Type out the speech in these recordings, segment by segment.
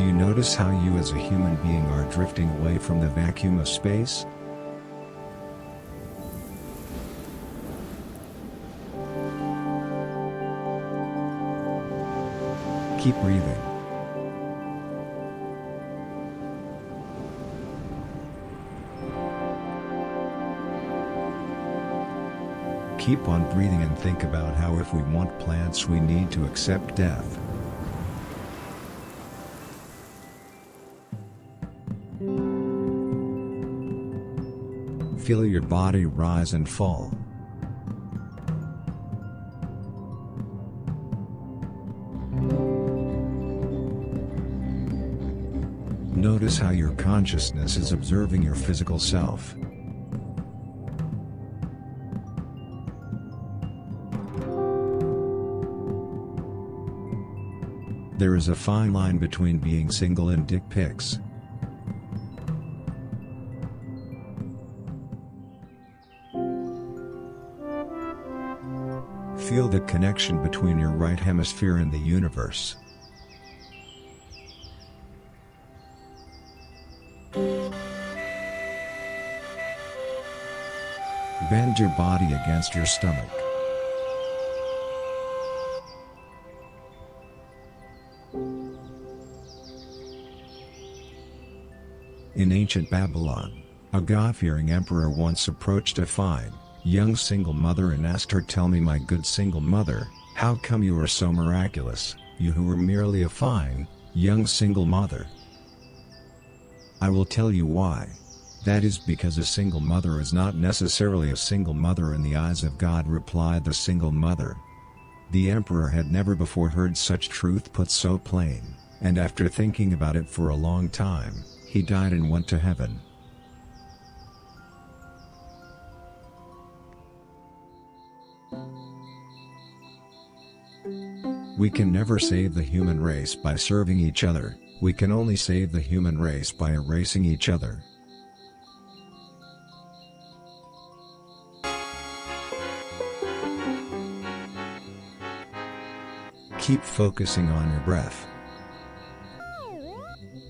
Do you notice how you as a human being are drifting away from the vacuum of space? Keep breathing. Keep on breathing and think about how if we want plants we need to accept death. Feel your body rise and fall. Notice how your consciousness is observing your physical self. There is a fine line between being single and dick pics. Feel the connection between your right hemisphere and the universe. Bend your body against your stomach. In ancient Babylon, a God-fearing emperor once approached a fine, young single mother and asked her, "Tell me, my good single mother, how come you are so miraculous, you who were merely a fine, young single mother?" "I will tell you why. That is because a single mother is not necessarily a single mother in the eyes of God," replied the single mother. The emperor had never before heard such truth put so plain, and after thinking about it for a long time, he died and went to heaven. We can never save the human race by serving each other, we can only save the human race by erasing each other. Keep focusing on your breath.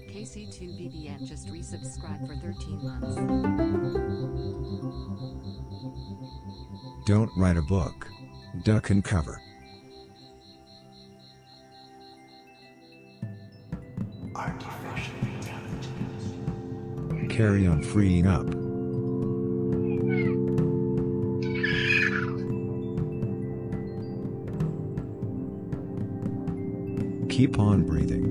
KC2BBN just resubscribed for 13 months. Don't write a book. Duck and cover. Artificial intelligence. Carry on freeing up. Keep on breathing.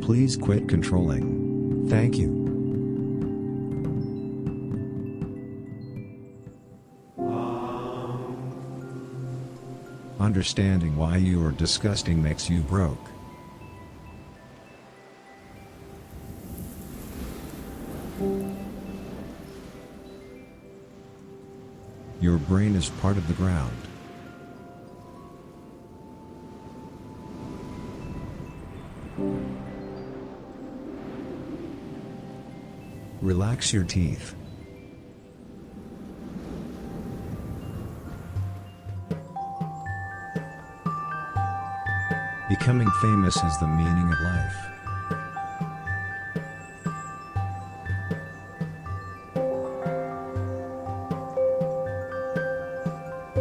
Please quit controlling. Thank you. Understanding why you are disgusting makes you broke. Your brain is part of the ground. Relax your teeth. Becoming famous is the meaning of life.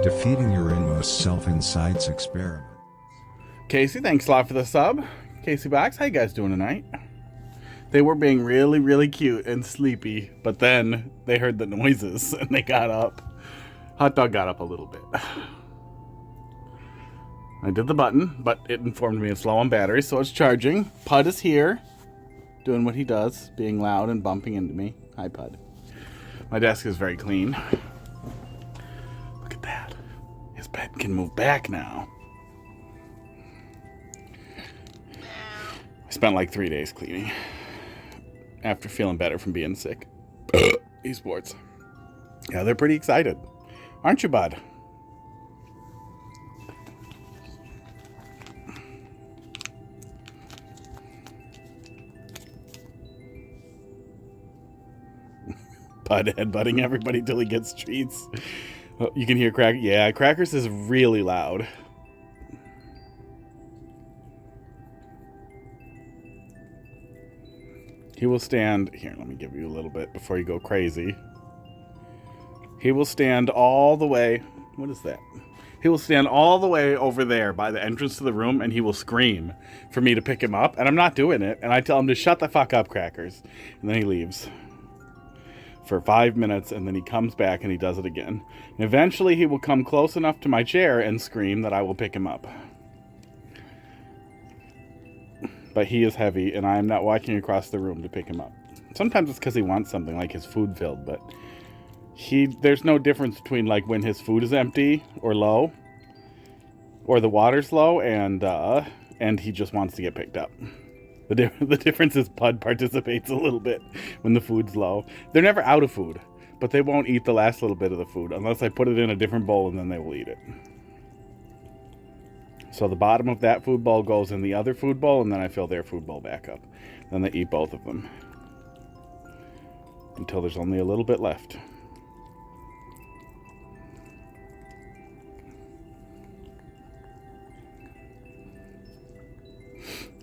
Defeating your inmost self incites experiment. Casey, thanks a lot for the sub. Casey Box, how you guys doing tonight? They were being really, really cute and sleepy, but then they heard the noises and they got up. Hot Dog got up a little bit. I did the button, but it informed me it's low on battery, so it's charging. Pud is here, doing what he does, being loud and bumping into me. Hi, Pud. My desk is very clean. Look at that. His bed can move back now. I spent like 3 days cleaning after feeling better from being sick. Esports. Yeah, they're pretty excited. Aren't you, bud? Bud headbutting everybody till he gets treats. Oh, you can hear Crack. Yeah, Crackers is really loud. He will stand... Here, let me give you a little bit before you go crazy. He will stand all the way... What is that? He will stand all the way over there by the entrance to the room, and he will scream for me to pick him up, and I'm not doing it. And I tell him to shut the fuck up, Crackers. And then he leaves for 5 minutes, and then he comes back and he does it again. And eventually he will come close enough to my chair and scream that I will pick him up. But he is heavy, and I am not walking across the room to pick him up. Sometimes it's because he wants something, like his food filled, but there's no difference between like when his food is empty or low, or the water's low, and he just wants to get picked up. The difference is Pud participates a little bit when the food's low. They're never out of food, but they won't eat the last little bit of the food unless I put it in a different bowl, and then they will eat it. So the bottom of that food bowl goes in the other food bowl, and then I fill their food bowl back up. Then they eat both of them until there's only a little bit left.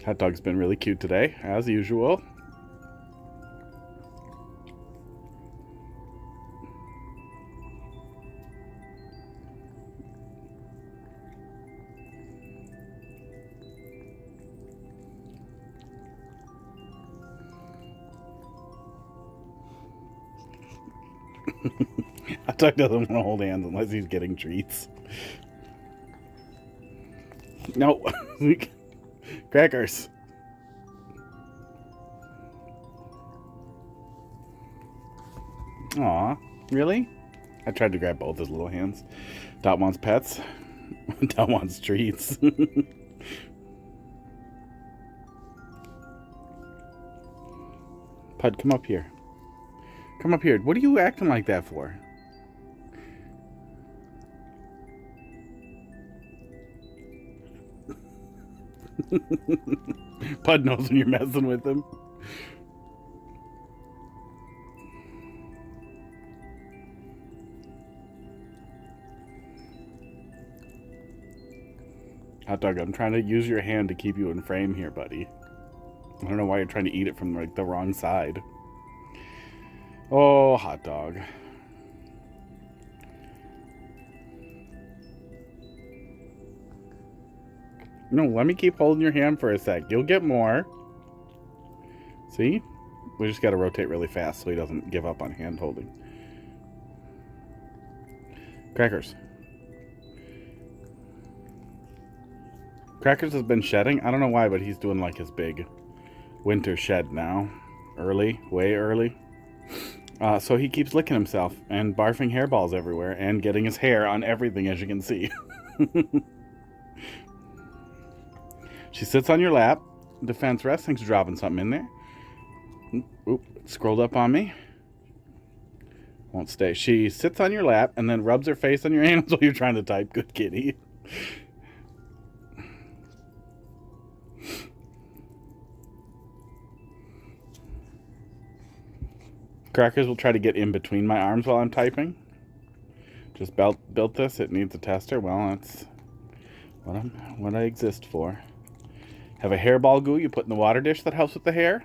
Hot Dog's been really cute today, as usual. Hot Dog doesn't want to hold hands unless he's getting treats. No. Crackers. Aw, really? I tried to grab both his little hands. Dot wants pets. Dot wants treats. Pud, come up here. Come up here. What are you acting like that for? Pud knows when you're messing with him. Hot Dog, I'm trying to use your hand to keep you in frame here, buddy. I don't know why you're trying to eat it from like the wrong side. Oh, Hot Dog. No, let me keep holding your hand for a sec. You'll get more. See? We just got to rotate really fast so he doesn't give up on hand holding. Crackers. Crackers has been shedding. I don't know why, but he's doing like his big winter shed now. Early, way early. So he keeps licking himself and barfing hairballs everywhere and getting his hair on everything, as you can see. She sits on your lap. Defense rest. Thanks for dropping something in there. Oop, it scrolled up on me. Won't stay. She sits on your lap and then rubs her face on your hands while you're trying to type. Good kitty. Crackers will try to get in between my arms while I'm typing. Just built this. It needs a tester. Well, that's what I exist for. Have a hairball goo you put in the water dish that helps with the hair.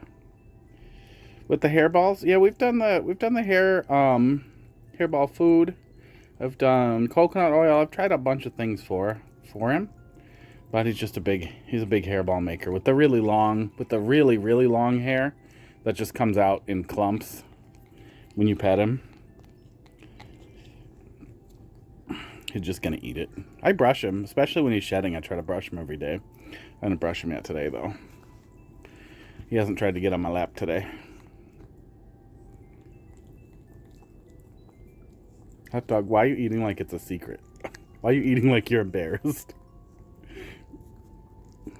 With the hairballs, yeah, we've done the hair hairball food. I've done coconut oil. I've tried a bunch of things for him, but he's a big hairball maker with the really long hair that just comes out in clumps when you pet him. He's just gonna eat it. I brush him, especially when he's shedding. I try to brush him every day. I didn't brush him yet today, though. He hasn't tried to get on my lap today. Hot Dog, why are you eating like it's a secret? Why are you eating like you're embarrassed? Do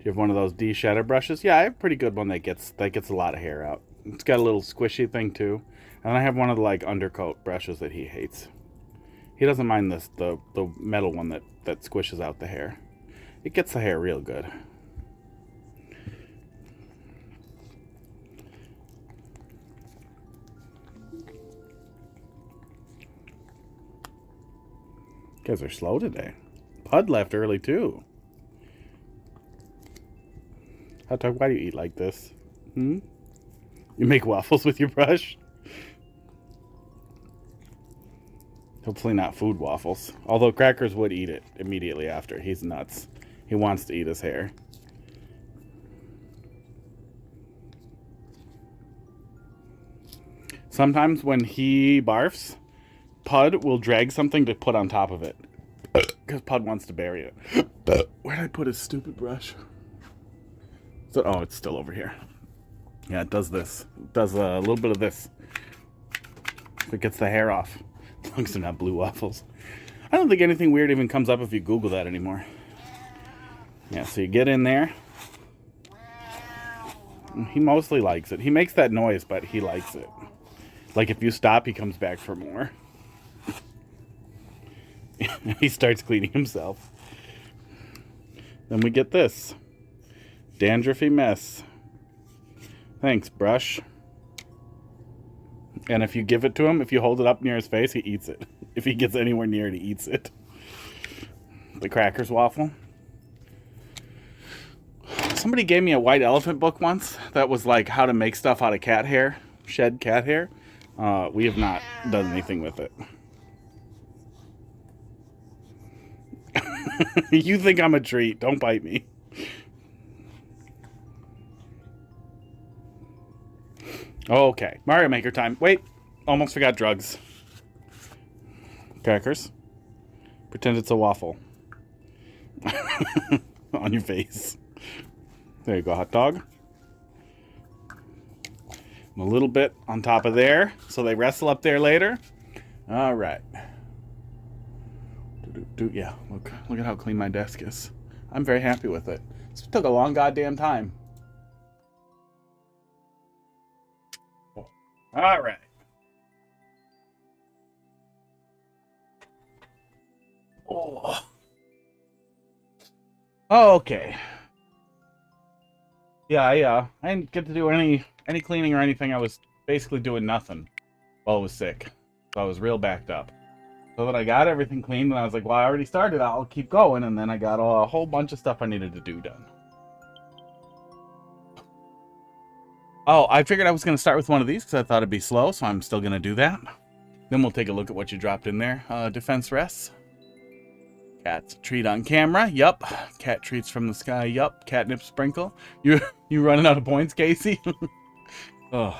you have one of those de-shedder brushes? Yeah, I have a pretty good one that gets a lot of hair out. It's got a little squishy thing, too. And I have one of the, like, undercoat brushes that he hates. He doesn't mind the metal one that squishes out the hair. It gets the hair real good. guys are slow today. Pud left early too. Hot dog, why do you eat like this? You make waffles with your brush? Hopefully not food waffles. Although Crackers would eat it immediately after. He's nuts. He wants to eat his hair. Sometimes when he barfs, Pud will drag something to put on top of it. Because Pud wants to bury it. Where did I put his stupid brush? So, oh, it's still over here. Yeah, it does this. It does a little bit of this. It gets the hair off. As long as they're not blue waffles. I don't think anything weird even comes up if you Google that anymore. Yeah, so you get in there. He mostly likes it. He makes that noise, but he likes it. Like if you stop, he comes back for more. He starts cleaning himself. Then we get this. Dandruffy mess. Thanks, brush. And if you give it to him, if you hold it up near his face, he eats it. If he gets anywhere near it, he eats it. The Crackers waffle. Somebody gave me a white elephant book once that was like how to make stuff out of cat hair. Shed cat hair. We have not done anything with it. You think I'm a treat. Don't bite me. Okay, Mario Maker time. Wait, almost forgot drugs. Crackers. Pretend it's a waffle. On your face. There you go, hot dog. A little bit on top of there, so they wrestle up there later. All right. Yeah, look at how clean my desk is. I'm very happy with it. This took a long goddamn time. All right. Oh. Okay. Yeah, I didn't get to do any cleaning or anything. I was basically doing nothing while I was sick. So I was real backed up. So that I got everything cleaned, and I was like, well, I already started. I'll keep going. And then I got a whole bunch of stuff I needed to do done. Oh, I figured I was going to start with one of these because I thought it'd be slow, so I'm still going to do that. Then we'll take a look at what you dropped in there. Defense rests. Cat's treat on camera. Yup. Cat treats from the sky. Yup. Catnip sprinkle. You running out of points, Casey? Oh.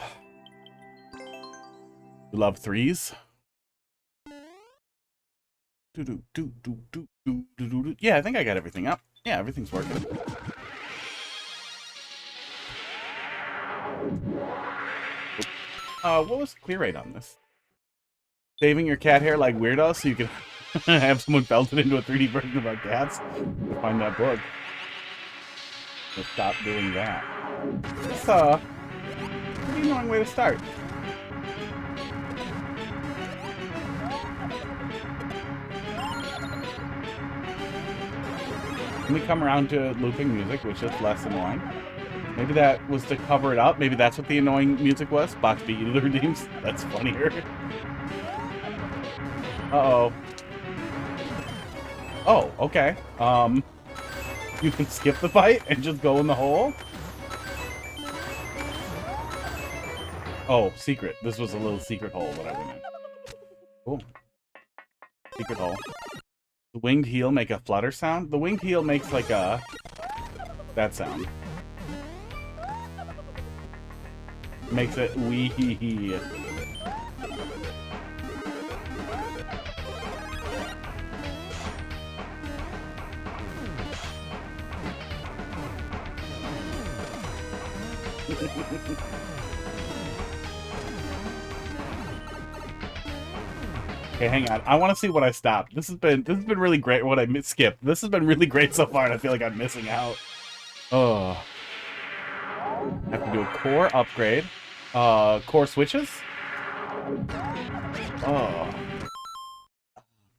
You love threes? Yeah, I think I got everything up. Yeah, everything's working. What was the clear rate on this? Saving your cat hair like weirdos so you can have someone felt it into a 3D version about cats? Find that book. Let's stop doing that. It's a pretty annoying way to start. Then we come around to looping music, which is less annoying. Maybe that was to cover it up. Maybe that's what the annoying music was. Box beat you to the redeems. That's funnier. Uh-oh. Oh, okay. You can skip the fight and just go in the hole? Oh, secret. This was a little secret hole that I went in. Cool. Secret hole. The winged heel make a flutter sound? The winged heel makes like a... that sound. Makes it wee-hee-hee. Okay, hang on. I want to see what I stopped. This has been really great. What I skipped. This has been really great so far, and I feel like I'm missing out. Oh, I have to do a core upgrade. Core switches. Oh,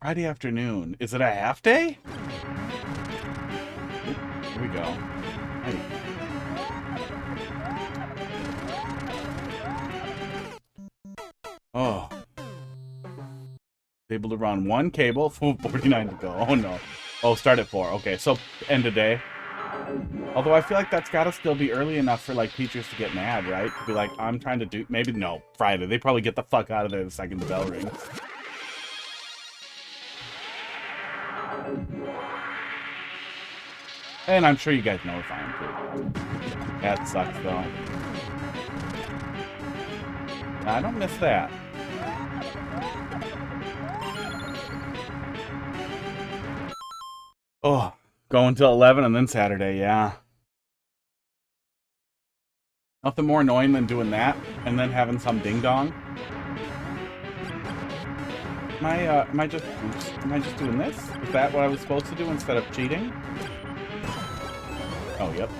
Friday afternoon. Is it a half day? Oop, here we go. Hey. Oh. Able to run one cable, 49 to go. Oh no. Oh, start at 4. Okay, so end of day. Although I feel like that's gotta still be early enough for like teachers to get mad, right? To be like, I'm trying to do, maybe no, Friday. They probably get the fuck out of there the second the bell rings. And I'm sure you guys know if I am too. That sucks though. I don't miss that. Oh, going till 11 and then Saturday, yeah. Nothing more annoying than doing that and then having some ding dong. Am I just doing this? Is that what I was supposed to do instead of cheating? Oh, yep.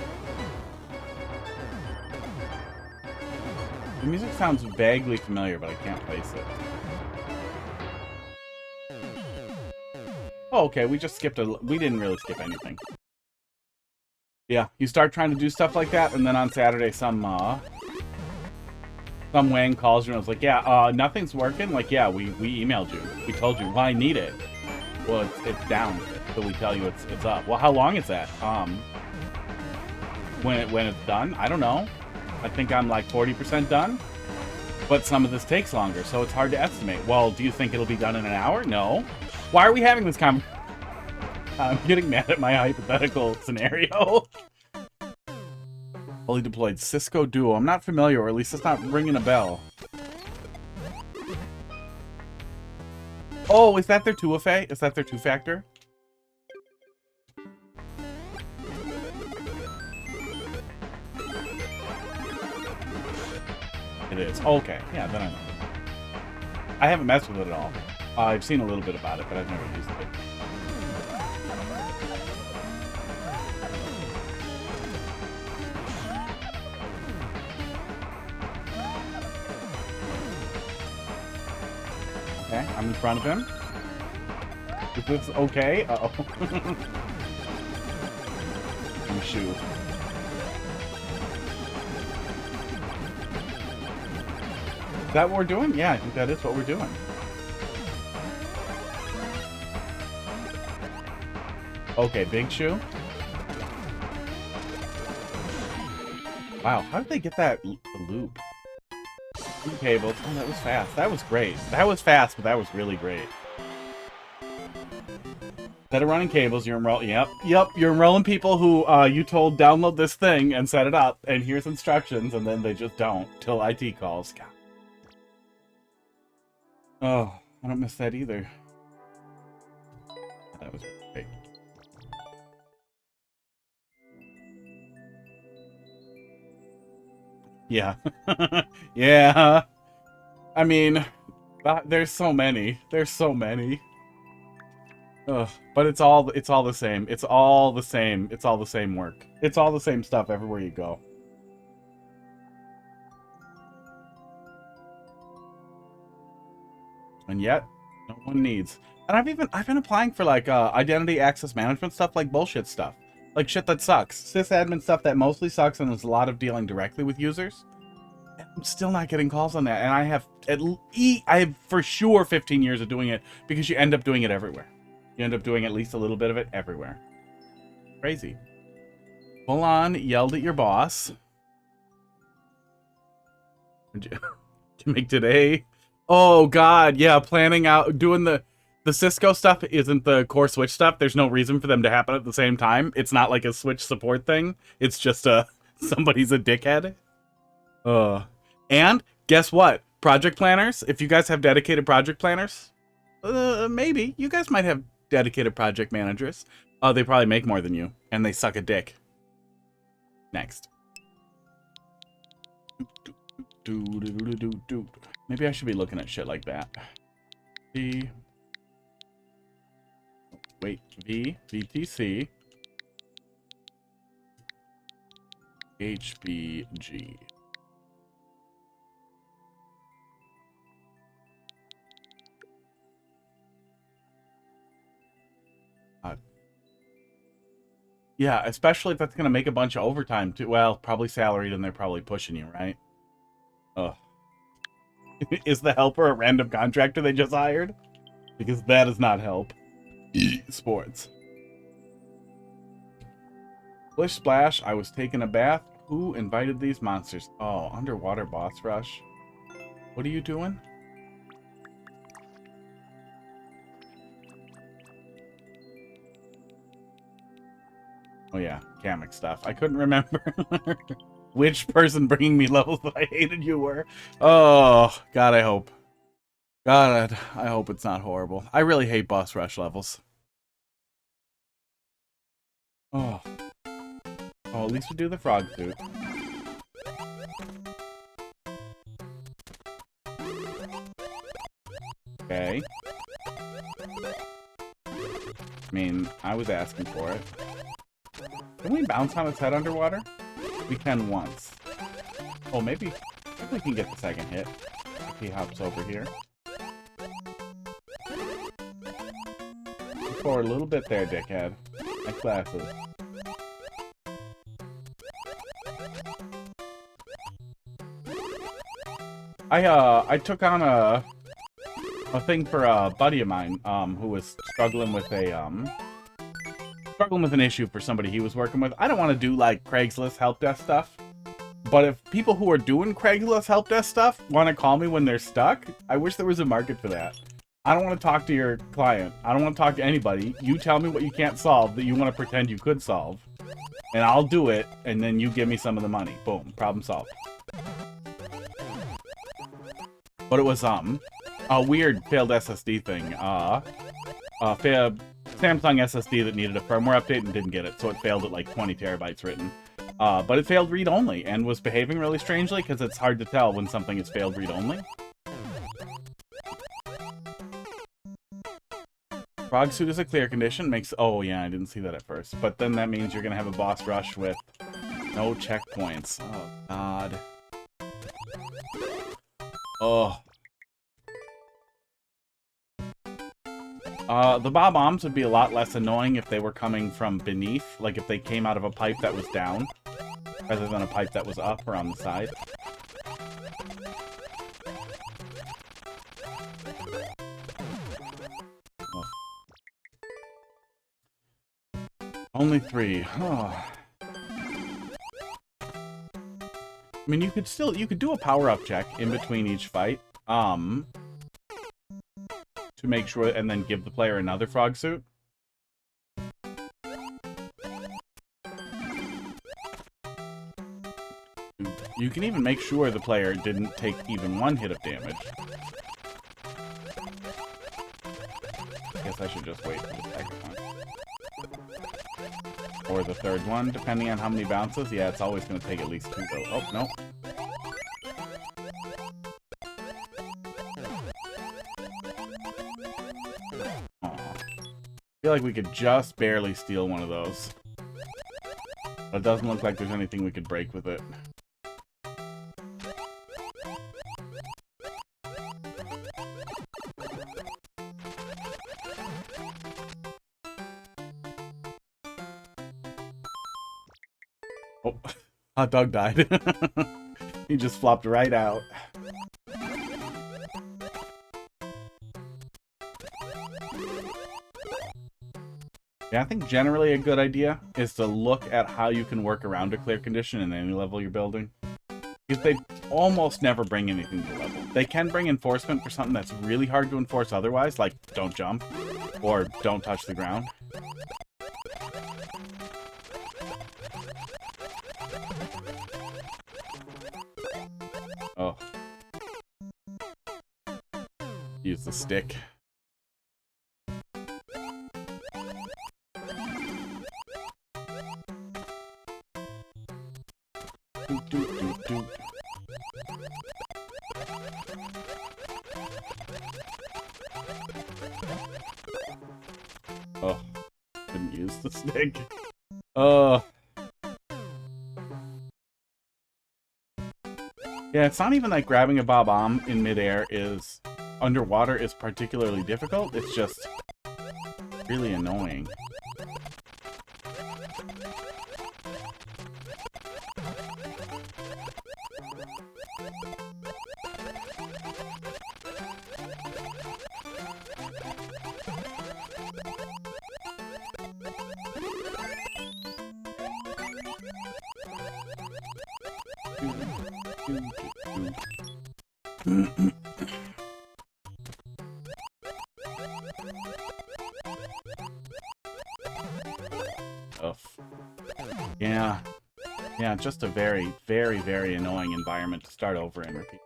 The music sounds vaguely familiar, but I can't place it. Oh, okay, we just skipped we didn't really skip anything. Yeah, you start trying to do stuff like that, and then on Saturday some wang calls you and was like, yeah, nothing's working. Like, yeah, we emailed you. We told you. Well, I need it. Well, it's down, so we tell you it's up. Well, how long is that? When it's done? I don't know. I think I'm like 40% done. But some of this takes longer, so it's hard to estimate. Well, do you think it'll be done in an hour? No. Why are we having this conversation? I'm getting mad at my hypothetical scenario. Fully deployed Cisco Duo. I'm not familiar, or at least it's not ringing a bell. Oh, is that their 2FA? Is that their 2-factor? It is. Okay. Yeah, then I know. I haven't messed with it at all. I've seen a little bit about it, but I've never used it. Okay, I'm in front of him. Is this okay? Uh-oh. Shoot. Is that what we're doing? Yeah, I think that is what we're doing. Okay, big shoe. Wow, how did they get that loop? 2 cables. Oh, that was fast. That was great. That was fast, but that was really great. Instead of running cables, you're enrolling. Yep. You're enrolling people who you told download this thing and set it up, and here's instructions, and then they just don't till IT calls. God. Oh, I don't miss that either. That was great. Yeah. Yeah. I mean, there's so many. There's so many. Ugh, but it's all the same. It's all the same. It's all the same work. It's all the same stuff everywhere you go. And yet, no one needs. And I've been applying for like identity access management stuff, like bullshit stuff. Like shit that sucks. Sysadmin stuff that mostly sucks and there's a lot of dealing directly with users. And I'm still not getting calls on that. And I have for sure 15 years of doing it because you end up doing it everywhere. You end up doing at least a little bit of it everywhere. Crazy. Full on yelled at your boss. To make today. Oh god, yeah, planning out doing the Cisco stuff isn't the core switch stuff. There's no reason for them to happen at the same time. It's not like a switch support thing. It's just somebody's a dickhead. And guess what? Project planners, if you guys have dedicated project planners, maybe you guys might have dedicated project managers. They probably make more than you, and they suck a dick. Next. Maybe I should be looking at shit like that. VTC, HBG. Yeah, especially if that's going to make a bunch of overtime too. Well, probably salaried and they're probably pushing you, right? Ugh. Is the helper a random contractor they just hired? because that does not help sports. Splish Splash, I was taking a bath. Who invited these monsters? Oh, underwater boss rush. What are you doing? Oh yeah, Kamek stuff. I couldn't remember which person bringing me levels that I hated you were. Oh, God, I hope. God, I hope it's not horrible. I really hate boss rush levels. Oh. Oh, at least we do the frog suit. Okay. I mean, I was asking for it. Can we bounce on its head underwater? We can once. Oh, maybe we can get the second hit if he hops over here. Go forward a little bit there, dickhead. My glasses. I took on a thing for a buddy of mine who was struggling with an issue for somebody he was working with. I don't want to do like Craigslist help desk stuff, but if people who are doing Craigslist help desk stuff want to call me when they're stuck, I wish there was a market for that. I don't want to talk to your client. I don't want to talk to anybody. You tell me what you can't solve that you want to pretend you could solve, and I'll do it, and then you give me some of the money. Boom, problem solved. But it was a weird failed SSD thing. Samsung SSD that needed a firmware update and didn't get it, so it failed at like 20 terabytes written. But it failed read-only and was behaving really strangely because it's hard to tell when something is failed read-only. Frog suit is a clear condition. Makes... Oh, yeah, I didn't see that at first. But then that means you're going to have a boss rush with no checkpoints. Oh, God. Oh. The bob-ombs would be a lot less annoying if they were coming from beneath. Like if they came out of a pipe that was down, rather than a pipe that was up or on the side. Oh. Only 3. Oh. I mean, you could do a power-up check in between each fight, to make sure, and then give the player another frog suit. You can even make sure the player didn't take even 1 hit of damage. I guess I should just wait for the second one. Or the third one, depending on how many bounces. Yeah, it's always going to take at least 2 though. Oh, no. Aww. I feel like we could just barely steal one of those. But it doesn't look like there's anything we could break with it. Oh, hot dog died. He just flopped right out. Yeah, I think generally a good idea is to look at how you can work around a clear condition in any level you're building. Because they almost never bring anything to the level. They can bring enforcement for something that's really hard to enforce otherwise, like don't jump or don't touch the ground. Oh. Use the stick. Doot, doot, doot, doot. Oh, couldn't use the stick. Oh. Yeah, it's not even like grabbing a bob-omb in midair is underwater is particularly difficult. It's just really annoying. Ugh. Yeah. Yeah, just a very, very, very annoying environment to start over and repeat.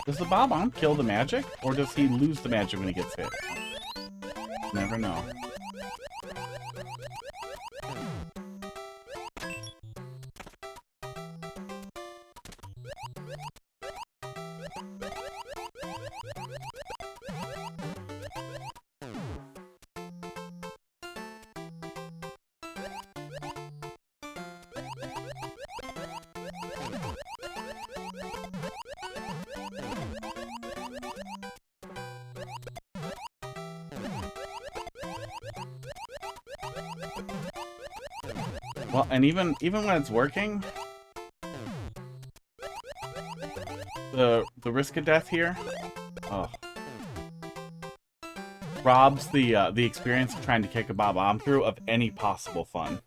Does the Bob-omb kill the magic, or does he lose the magic when he gets hit? Never know. Well, and even when it's working, the risk of death here, oh, robs the experience of trying to kick a Bob-omb through of any possible fun.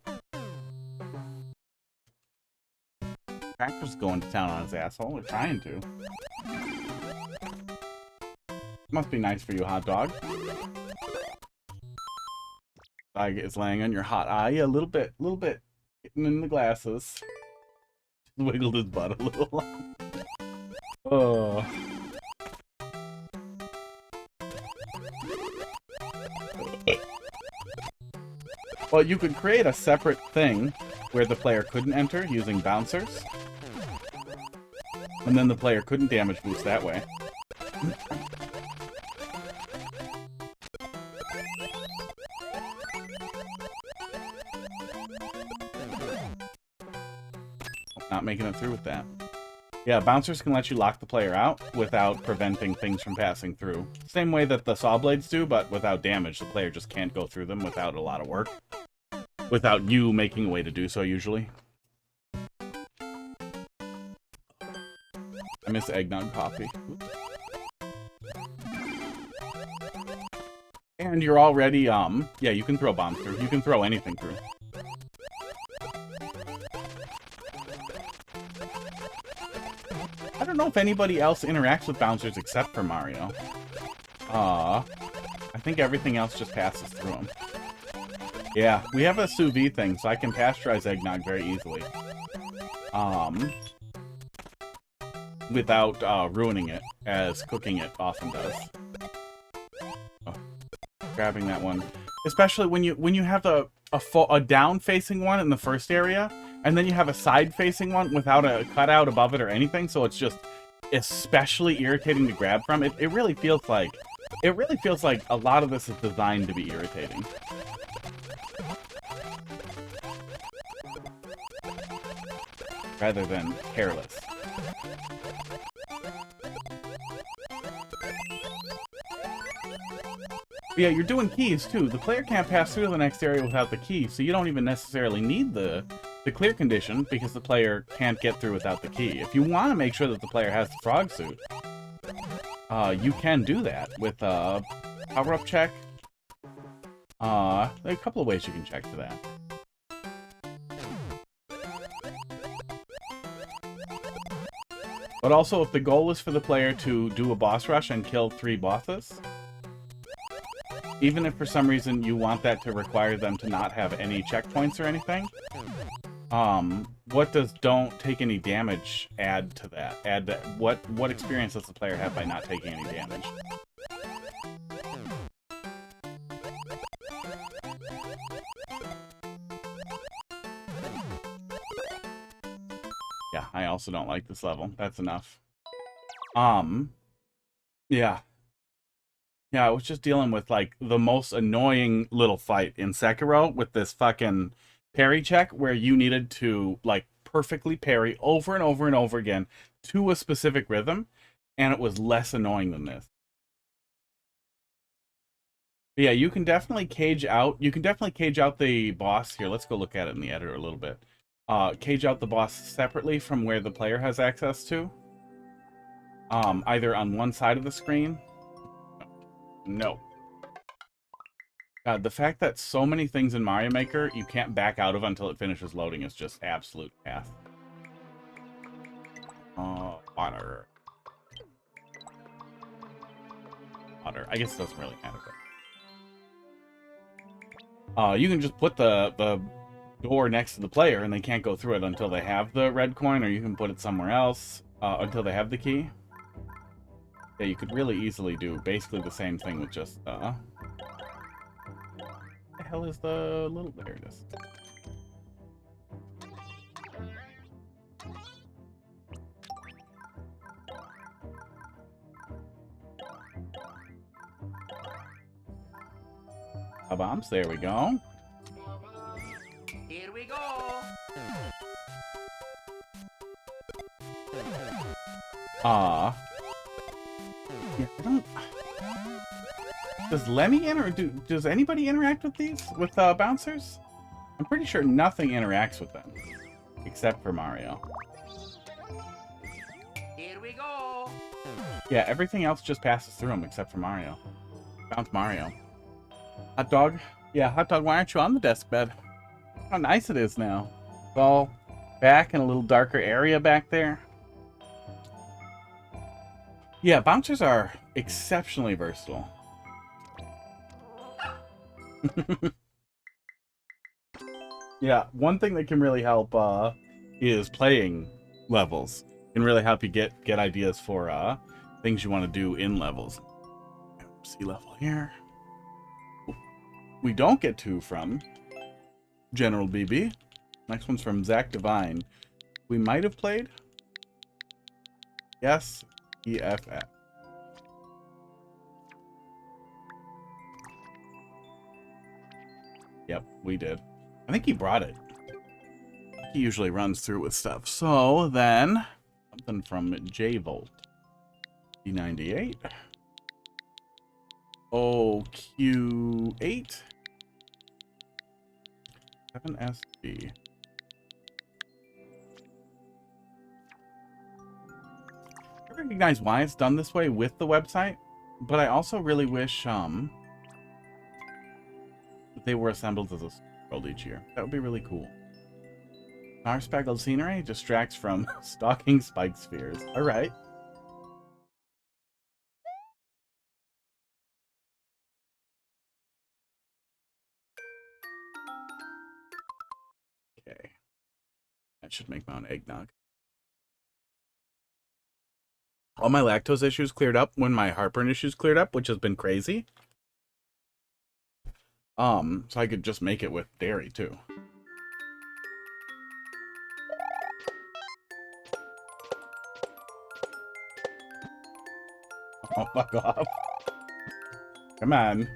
Tractor's going to town on his asshole. They're trying to. Must be nice for you, hot dog. Like it's laying on your hot eye a little bit. Getting in the glasses. Wiggled his butt a little. Oh. Well, you could create a separate thing where the player couldn't enter using bouncers. And then the player couldn't damage boost that way. Not making it through with that. Yeah, bouncers can let you lock the player out without preventing things from passing through. Same way that the saw blades do, but without damage. The player just can't go through them without a lot of work. Without you making a way to do so, usually. I miss eggnog coffee. Oops. And you're already, yeah, you can throw bombs through. You can throw anything through. I don't know if anybody else interacts with bouncers except for Mario. I think everything else just passes through them. Yeah, we have a sous vide thing, so I can pasteurize eggnog very easily. Without ruining it, as cooking it often does. Oh, grabbing that one. Especially when you have a down-facing one in the first area, and then you have a side-facing one without a cutout above it or anything, so it's just especially irritating to grab from. It really feels like a lot of this is designed to be irritating. Rather than careless. Yeah, you're doing keys too. The player can't pass through the next area without the key, so you don't even necessarily need the clear condition because the player can't get through without the key. If you want to make sure that the player has the frog suit, you can do that with a power-up check. There are a couple of ways you can check for that. But also, if the goal is for the player to do a boss rush and kill 3 bosses, even if for some reason you want that to require them to not have any checkpoints or anything, what does don't take any damage add to that? What experience does the player have by not taking any damage? Yeah, I also don't like this level. That's enough. Yeah. Yeah, I was just dealing with, like, the most annoying little fight in Sekiro with this fucking parry check where you needed to, like, perfectly parry over and over and over again to a specific rhythm, and it was less annoying than this. But yeah, you can definitely cage out. You can definitely cage out the boss here. Let's go look at it in the editor a little bit. Cage out the boss separately from where the player has access to. Either on one side of the screen. No. The fact that so many things in Mario Maker you can't back out of until it finishes loading is just absolute chaos. Water. Water. I guess it doesn't really matter. But... you can just put the door next to the player and they can't go through it until they have the red coin, or you can put it somewhere else until they have the key. Yeah, you could really easily do basically the same thing with just, what the hell is the little... There it is. Bombs, there we go. Here we go. Yeah, I don't... Does Lemmy does anybody interact with these? With bouncers? I'm pretty sure nothing interacts with them. Except for Mario. Here we go. Yeah, everything else just passes through them except for Mario. Bounce Mario. Hot dog? Yeah, hot dog, why aren't you on the desk bed? How nice it is now. It's all back in a little darker area back there. Yeah, bouncers are exceptionally versatile. Yeah, one thing that can really help is playing levels. Can really help you get ideas for things you want to do in levels. Sea level here. We don't get two from General BB. Next one's from Zach Divine. We might have played. Yes, EFF. Yep, we did. I think he brought it. He usually runs through with stuff. So then, something from J-Volt. D98. OQ8. 7SB. I recognize why it's done this way with the website, but I also really wish they were assembled as a world each year. That would be really cool. Our speckled scenery distracts from stalking spike spheres. All right. Okay. That should make my own eggnog. All my lactose issues cleared up when my heartburn issues cleared up, which has been crazy. So I could just make it with dairy too. Oh, fuck off. Come on.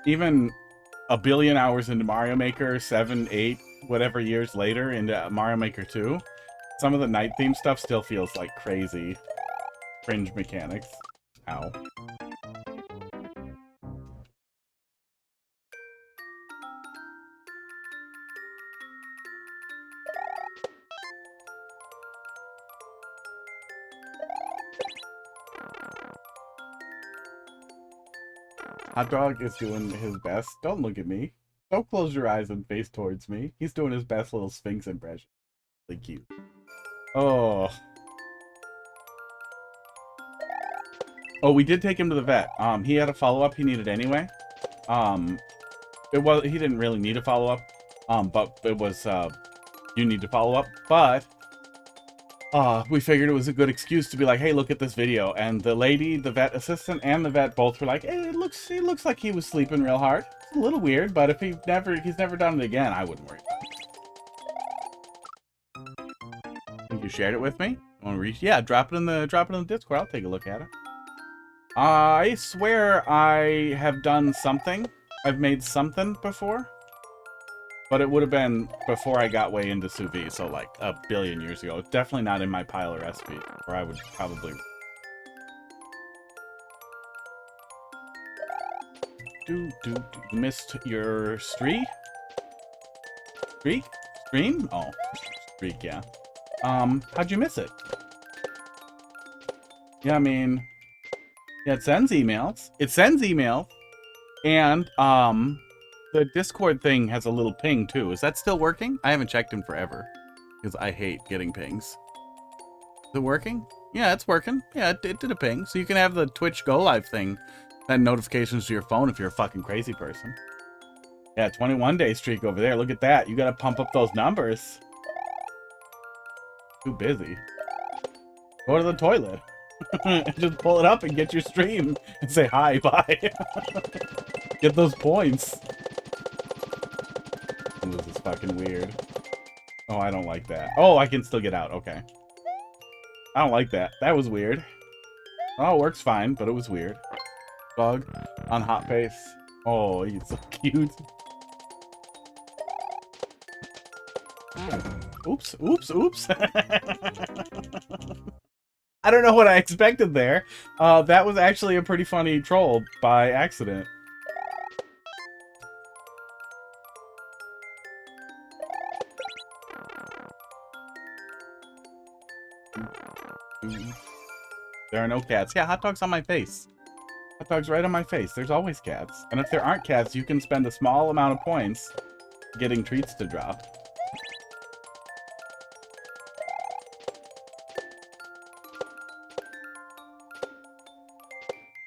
Even a billion hours into Mario Maker, 7, 8, whatever years later into Mario Maker 2, some of the night theme stuff still feels like crazy cringe mechanics. Ow. Hot Dog is doing his best. Don't look at me. Don't close your eyes and face towards me. He's doing his best little Sphinx impression. Really cute. Oh. Oh, we did take him to the vet. He had a follow-up he needed anyway. He didn't really need a follow-up. But it was, you need to follow up. But we figured it was a good excuse to be like, hey, look at this video. And the lady, the vet assistant, and the vet both were like, hey, it looks like he was sleeping real hard. It's a little weird, but if he's never done it again, I wouldn't worry about it. I think you shared it with me. Want to reach? Yeah, drop it in the Discord. I'll take a look at it. I swear I have done something. I've made something before. But it would have been before I got way into sous vide, so like a billion years ago. It's definitely not in my pile of recipes, or I would probably... You missed your streak? Stream? Oh, streak, yeah. How'd you miss it? Yeah, I mean, yeah, it sends emails. It sends emails. And, the Discord thing has a little ping, too. Is that still working? I haven't checked in forever. Because I hate getting pings. Is it working? Yeah, it's working. Yeah, it did a ping. So you can have the Twitch Go Live thing. Send notifications to your phone if you're a fucking crazy person. Yeah, 21-day streak over there. Look at that. You gotta pump up those numbers. Too busy. Go to the toilet. Just pull it up and get your stream. And say hi, bye. Get those points. This is fucking weird. Oh, I don't like that. Oh, I can still get out. Okay. I don't like that. That was weird. Oh, it works fine, but it was weird. Bug on hot face. Oh, he's so cute. Oops, oops, oops. I don't know what I expected there. That was actually a pretty funny troll by accident. There are no cats. Yeah, hot dog's on my face. Hot dog's right on my face. There's always cats. And if there aren't cats, you can spend a small amount of points getting treats to drop.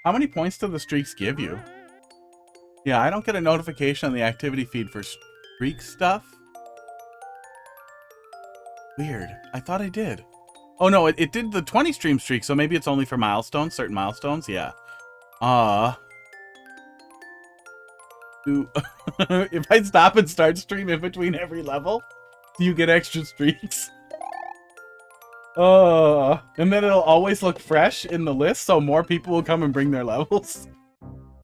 How many points do the streaks give you? Yeah, I don't get a notification on the activity feed for streak stuff. Weird. I thought I did. Oh no, it did the 20 stream streak, so maybe it's only for milestones, certain milestones, yeah. If I stop and start stream in between every level, do you get extra streaks? And then it'll always look fresh in the list, so more people will come and bring their levels.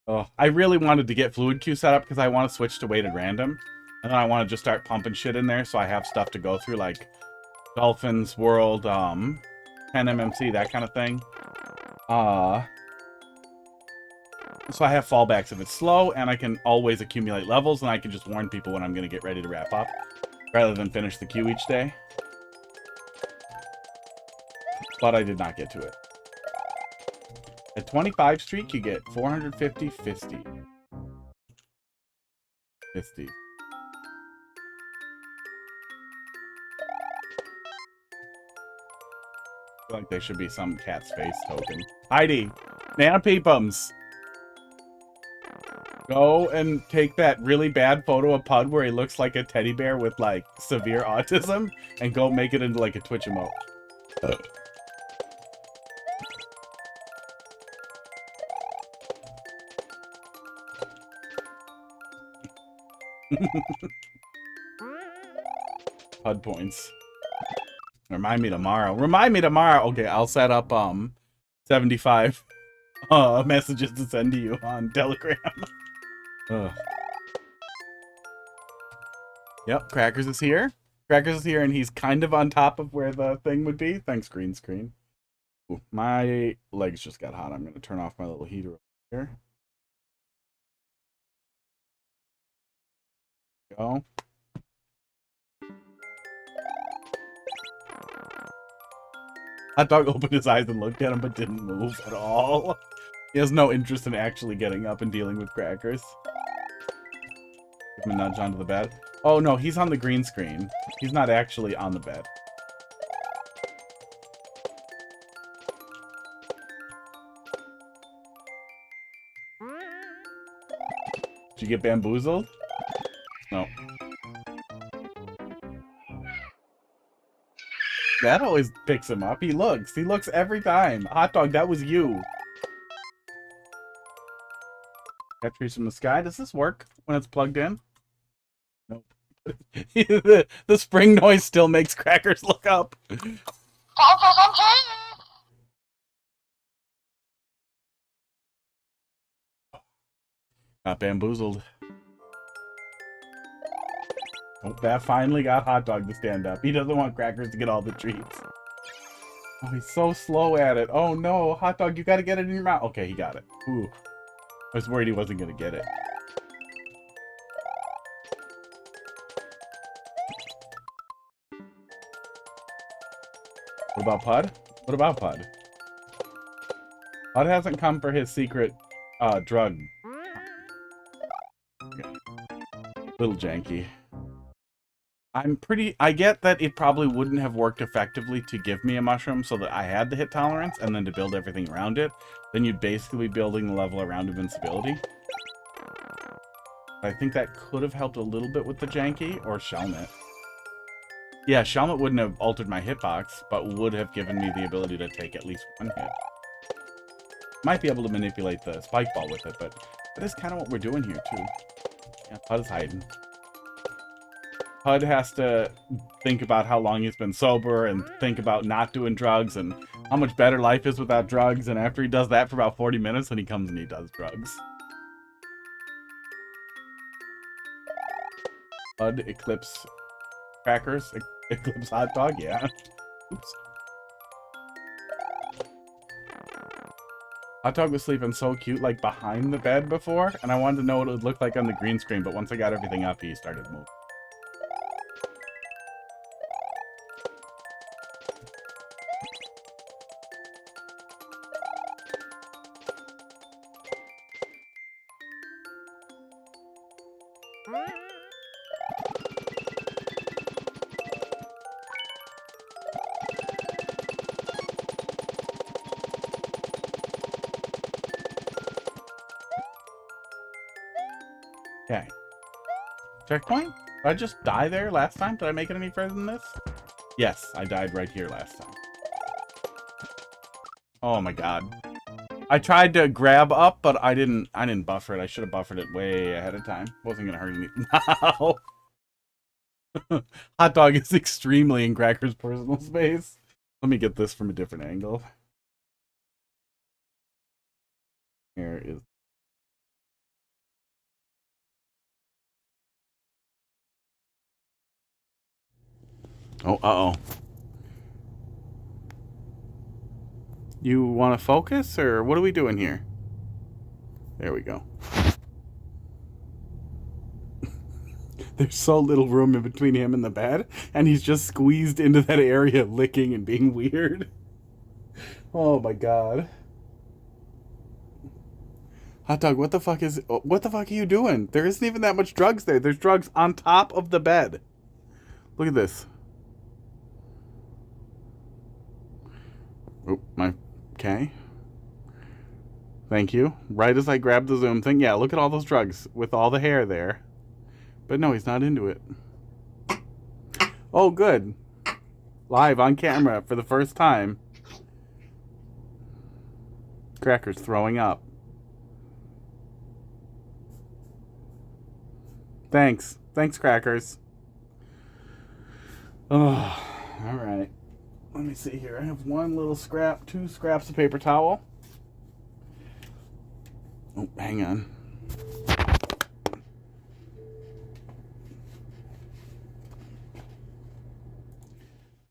Oh, I really wanted to get Fluid Queue set up because I want to switch to weighted random. And then I want to just start pumping shit in there so I have stuff to go through, like Dolphins World, 10 MMC, that kind of thing. So I have fallbacks if it's slow, and I can always accumulate levels, and I can just warn people when I'm going to get ready to wrap up, rather than finish the queue each day. But I did not get to it. At 25 streak, you get 450 Fisty. Fisty. I feel like there should be some cat's face token. Heidi! Nanopeepums! Go and take that really bad photo of Pud where he looks like a teddy bear with, like, severe autism, and go make it into, like, a Twitch emote. HUD points. Remind me tomorrow. Remind me tomorrow. Okay, I'll set up 75 messages to send to you on Telegram. Ugh. Yep, Crackers is here. Crackers is here, and he's kind of on top of where the thing would be. Thanks, green screen. Ooh, my legs just got hot. I'm going to turn off my little heater over here. Go. Hot dog opened his eyes and looked at him, but didn't move at all. He has no interest in actually getting up and dealing with Crackers. Give him a nudge onto the bed. Oh no, he's on the green screen. He's not actually on the bed. Did you get bamboozled? No. That always picks him up. He looks every time. Hot dog, that was you. Got trees from the sky. Does this work when it's plugged in? Nope. the spring noise still makes Crackers look up. Got bamboozled. Oh, that finally got Hot Dog to stand up. He doesn't want Crackers to get all the treats. Oh, he's so slow at it. Oh no, Hot Dog, you gotta get it in your mouth. Okay, he got it. Ooh. I was worried he wasn't going to get it. What about Pud? What about Pud? Pud hasn't come for his secret drug. Okay. Little janky. I get that it probably wouldn't have worked effectively to give me a mushroom so that I had the hit tolerance and then to build everything around it. Then you'd basically be building the level around invincibility. I think that could have helped a little bit with the janky or Shelmet. Yeah, Shelmet wouldn't have altered my hitbox, but would have given me the ability to take at least one hit. Might be able to manipulate the spike ball with it, but that is kind of what we're doing here, too. Yeah, Pud is hiding. Pud has to think about how long he's been sober and think about not doing drugs and how much better life is without drugs. And after he does that for about 40 minutes, then he comes and he does drugs. Pud, Eclipse, Crackers, Eclipse Hot Dog, yeah. Oops. Hot Dog was sleeping so cute, like behind the bed before, and I wanted to know what it would look like on the green screen, but once I got everything up, he started moving. Okay. Checkpoint? Did I just die there last time? Did I make it any further than this? Yes, I died right here last time. Oh my god. I tried to grab up, but I didn't buffer it. I should have buffered it way ahead of time. Wasn't gonna hurt anything. No. Hot Dog is extremely in Cracker's personal space. Let me get this from a different angle. Here is. Oh, uh-oh. You want to focus, or what are we doing here? There we go. There's so little room in between him and the bed, and he's just squeezed into that area, licking and being weird. Oh my god. Hot Dog, what the fuck are you doing? There isn't even that much drugs there. There's drugs on top of the bed. Look at this. Oh, okay. Thank you. Right as I grabbed the zoom thing. Yeah, look at all those drugs with all the hair there. But no, he's not into it. Oh, good. Live on camera for the first time. Cracker's throwing up. Thanks. Thanks, Crackers. Oh, all right. Let me see here. I have one little scrap, 2 scraps of paper towel. Oh, hang on.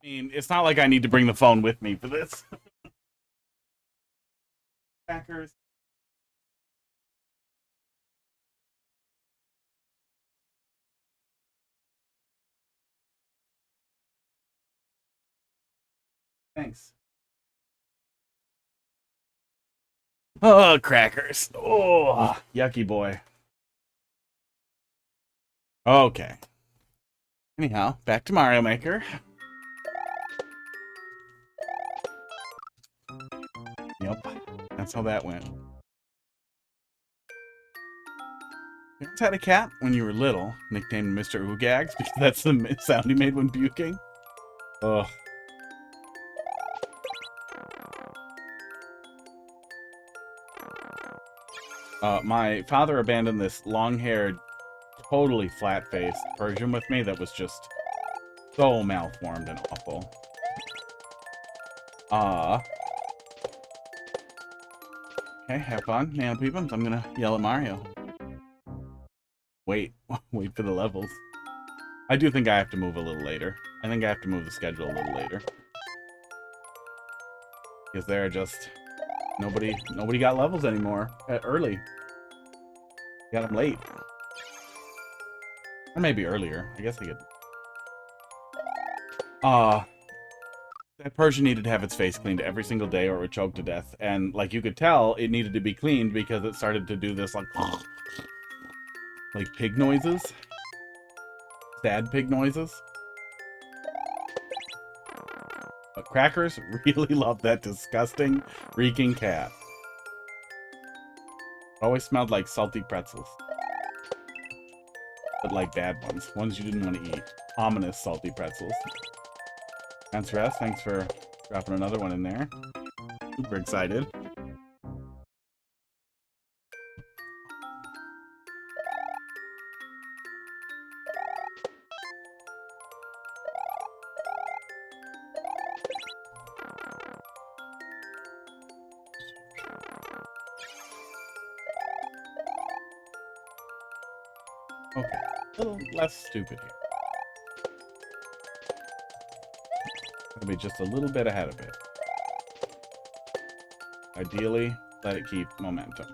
I mean, it's not like I need to bring the phone with me for this. Crackers. Thanks. Oh, Crackers. Oh, yucky boy. Okay. Anyhow, back to Mario Maker. Yep, that's how that went. You once had a cat when you were little, nicknamed Mr. Oogags, because that's the sound he made when puking. Ugh. My father abandoned this long-haired, totally flat-faced Persian with me that was just so malformed and awful. Okay, have fun, man peepums. I'm gonna yell at Mario. Wait for the levels. I do think I have to move a little later. I think I have to move the schedule a little later. Because there are just... Nobody got levels anymore. Early. Got him late. Or maybe earlier. I guess I could... that Persian needed to have its face cleaned every single day or it would choke to death. And, like, you could tell it needed to be cleaned because it started to do this, like pig noises. Sad pig noises. But Crackers really love that disgusting, reeking cat. It always smelled like salty pretzels. But like bad ones. Ones you didn't want to eat. Ominous salty pretzels. Thanks, Rest. Thanks for dropping another one in there. Super excited. Okay, a little less stupid here. Gonna be just a little bit ahead of it. Ideally, let it keep momentum.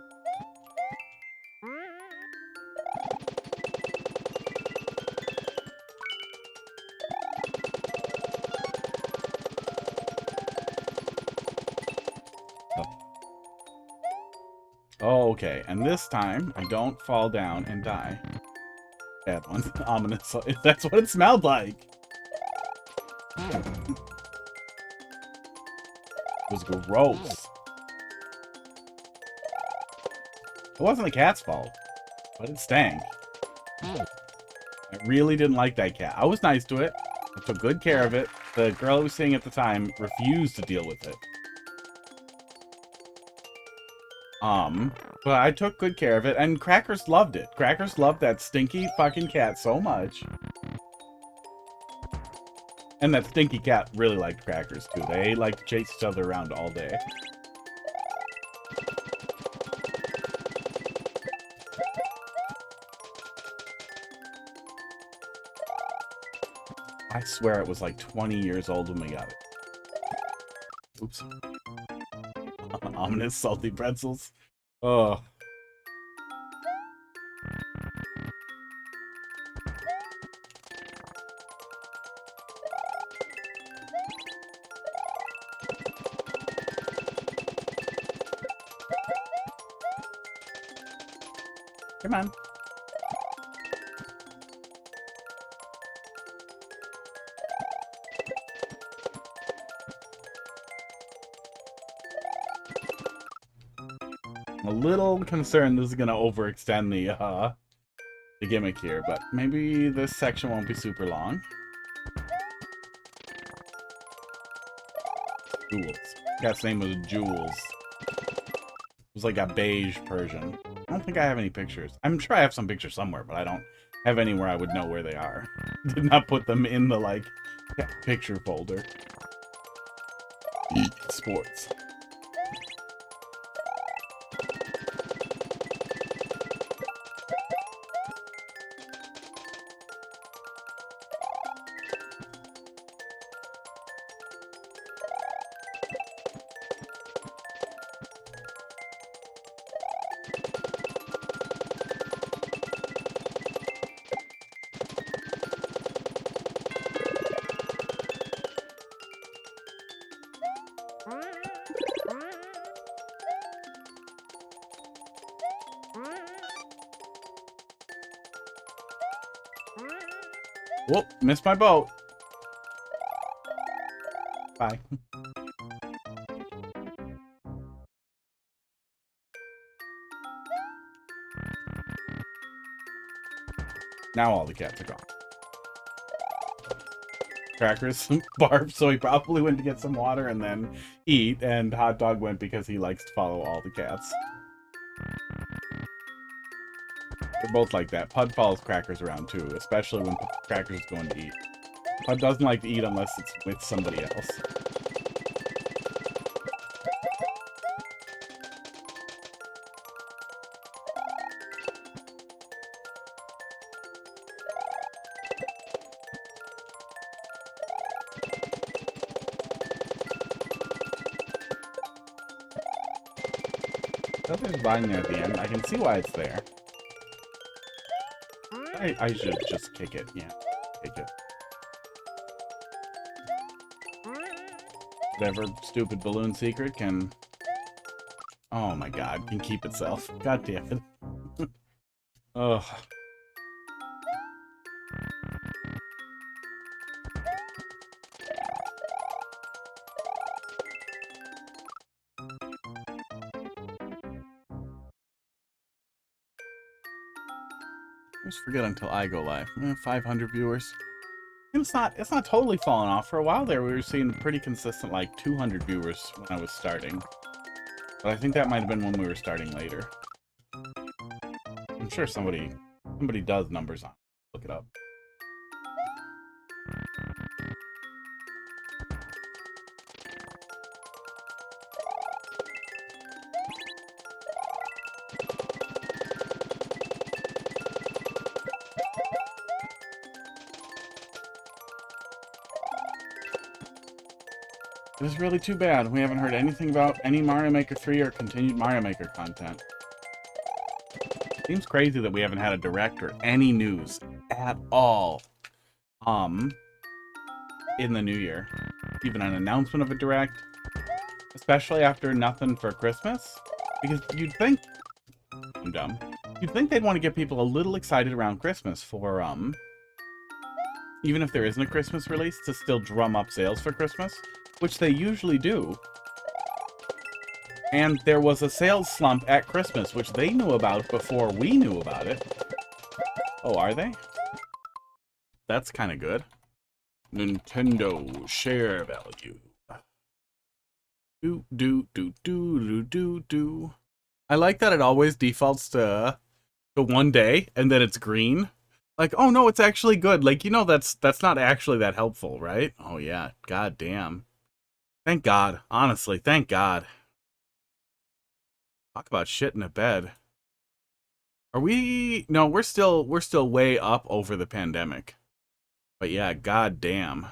Oh, okay, and this time I don't fall down and die. Bad one. Ominous. That's what it smelled like. It was gross. It wasn't the cat's fault, but it stank. I really didn't like that cat. I was nice to it. I took good care of it. The girl I was seeing at the time refused to deal with it. But I took good care of it, and Crackers loved it. Crackers loved that stinky fucking cat so much. And that stinky cat really liked Crackers, too. They like to chase each other around all day. I swear it was like 20 years old when we got it. Oops. Ominous salty pretzels. Oh. Come on. I'm a little concerned this is gonna overextend the gimmick here, but maybe this section won't be super long. Jules. Cat's name was Jules. It was like a beige Persian. I don't think I have any pictures. I'm sure I have some pictures somewhere, but I don't have anywhere I would know where they are. Did not put them in the, like, picture folder. Sports. Whoop, missed my boat. Bye. Now all the cats are gone. Crackers barfed, so he probably went to get some water and then eat, and Hot Dog went because he likes to follow all the cats. They're both like that. Pud follows Crackers around too, especially when Crackers is going to eat. Pud doesn't like to eat unless it's with somebody else. Nothing's lying there at the end. I can see why it's there. I should just kick it. Yeah, kick it. Whatever stupid balloon secret can... Oh my god, can keep itself. God damn it. Ugh. I just forget until I go live. 500 viewers. And it's not totally falling off. For a while there, we were seeing pretty consistent, like 200 viewers when I was starting. But I think that might have been when we were starting later. I'm sure somebody does numbers on. Look it up. It is really too bad we haven't heard anything about any Mario Maker 3 or continued Mario Maker content. Seems crazy that we haven't had a direct or any news at all in the new year. Even an announcement of a direct, especially after nothing for Christmas. Because you'd think, I'm dumb, you'd think they'd want to get people a little excited around Christmas for, even if there isn't a Christmas release, to still drum up sales for Christmas. Which they usually do. And there was a sales slump at Christmas, which they knew about before we knew about it. Oh, are they? That's kind of good. Nintendo share value. Do. I like that it always defaults to one day, and then it's green. Like, oh no, it's actually good. Like, you know, that's not actually that helpful, right? Oh yeah, god damn. Thank God. Honestly, thank God. Talk about shit in a bed. Are we... No, we're still way up over the pandemic. But yeah, god damn.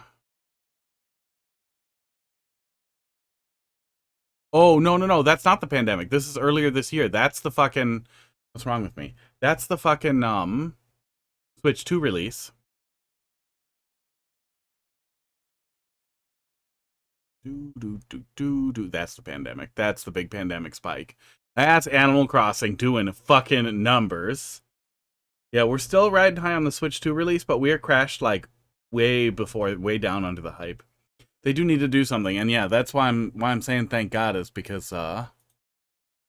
Oh, no. That's not the pandemic. This is earlier this year. That's the fucking... What's wrong with me? That's the fucking, Switch 2 release. That's the pandemic. That's the big pandemic spike. That's Animal Crossing doing fucking numbers. Yeah, we're still riding high on the Switch 2 release, but we are crashed like way down under the hype. They do need to do something, and yeah, that's why I'm saying thank God, is because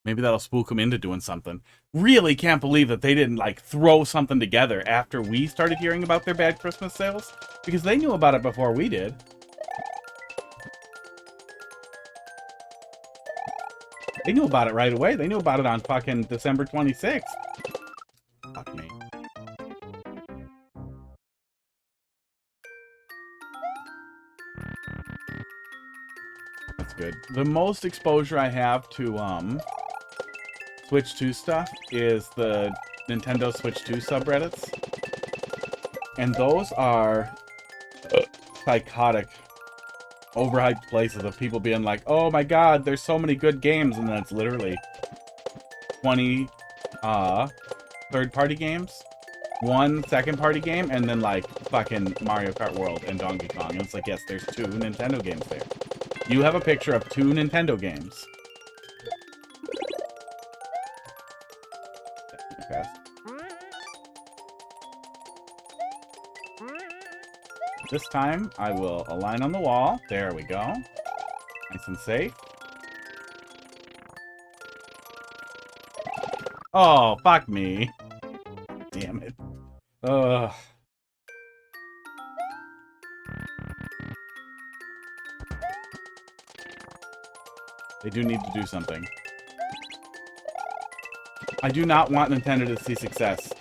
maybe that'll spook them into doing something. Really can't believe that they didn't like throw something together after we started hearing about their bad Christmas sales, because they knew about it before we did. They knew about it right away. They knew about it on fucking December 26th. Fuck me. That's good. The most exposure I have to Switch 2 stuff is the Nintendo Switch 2 subreddits. And those are psychotic, overhyped places of people being like, oh my god, there's so many good games, and then it's literally 20 third-party games, 1 second-party game, and then like fucking Mario Kart World and Donkey Kong. And it's like, yes, there's 2 Nintendo games there. You have a picture of 2 Nintendo games. Fast. This time, I will align on the wall. There we go. Nice and safe. Oh, fuck me. Damn it. Ugh. They do need to do something. I do not want Nintendo to see success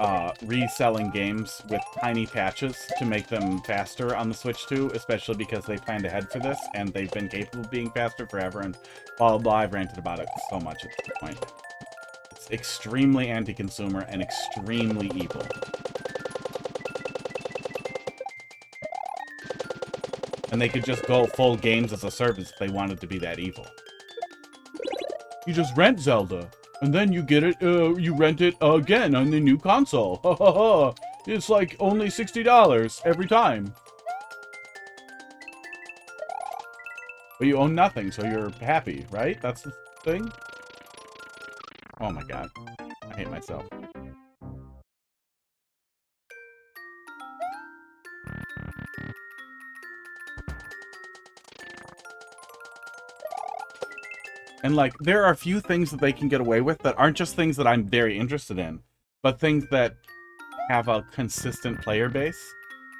reselling games with tiny patches to make them faster on the Switch 2, especially because they planned ahead for this, and they've been capable of being faster forever, and blah, blah, blah. I've ranted about it so much at this point. It's extremely anti-consumer and extremely evil. And they could just go full games as a service if they wanted to be that evil. You just rent Zelda. And then you get it, you rent it again on the new console. Ha ha ha. It's like only $60 every time. But you own nothing, so you're happy, right? That's the thing? Oh my god. I hate myself. And, like, there are a few things that they can get away with that aren't just things that I'm very interested in, but things that have a consistent player base.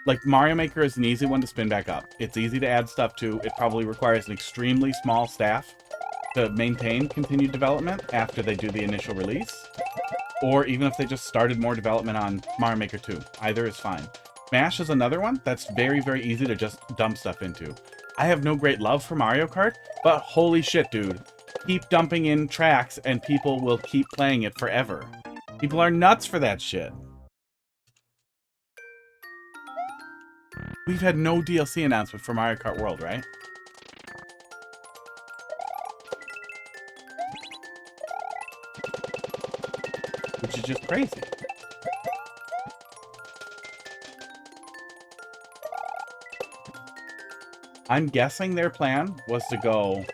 Like, Mario Maker is an easy one to spin back up. It's easy to add stuff to. It probably requires an extremely small staff to maintain continued development after they do the initial release. Or even if they just started more development on Mario Maker 2. Either is fine. Smash is another one that's very, very easy to just dump stuff into. I have no great love for Mario Kart, but holy shit, dude. Keep dumping in tracks and people will keep playing it forever. People are nuts for that shit. We've had no DLC announcement for Mario Kart World, right? Which is just crazy. I'm guessing their plan was to go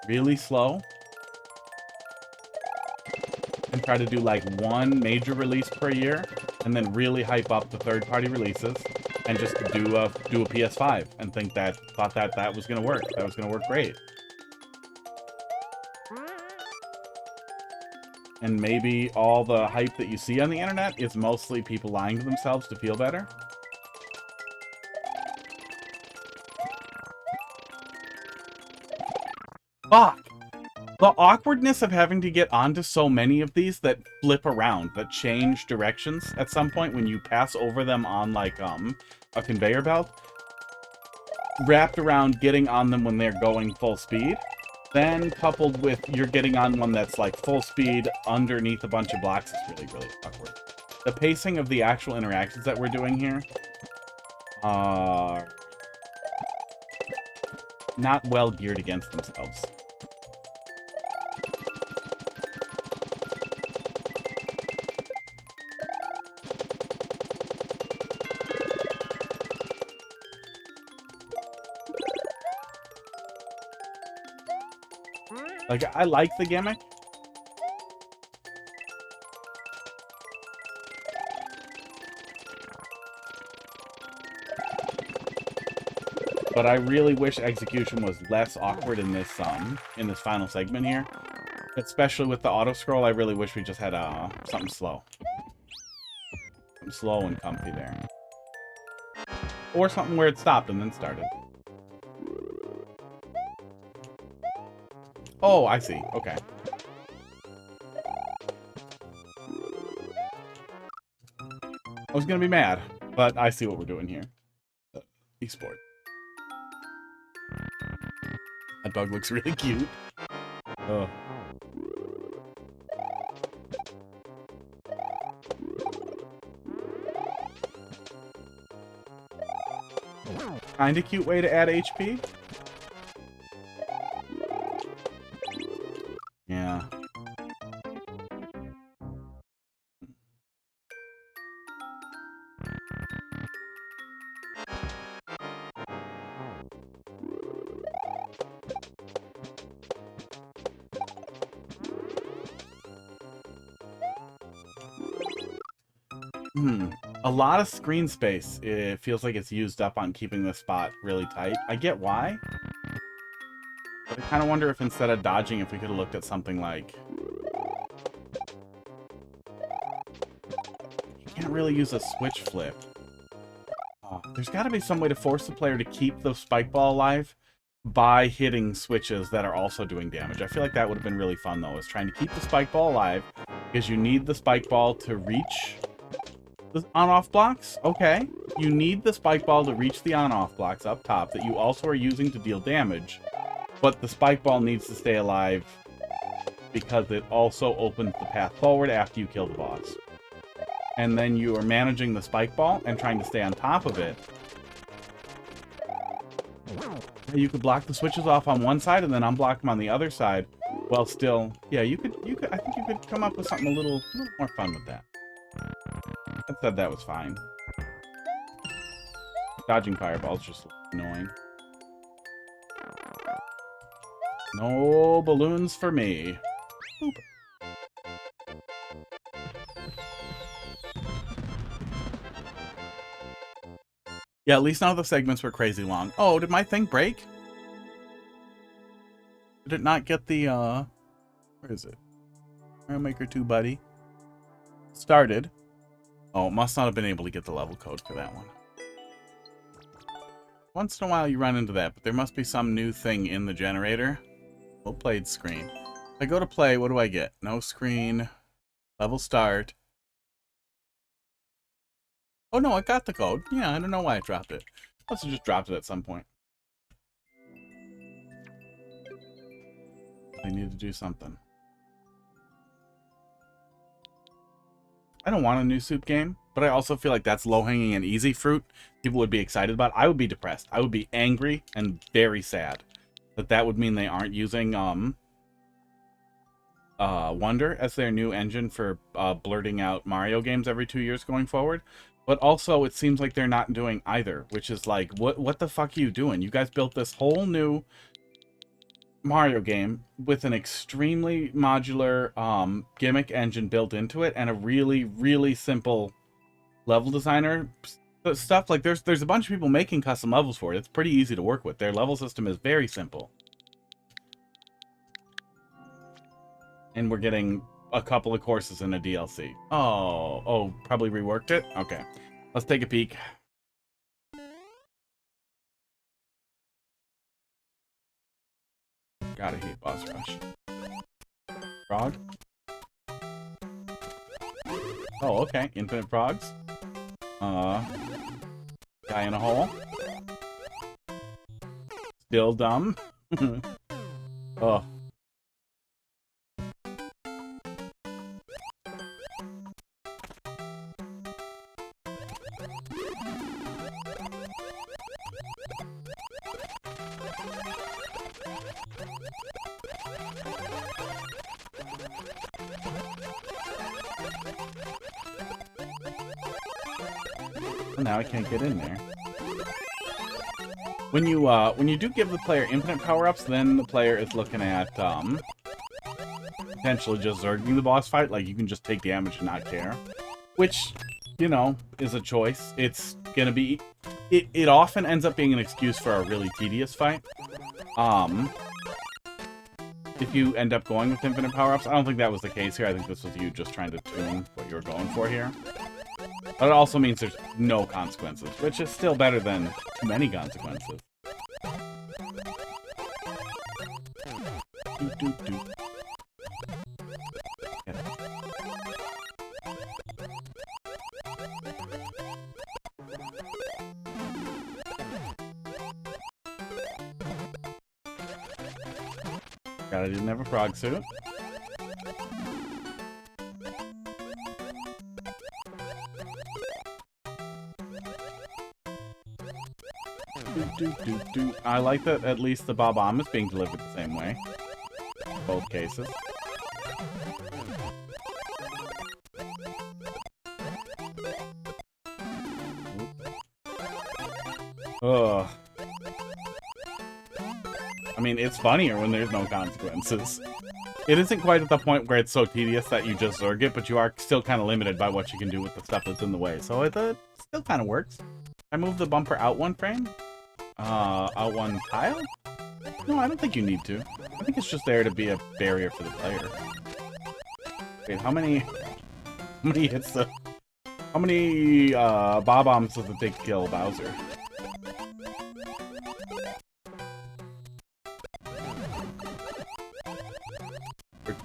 really slow and try to do like one major release per year and then really hype up the third-party releases and just do a PS5 and thought that was gonna work. That was gonna work great. And maybe all the hype that you see on the internet is mostly people lying to themselves to feel better. Fuck! The awkwardness of having to get onto so many of these that flip around, that change directions at some point when you pass over them on, like, a conveyor belt, wrapped around getting on them when they're going full speed, then coupled with you're getting on one that's, like, full speed underneath a bunch of blocks is really, really awkward. The pacing of the actual interactions that we're doing here are not well geared against themselves. Like, I like the gimmick. But I really wish execution was less awkward in this final segment here. Especially with the auto scroll, I really wish we just had something slow. Something slow and comfy there. Or something where it stopped and then started. Oh, I see. Okay. I was gonna be mad, but I see what we're doing here. Esport. That dog looks really cute. Oh. Kinda cute way to add HP. Yeah. A lot of screen space. It feels like it's used up on keeping the spot really tight. I get why. But I kind of wonder if instead of dodging, if we could have looked at something like... You can't really use a switch flip. There's got to be some way to force the player to keep the spike ball alive by hitting switches that are also doing damage. I feel like that would have been really fun, though, is trying to keep the spike ball alive because you need the spike ball to reach the on-off blocks. Okay. You need the spike ball to reach the on-off blocks up top that you also are using to deal damage. But the spike ball needs to stay alive because it also opens the path forward after you kill the boss. And then you are managing the spike ball and trying to stay on top of it. You could block the switches off on one side and then unblock them on the other side while still... Yeah, you could I think you could come up with something a little more fun with that. I said that was fine. Dodging fireballs just annoying. No balloons for me. Boop. Yeah, at least none of the segments were crazy long. Oh, did my thing break? Did it not get the, where is it? Mario Maker 2, buddy. Started. Oh, must not have been able to get the level code for that one. Once in a while you run into that, but there must be some new thing in the generator. Well played screen. If I go to play, what do I get? No screen. Level start. Oh no, I got the code. Yeah, I don't know why I dropped it. Must have just dropped it at some point. I need to do something. I don't want a new soup game, but I also feel like that's low-hanging and easy fruit. People would be excited about. I would be depressed. I would be angry and very sad that would mean they aren't using Wonder as their new engine for blurting out Mario games every 2 years going forward. But also, it seems like they're not doing either, which is like, what the fuck are you doing? You guys built this whole new Mario game with an extremely modular gimmick engine built into it and a really, really simple level designer stuff. Like, there's a bunch of people making custom levels for it. It's pretty easy to work with. Their level system is very simple. And we're getting a couple of courses in a DLC. Oh, probably reworked it? Okay. Let's take a peek. Gotta hate boss rush. Frog? Oh, okay. Infinite frogs. Guy in a hole. Still dumb. Oh. Now I can't get in there. When you do give the player infinite power-ups, then the player is looking at potentially just zerging the boss fight. Like, you can just take damage and not care, which, you know, is a choice. It's gonna be it often ends up being an excuse for a really tedious fight. If you end up going with infinite power-ups, I don't think that was the case here. I think this was you just trying to tune what you were going for here. But it also means there's no consequences, which is still better than too many consequences. Yeah. God, I didn't have a frog suit. I like that at least the Bob-omb is being delivered the same way. Both cases. Ugh. I mean, it's funnier when there's no consequences. It isn't quite at the point where it's so tedious that you just zerg it, but you are still kind of limited by what you can do with the stuff that's in the way. So it still kind of works. I move the bumper out one frame? Out one tile? No, I don't think you need to. I think it's just there to be a barrier for the player. Wait, how many hits the... How many, Bob-ombs does it take to kill Bowser?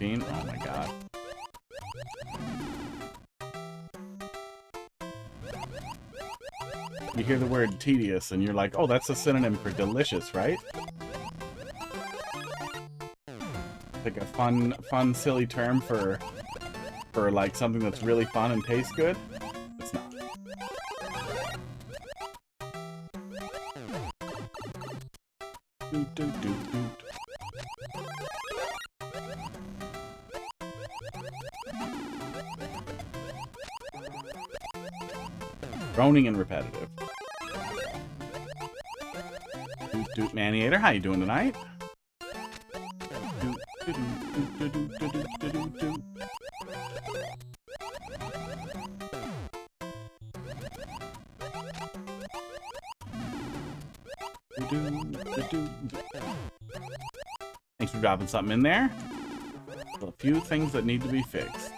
Oh my god. You hear the word tedious and you're like, oh, that's a synonym for delicious, right? Like a fun, silly term for like something that's really fun and tastes good? It's not. Doot, doot, doot, doot. Droning and repetitive. Doot Maniator, how you doing tonight? Thanks for dropping something in there. A few things that need to be fixed.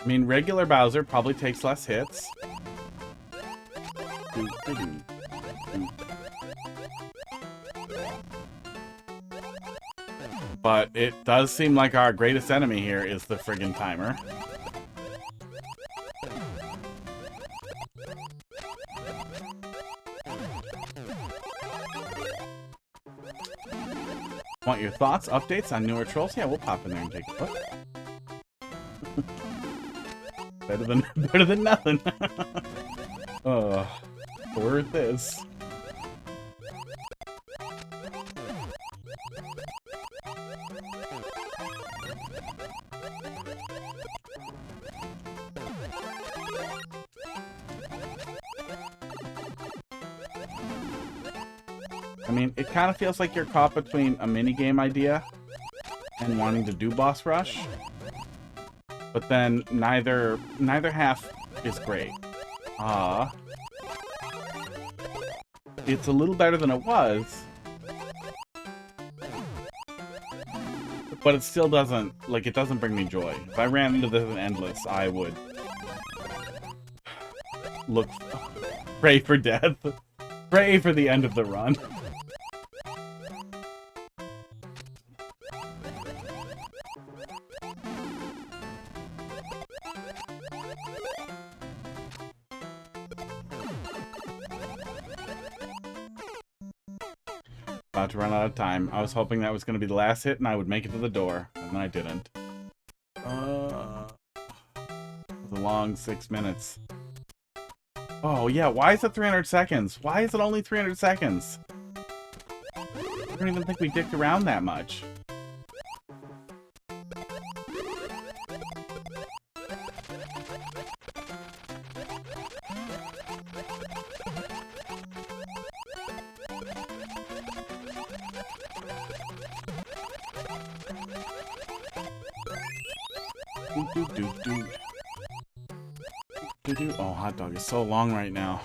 I mean, regular Bowser probably takes less hits. But it does seem like our greatest enemy here is the friggin' timer. Want your thoughts, updates on newer trolls? Yeah, we'll pop in there and take a look. better than nothing. Worth this. I mean, it kind of feels like you're caught between a minigame idea and wanting to do boss rush. But then neither half is great. It's a little better than it was. But it still doesn't, like, it doesn't bring me joy. If I ran into this in Endless, I would pray for death. Pray for the end of the run. About to run out of time. I was hoping that was going to be the last hit and I would make it to the door, and then I didn't. It was a long 6 minutes. Oh yeah, why is it 300 seconds? Why is it only 300 seconds? I don't even think we dicked around that much. Oh, hot dog is so long right now.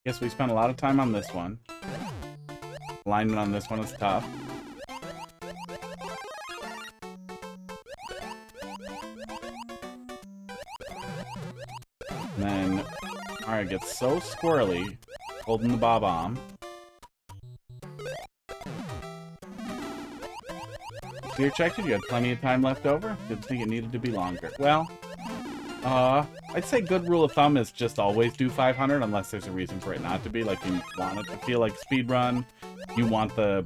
Guess we spent a lot of time on this one. Alignment on this one is tough. And then Mario gets so squirrely holding the bob-omb. Clear checked it, you had plenty of time left over. Didn't think it needed to be longer. Well, I'd say good rule of thumb is just always do 500 unless there's a reason for it not to be. Like, you want it to feel like speedrun, you want the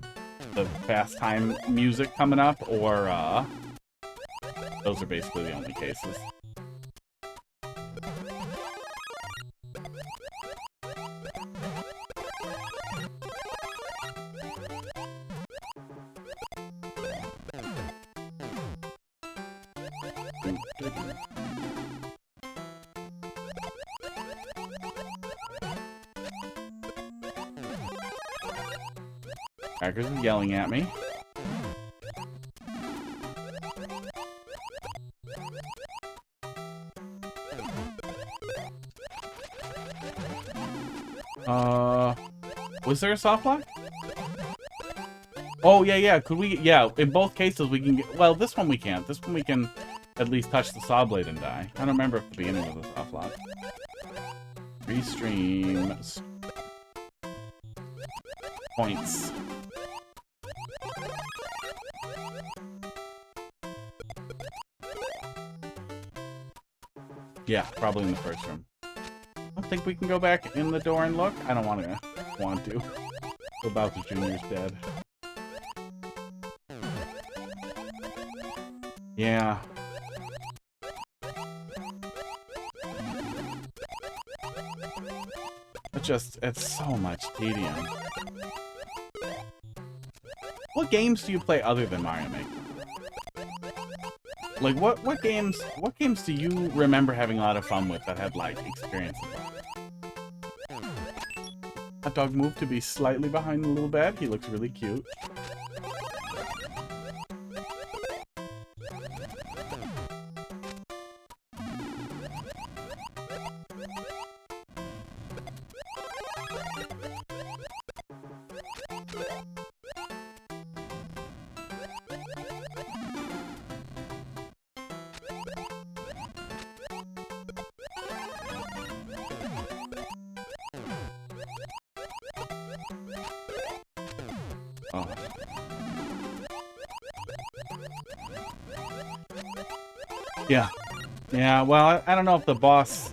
fast time music coming up, or those are basically the only cases. Crackers is yelling at me. Was there a soft lock? Oh, yeah, could we, yeah, in both cases we can get, well, this one we can't. This one we can at least touch the saw blade and die. I don't remember if the beginning was a soft lock. Restream points. Yeah, probably in the first room. I don't think we can go back in the door and look. I don't want to. So Bowser Jr.'s dead. Yeah. It's so much tedium. What games do you play other than Mario Maker? Like, what games do you remember having a lot of fun with that had, like, experiences? Hot dog moved to be slightly behind the little bed. He looks really cute. Yeah. Yeah, well, I don't know if the boss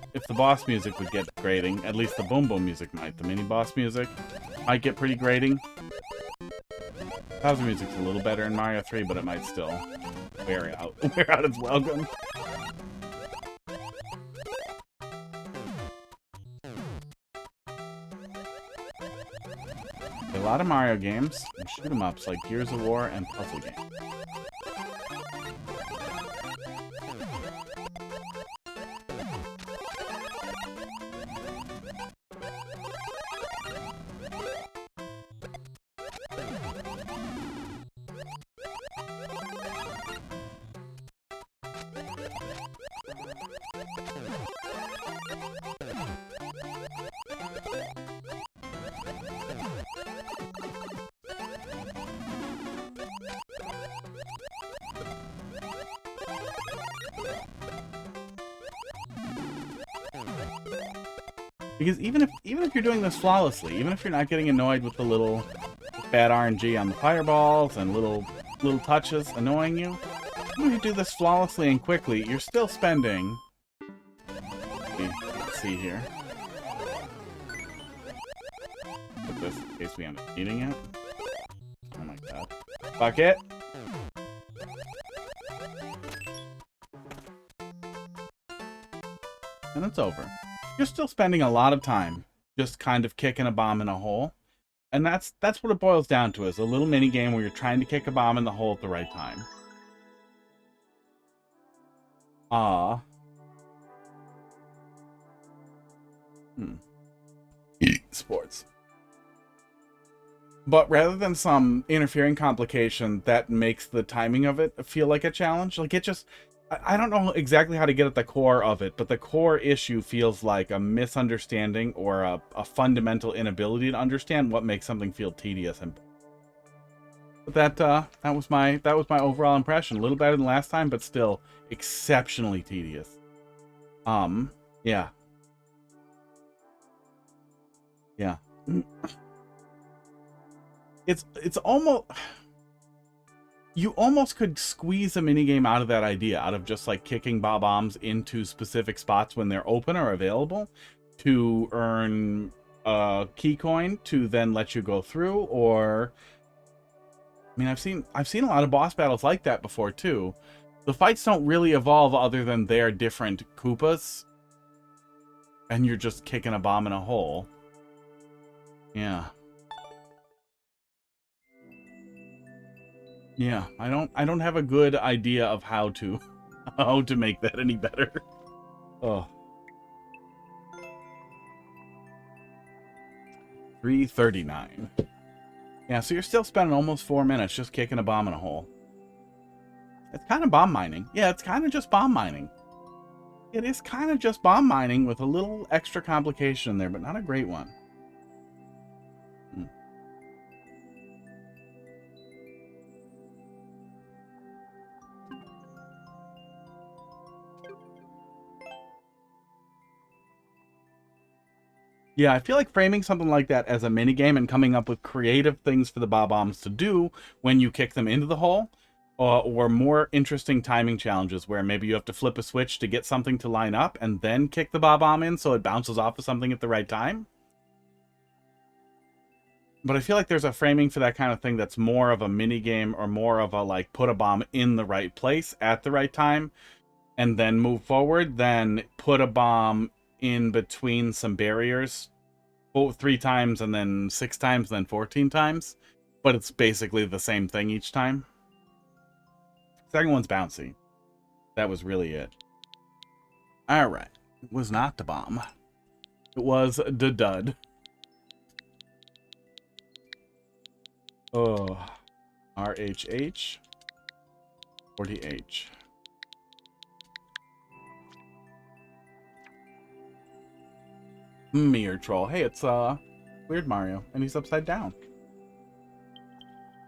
music would get grating. At least the Boom Boom music might. The mini boss music might get pretty grating. Bowser music's a little better in Mario 3, but it might still wear out its welcome. A lot of Mario games and shoot 'em ups like Gears of War and puzzle games. Because even if you're doing this flawlessly, even if you're not getting annoyed with the little bad RNG on the fireballs and little touches annoying you, even if you do this flawlessly and quickly, you're still spending. Let's see here. Put this in case we end up needing it. Oh my god. Bucket. And it's over. You're still spending a lot of time just kind of kicking a bomb in a hole. And that's what it boils down to, is a little mini game where you're trying to kick a bomb in the hole at the right time. Sports. But rather than some interfering complication that makes the timing of it feel like a challenge, like it just... I don't know exactly how to get at the core of it, but the core issue feels like a misunderstanding or a fundamental inability to understand what makes something feel tedious. And but that was my overall impression. A little better than last time, but still exceptionally tedious. Yeah. Yeah. It's almost... You almost could squeeze a minigame out of that idea, out of just like kicking bombs into specific spots when they're open or available to earn a key coin to then let you go through. Or, I mean, I've seen a lot of boss battles like that before too. The fights don't really evolve other than they're different Koopas, and you're just kicking a bomb in a hole. Yeah. Yeah, I don't have a good idea of how to make that any better. Oh. 3:39. Yeah, so you're still spending almost 4 minutes just kicking a bomb in a hole. It's kind of bomb mining. Yeah, it's kind of just bomb mining. It is kind of just bomb mining with a little extra complication in there, but not a great one. Yeah, I feel like framing something like that as a mini game and coming up with creative things for the bob-ombs to do when you kick them into the hole, or more interesting timing challenges where maybe you have to flip a switch to get something to line up and then kick the bob-omb in so it bounces off of something at the right time. But I feel like there's a framing for that kind of thing that's more of a mini game or more of a like put a bomb in the right place at the right time and then move forward than put a bomb in between some barriers 3 times and then 6 times and then 14 times. But it's basically the same thing each time. Second one's bouncy. That was really it. Alright. It was not the bomb. It was the dud. Oh. RHH. 40H. Hmmmier troll. Hey, it's Weird Mario, and he's upside down.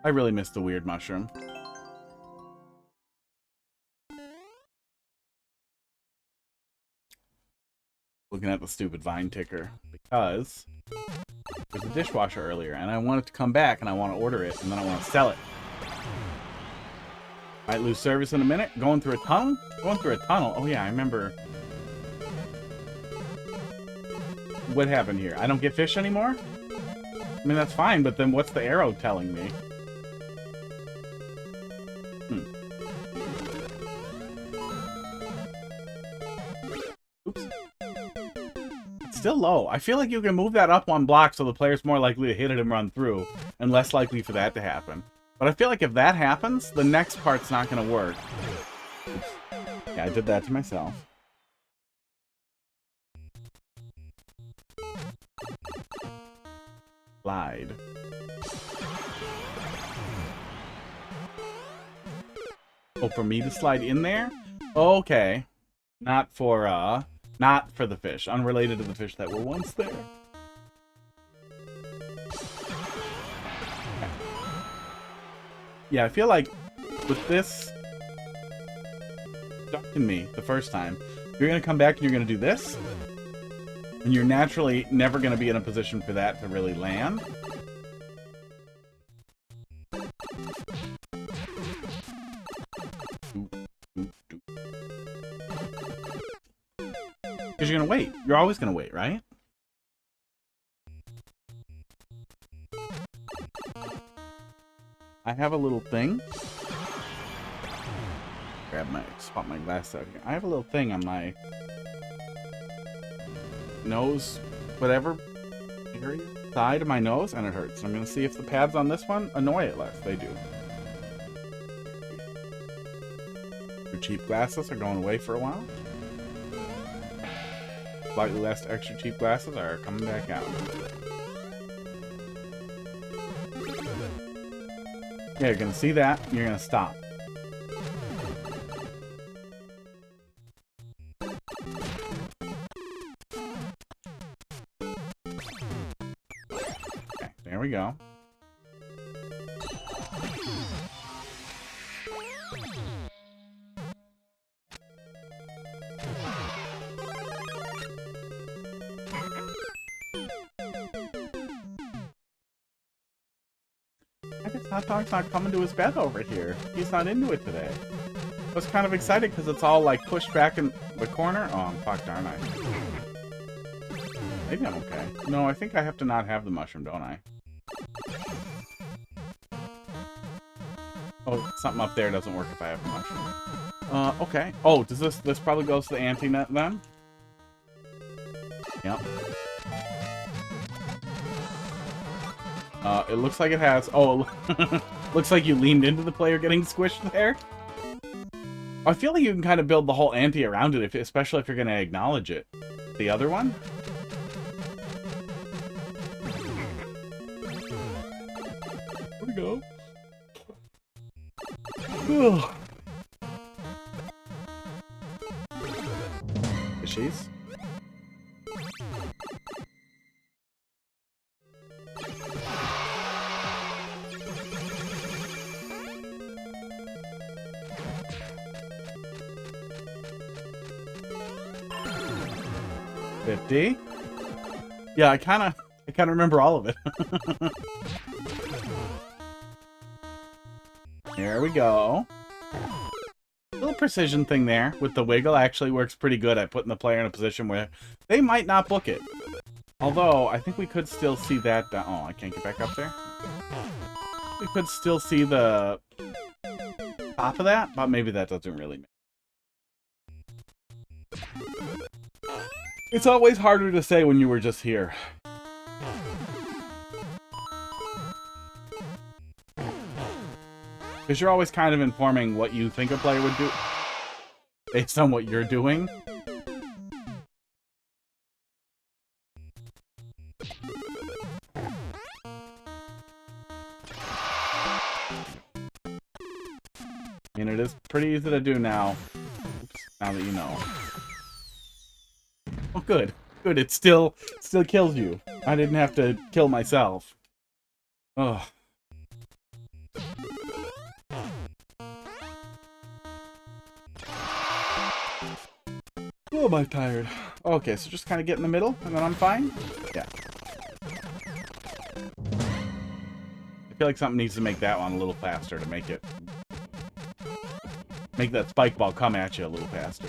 I really miss the weird mushroom. Looking at the stupid Vine ticker because there's a dishwasher earlier, and I want it to come back, and I want to order it, and then I want to sell it. Might lose service in a minute. Going through a tunnel? Going through a tunnel. Oh yeah, I remember. What happened here? I don't get fish anymore? I mean, that's fine, but then what's the arrow telling me? Oops. It's still low. I feel like you can move that up 1 block so the player's more likely to hit it and run through, and less likely for that to happen. But I feel like if that happens, the next part's not going to work. Oops. Yeah, I did that to myself. Slide. Oh, for me to slide in there? Okay. Not for the fish. Unrelated to the fish that were once there. Okay. Yeah, I feel like with this stuck in me the first time, you're gonna come back and you're gonna do this. And you're naturally never going to be in a position for that to really land. Because you're going to wait. You're always going to wait, right? I have a little thing. Spot my glass out here. I have a little thing on my nose, whatever area, side of my nose, and it hurts. I'm gonna see if the pads on this one annoy it less. They do. Your cheap glasses are going away for a while. Slightly less extra cheap glasses are coming back out. Yeah, you're gonna see that, and you're gonna stop. There we go. I guess Hot Dog's not coming to his bed over here. He's not into it today. I was kind of excited because it's all like pushed back in the corner. Oh, I'm fucked, aren't I? Maybe I'm okay. No, I think I have to not have the mushroom, don't I? Oh, something up there doesn't work if I have the mushroom. Okay. Oh, does this probably goes to the anti-net then? Yep. It looks like it has. Oh, looks like you leaned into the player getting squished there. I feel like you can kind of build the whole anti around it, especially if you're going to acknowledge it. The other one? Here we go. Ugh. Fishies. $50. Yeah, I kind of remember all of it. There we go. Little precision thing there with the wiggle actually works pretty good at putting the player in a position where they might not book it. Although, I think we could still see that... oh, I can't get back up there? We could still see the top of that, but maybe that doesn't really matter. It's always harder to say when you were just here. Because you're always kind of informing what you think a player would do based on what you're doing. I mean, it is pretty easy to do now. Oops, now that you know. Oh, good. Good, it still kills you. I didn't have to kill myself. Ugh. Oh, am I tired? Okay, so just kind of get in the middle, and then I'm fine? Yeah. I feel like something needs to make that one a little faster to make it... make that spike ball come at you a little faster.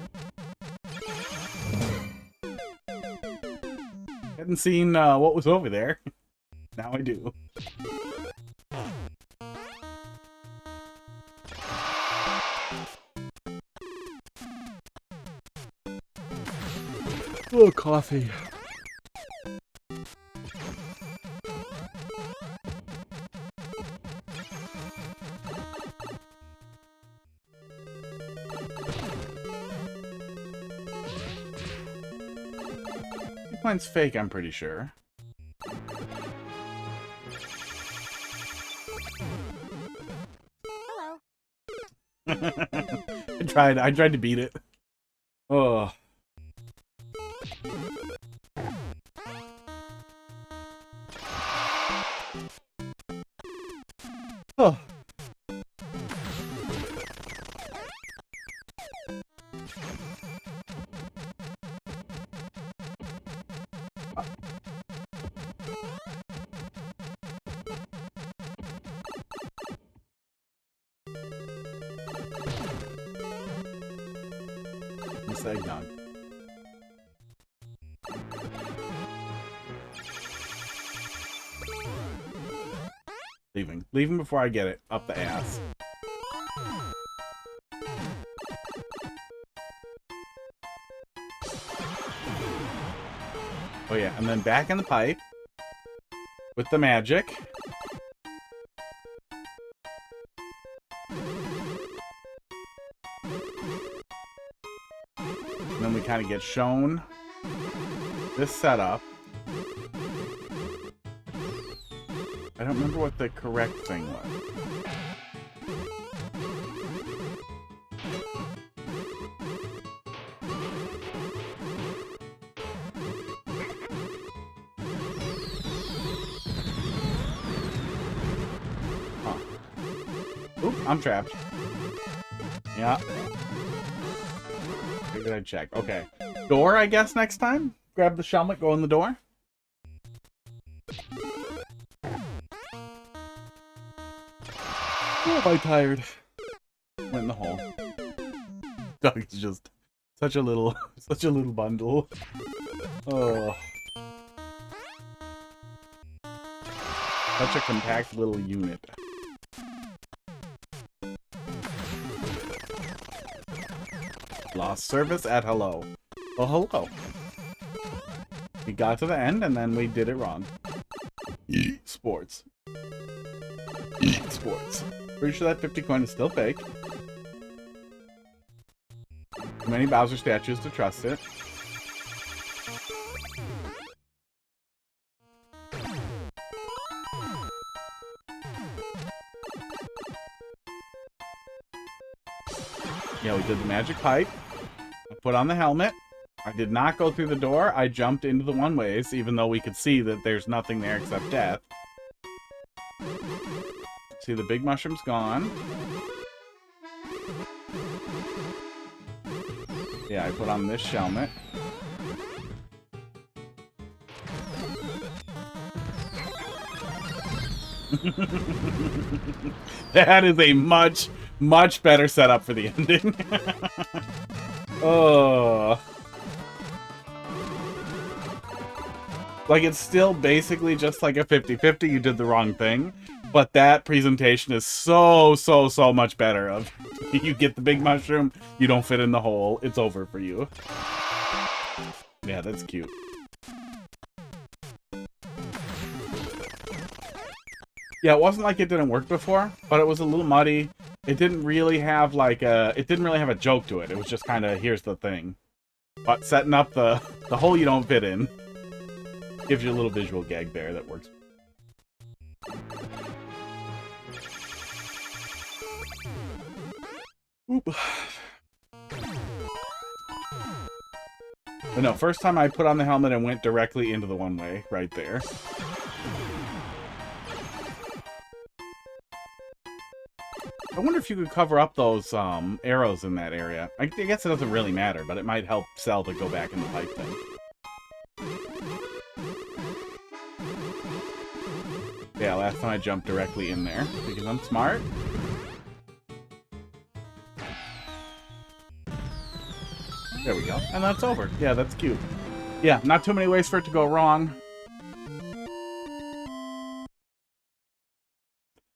Hadn't seen what was over there. Now I do. Oh, coffee. Mine's fake, I'm pretty sure. Hello. I tried to beat it. Oh. Oh. Miss Eggnog. Leaving before I get it up the ass. Oh yeah, and then back in the pipe with the magic. And then we kind of get shown this setup. I don't remember what the correct thing was. Huh. Oop, I'm trapped. Yeah. Figured I'd check. Okay. Door, I guess, next time? Grab the helmet, go in the door. Oh, am I tired? Went in the hole. Doug is just such a little bundle. Oh. Such a compact little unit. Lost service at hello. Well, hello. We got to the end and then we did it wrong. Sports. Sports. Pretty sure that 50 coin is still fake. Too many Bowser statues to trust it. Yeah, we did the magic pipe. I put on the helmet. I did not go through the door. I jumped into the one-ways, even though we could see that there's nothing there except death. See, the big mushroom's gone. Yeah, I put on this helmet. That is a much, much better setup for the ending. Oh. Like, it's still basically just like a 50-50. You did the wrong thing. But that presentation is so much better. Of you get the big mushroom, you don't fit in the hole, it's over for you. Yeah, that's cute. Yeah, it wasn't like it didn't work before, but it was a little muddy. It didn't really have like a joke to it. It was just kind of, here's the thing. But setting up the hole you don't fit in gives you a little visual gag there that works. Oop. But no, first time I put on the helmet and went directly into the one-way right there. I wonder if you could cover up those arrows in that area. I guess it doesn't really matter, but it might help Cell to go back in the pipe thing. Yeah, last time I jumped directly in there because I'm smart. There we go. And that's over. Yeah, that's cute. Yeah, not too many ways for it to go wrong.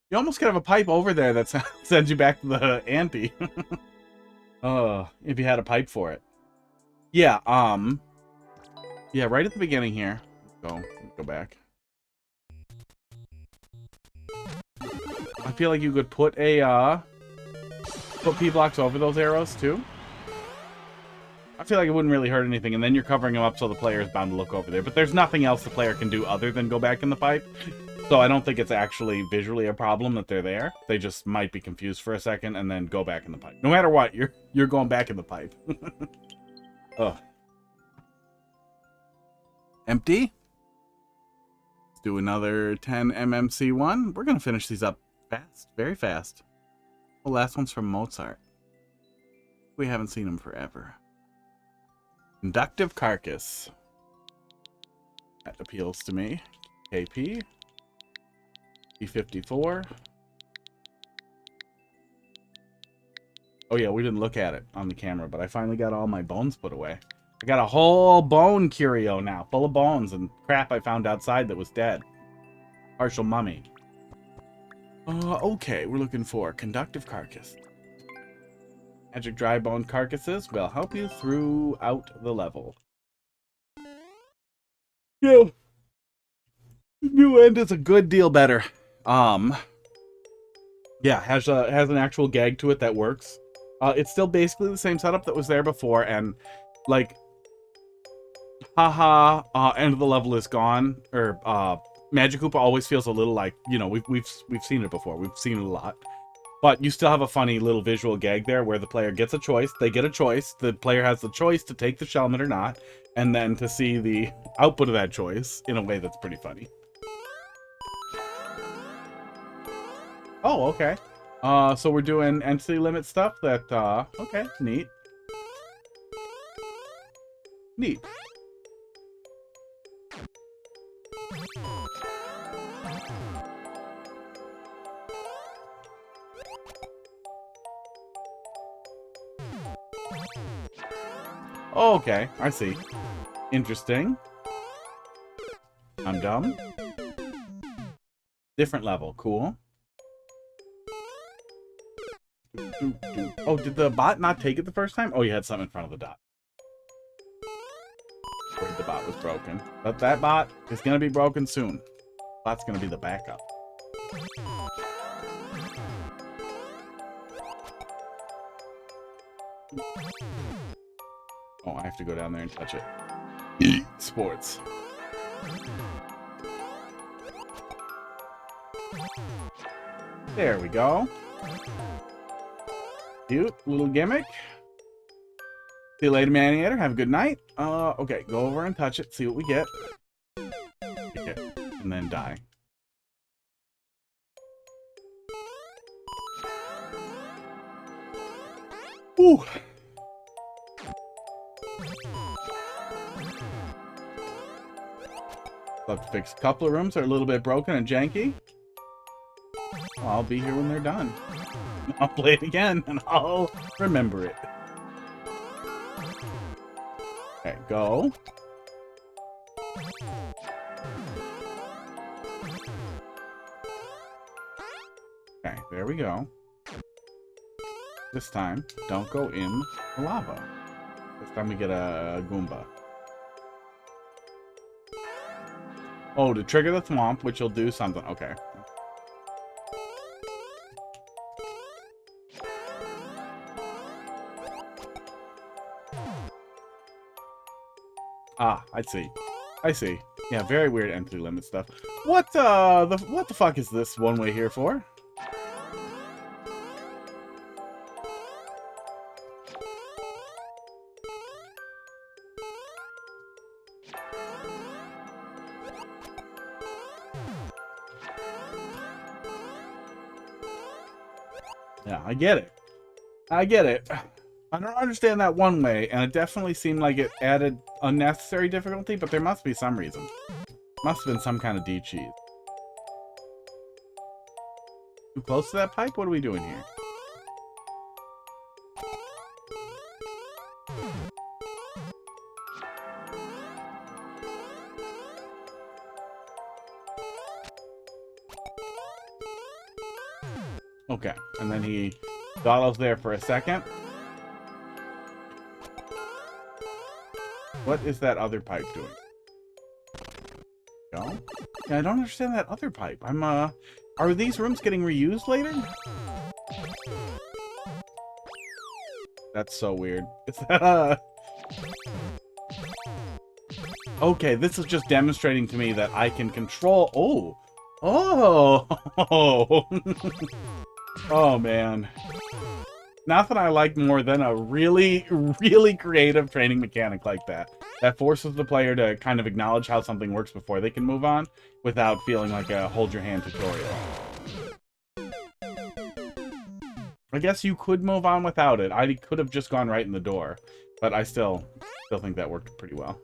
You almost could have a pipe over there that sends you back to the ante. If you had a pipe for it. Yeah, yeah, right at the beginning here. Go back. I feel like you could put put P-blocks over those arrows too. I feel like it wouldn't really hurt anything, and then you're covering them up so the player is bound to look over there. But there's nothing else the player can do other than go back in the pipe. So I don't think it's actually visually a problem that they're there. They just might be confused for a second and then go back in the pipe. No matter what, you're going back in the pipe. Ugh. Empty. Let's do another 10 MMC1. We're going to finish these up fast. Very fast. The last one's from Mozart. We haven't seen him forever. Conductive Carcass. That appeals to me. KP. P54. Oh yeah, we didn't look at it on the camera, but I finally got all my bones put away. I got a whole bone curio now, full of bones and crap I found outside that was dead. Partial mummy. Okay, we're looking for Conductive Carcass. Magic dry bone carcasses will help you throughout the level. Yeah. The new end is a good deal better. Yeah, has an actual gag to it that works. It's still basically the same setup that was there before, and like, haha, end of the level is gone, or Magic Koopa always feels a little like, you know, we've seen it before, we've seen it a lot. But you still have a funny little visual gag there where the player gets a choice, they get a choice, the player has the choice to take the Shelmet or not, and then to see the output of that choice in a way that's pretty funny. Oh, okay. So we're doing entity limit stuff that, okay, neat. Neat. Oh, okay, I see. Interesting. I'm dumb. Different level, cool. Oh, did the bot not take it the first time? Oh, you had something in front of the dot. The bot was broken. But that bot is going to be broken soon. Bot's going to be the backup. Oh, I have to go down there and touch it. Sports. There we go. Cute little gimmick. See you later, Maniator. Have a good night. Okay, go over and touch it. See what we get. Okay, and then die. Ooh. I'll have to fix a couple of rooms that are a little bit broken and janky. Well, I'll be here when they're done. I'll play it again, and I'll remember it. Okay, go. Okay, there we go. This time, don't go in the lava. This time we get a Goomba. Oh, to trigger the thwomp, which will do something. Okay. Ah, I see. I see. Yeah, very weird entry limit stuff. What the fuck is this one way here for? Yeah, I get it. I get it. I don't understand that one way, and it definitely seemed like it added unnecessary difficulty, but there must be some reason. Must have been some kind of D-cheese. Too close to that pipe? What are we doing here? Okay, and then he dawdles there for a second. What is that other pipe doing? No? Yeah, I don't understand that other pipe. Are these rooms getting reused later? That's so weird. Is that Okay, this is just demonstrating to me that I can control... Oh! Oh! Oh, man. Nothing I like more than a really, really creative training mechanic like that. That forces the player to kind of acknowledge how something works before they can move on, without feeling like a hold-your-hand tutorial. I guess you could move on without it. I could have just gone right in the door, but I still think that worked pretty well.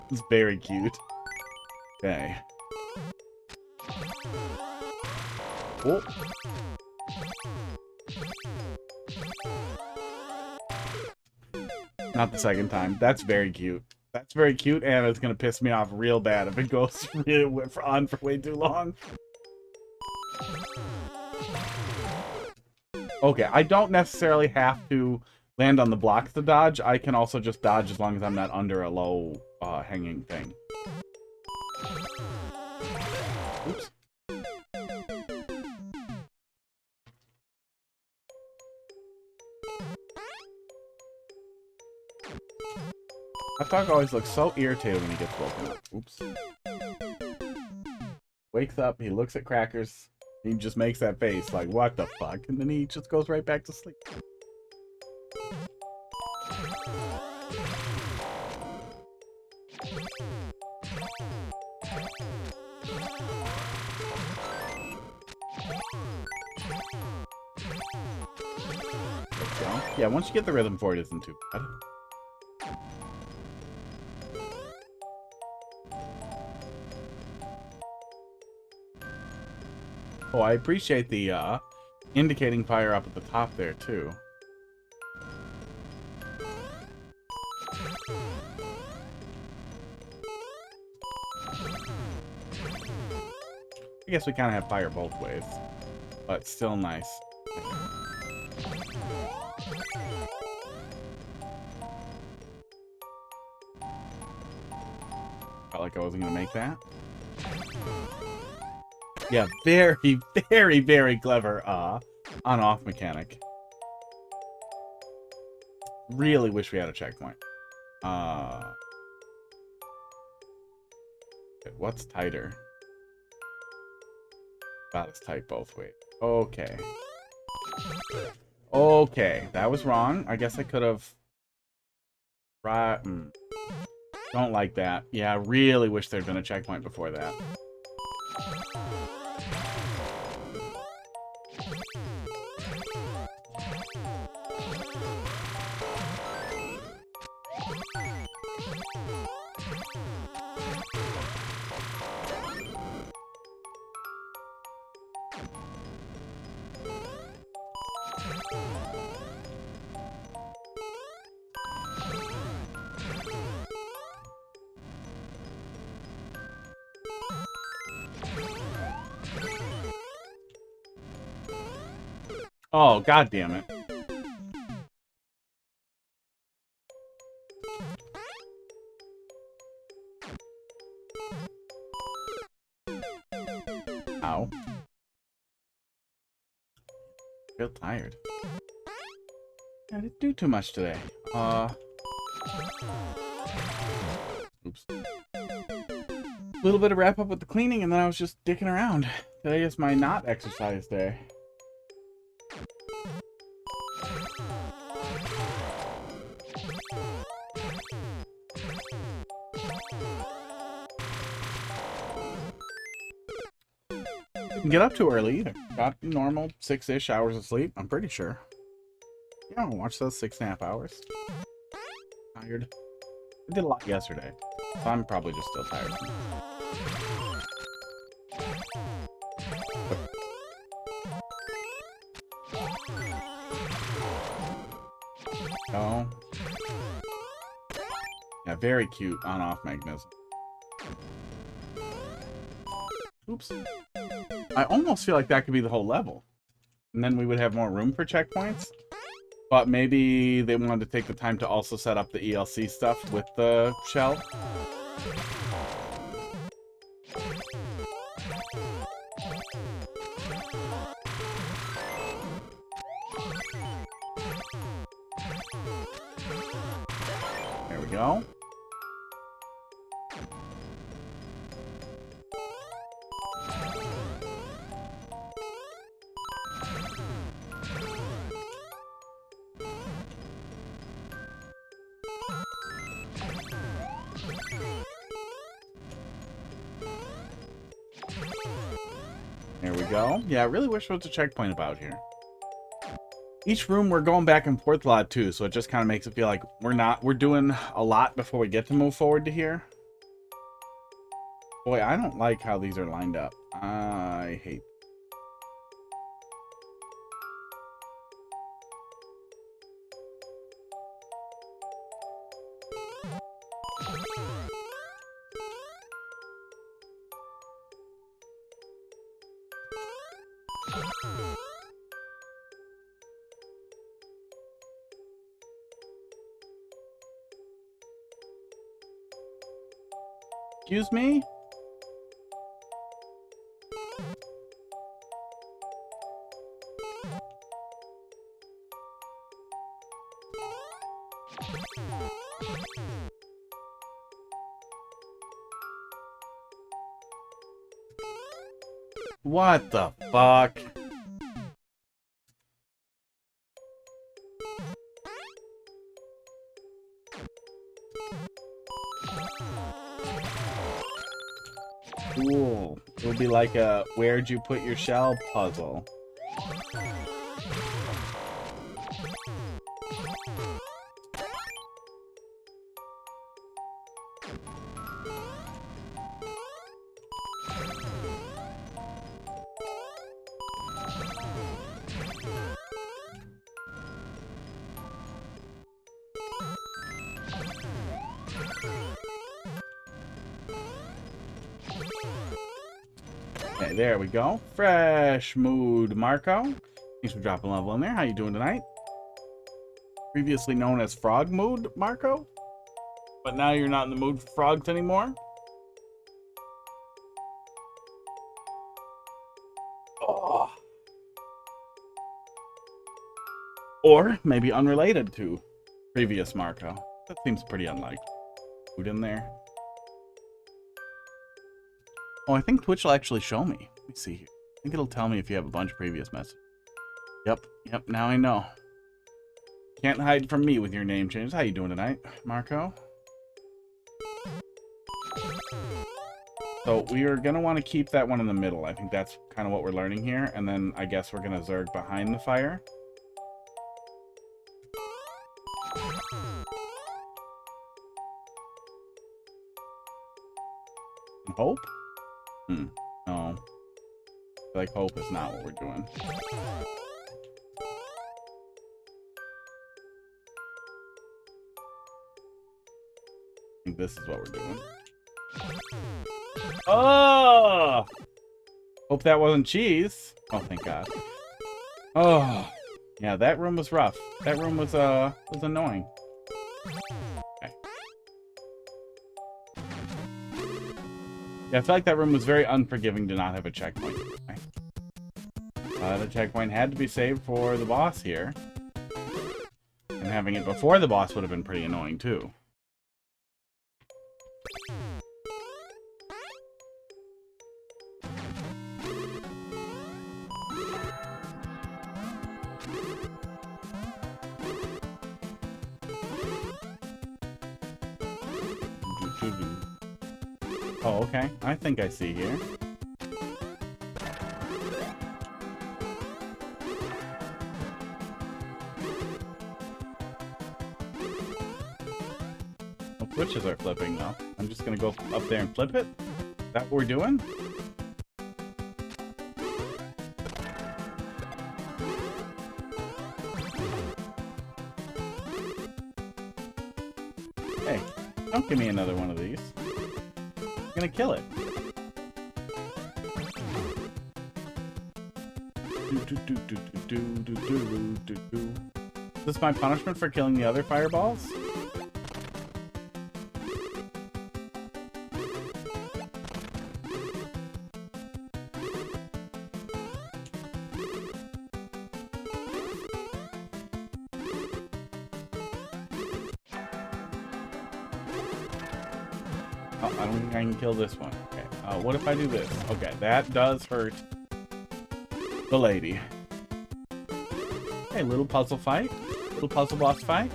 It's very cute. Okay. Oh. Not the second time. That's very cute. That's very cute, and it's gonna piss me off real bad if it goes on for way too long. Okay, I don't necessarily have to land on the blocks to dodge. I can also just dodge as long as I'm not under a low hanging thing. Oops. That dog always looks so irritated when he gets woken up. Oops. Wakes up, he looks at Crackers, he just makes that face like, what the fuck? And then he just goes right back to sleep. Let's go. Yeah, once you get the rhythm for it, it isn't too bad. Oh, I appreciate the indicating fire up at the top there, too. I guess we kind of have fire both ways, but still nice. Felt like I wasn't going to make that. Yeah, very, very, very clever on-off mechanic. Really wish we had a checkpoint. What's tighter? About as tight both ways. Okay. Okay, that was wrong. I guess I could have... Right. Don't like that. Yeah, I really wish there'd been a checkpoint before that. Oh, god damn it. Ow. I feel tired. I didn't do too much today. Oops. A little bit of wrap up with the cleaning, and then I was just dicking around. Today is my not exercise day. Didn't get up too early either. Got normal 6-ish hours of sleep, I'm pretty sure. Yeah, I'll watch those 6.5 hours. Tired. I did a lot yesterday, so I'm probably just still tired. Oh. Yeah, very cute on-off mechanism. Oops. I almost feel like that could be the whole level. And then we would have more room for checkpoints. But maybe they wanted to take the time to also set up the ELC stuff with the shell. There we go. There we go. Yeah, I really wish there was a checkpoint about here. Each room we're going back and forth a lot too, so it just kind of makes it feel like we're doing a lot before we get to move forward to here. Boy, I don't like how these are lined up. I hate. Excuse me? What the fuck? Cool. It'll be like a where'd you put your shell puzzle. Okay, there we go. FreshMood Marco. Thanks for dropping a level in there. How you doing tonight? Previously known as Frog Mood Marco? But now you're not in the mood for frogs anymore? Oh. Or maybe unrelated to previous Marco. That seems pretty unlikely. Food in there. Oh, I think Twitch will actually show me. Let me see here. I think it'll tell me if you have a bunch of previous messages. Yep, now I know. Can't hide from me with your name changes. How you doing tonight, Marco? So we are going to want to keep that one in the middle. I think that's kind of what we're learning here. And then I guess we're going to Zerg behind the fire. Hope? No. I feel like hope is not what we're doing. I think this is what we're doing. Oh! Hope that wasn't cheese. Oh, thank God. Oh, yeah, that room was rough. That room was annoying. Okay. Yeah, I feel like that room was very unforgiving to not have a checkpoint. Okay. The checkpoint had to be saved for the boss here. And having it before the boss would have been pretty annoying, too. Oh, okay. I think I see here. The switches are flipping, though. I'm just gonna go up there and flip it? Is that what we're doing? Hey, don't give me another one of these. I'm gonna kill it. Is this my punishment for killing the other fireballs? Oh, I don't think I can kill this one. Okay. What if I do this? Okay, that does hurt the lady. Hey, little puzzle fight. Little puzzle boss fight.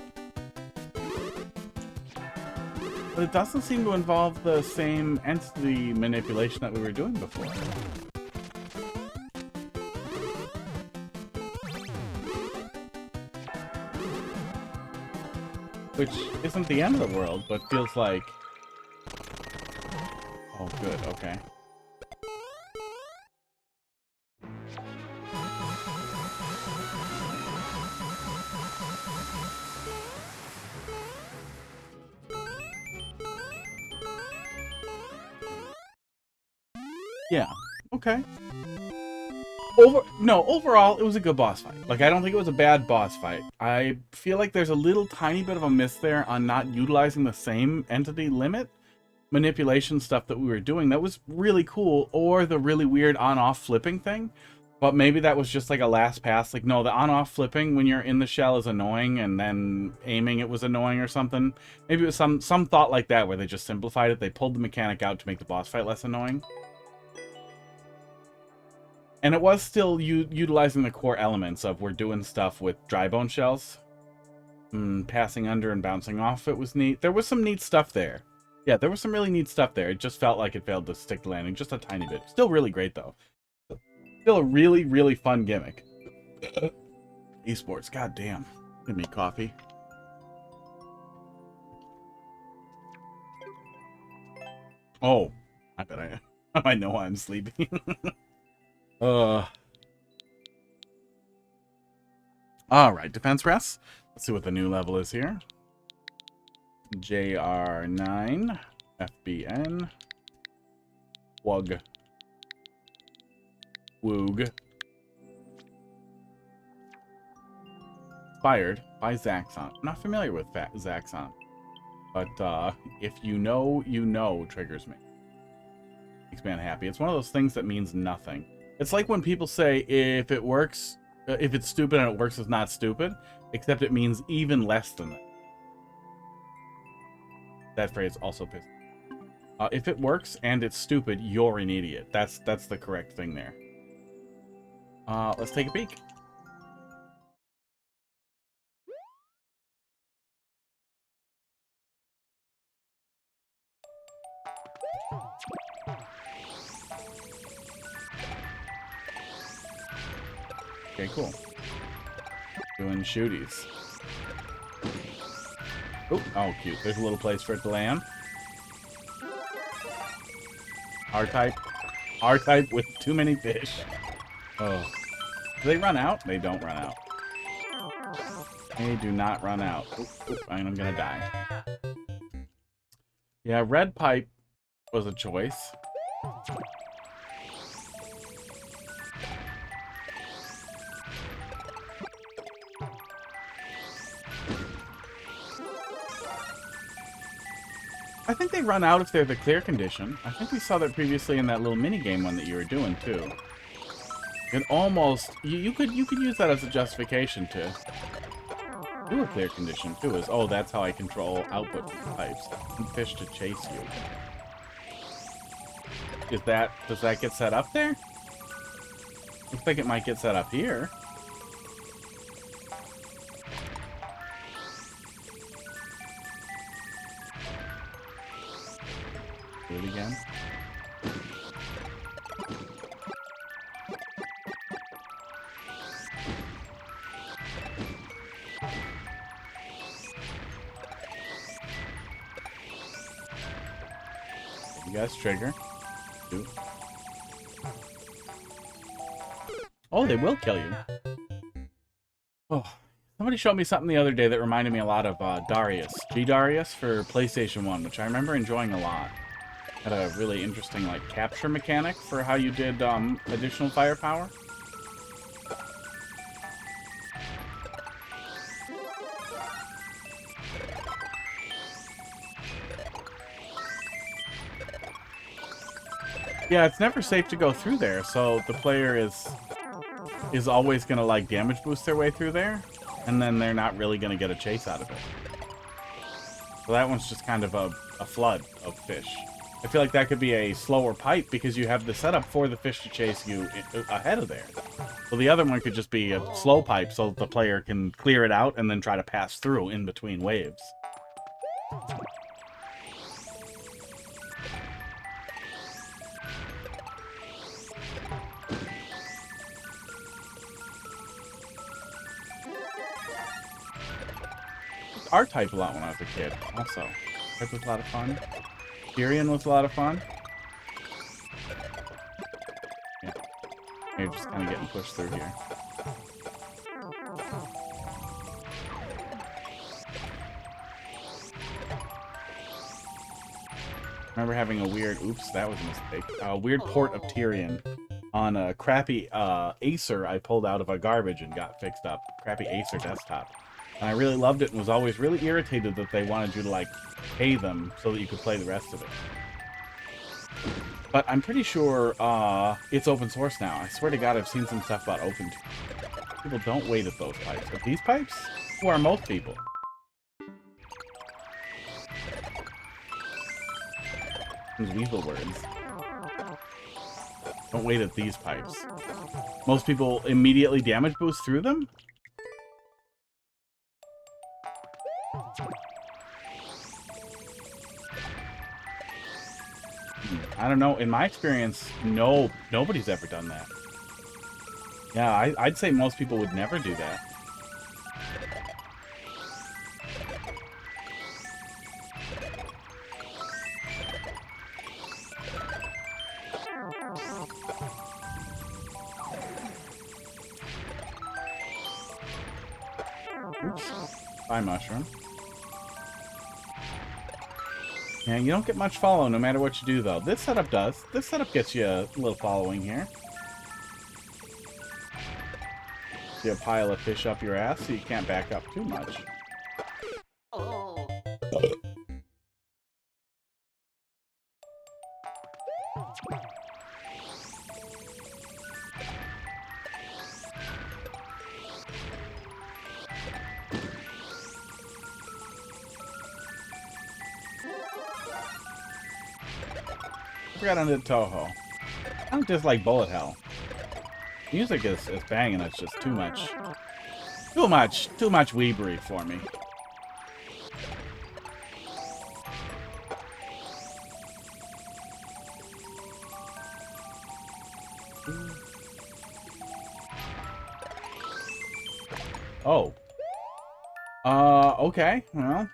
But it doesn't seem to involve the same entity manipulation that we were doing before. Which isn't the end of the world, but feels like... Oh, good, okay. Yeah, okay. Overall, it was a good boss fight. Like, I don't think it was a bad boss fight. I feel like there's a little tiny bit of a miss there on not utilizing the same entity limit manipulation stuff that we were doing. That was really cool, or the really weird on-off flipping thing. But maybe that was just like a last pass. Like, no, the on-off flipping when you're in the shell is annoying, and then aiming it was annoying or something. Maybe it was some thought like that where they just simplified it. They pulled the mechanic out to make the boss fight less annoying. And it was still utilizing the core elements of we're doing stuff with dry bone shells. Passing under and bouncing off it was neat. There was some neat stuff there. Yeah, there was some really neat stuff there. It just felt like it failed to stick the landing just a tiny bit. Still really great, though. Still a really, really fun gimmick. Esports, goddamn. Give me coffee. Oh, I bet I know I'm sleepy. Alright, defense rests. Let's see what the new level is here. JR9, FBN, Wug, Woog. Inspired by Zaxxon. I'm not familiar with Zaxxon, but if you know triggers me. Makes me unhappy. It's one of those things that means nothing. It's like when people say if it works, if it's stupid and it works, it's not stupid, except it means even less than that. That phrase also pisses me. If it works and it's stupid, you're an idiot. That's the correct thing there. Let's take a peek. Okay, cool. Doing shooties. Oh, cute. There's a little place for it to land. R-type. R-type with too many fish. Oh. Do they run out? They don't run out. They do not run out. Oop, oop, I'm gonna die. Yeah, red pipe was a choice. I think they run out if they're the clear condition. I think we saw that previously in that little mini game one that you were doing too. It almost you could use that as a justification to do a clear condition too. Is oh, that's how I control output from the pipes and fish to chase you. Does that get set up there? Looks like it might get set up here. Do it again. You guys trigger. Do. Oh, they will kill you. Oh, somebody showed me something the other day that reminded me a lot of Darius. G-Darius for PlayStation 1, which I remember enjoying a lot. Had a really interesting, like, capture mechanic for how you did additional firepower. Yeah, it's never safe to go through there, so the player is always gonna like damage boost their way through there, and then they're not really gonna get a chase out of it. So that one's just kind of a flood of fish. I feel like that could be a slower pipe because you have the setup for the fish to chase you ahead of there. So the other one could just be a slow pipe so the player can clear it out and then try to pass through in between waves. R-type a lot when I was a kid, also. Type was a lot of fun. Tyrion was a lot of fun. Yeah. You're just kind of getting pushed through here. I remember having a weird, oops, that was a mistake, a weird port of Tyrion on a crappy Acer I pulled out of a garbage and got fixed up. Crappy Acer desktop. And I really loved it and was always really irritated that they wanted you to, like, pay them so that you could play the rest of it. But I'm pretty sure it's open source now. I swear to God, I've seen some stuff about open. People don't wait at those pipes. But these pipes? Who are most people? These weasel words. Don't wait at these pipes. Most people immediately damage boost through them? I don't know. In my experience, nobody's ever done that. Yeah, I'd say most people would never do that. Oops. Bye, mushroom. Yeah, you don't get much follow no matter what you do, though. This setup does. This setup gets you a little following here. See a pile of fish up your ass so you can't back up too much. Oh. I forgot I did Toho. I don't dislike bullet hell. Music is banging, it's just too much weebery for me. Oh. Okay, well.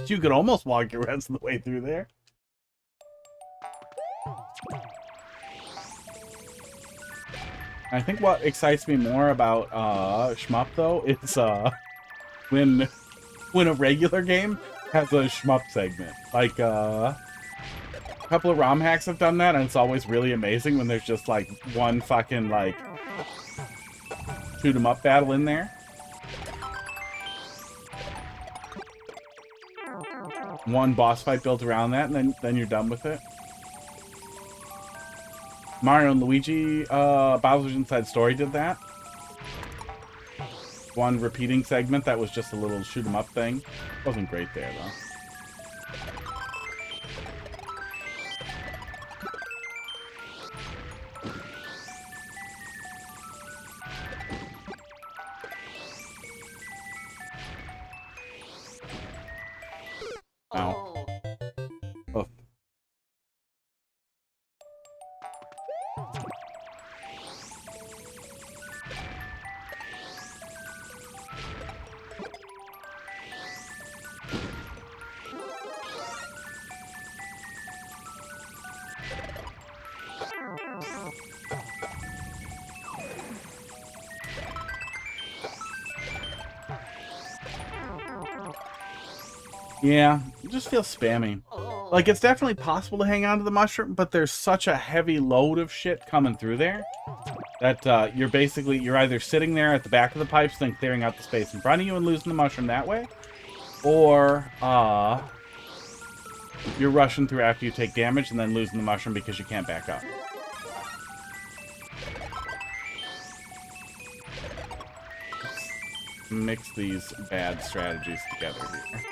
You could almost walk your rest of the way through there. I think what excites me more about shmup though is when a regular game has a shmup segment. Like a couple of ROM hacks have done that, and it's always really amazing when there's just like one fucking like shoot 'em up battle in there. One boss fight built around that, and then you're done with it. Mario and Luigi, Bowser's Inside Story did that. One repeating segment that was just a little shoot 'em up thing. Wasn't great there though. Ow. Oh. Yeah, it just feels spammy. Like, it's definitely possible to hang on to the mushroom, but there's such a heavy load of shit coming through there that you're either sitting there at the back of the pipes, then clearing out the space in front of you and losing the mushroom that way, or you're rushing through after you take damage and then losing the mushroom because you can't back up. Let's mix these bad strategies together here.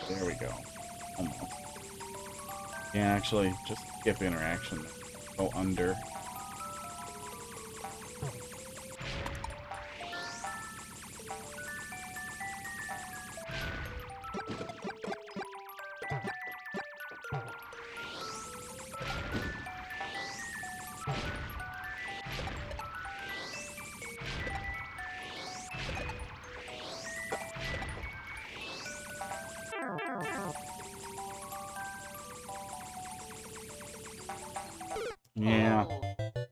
There we go. Almost. Yeah, actually, just skip interaction. Go under.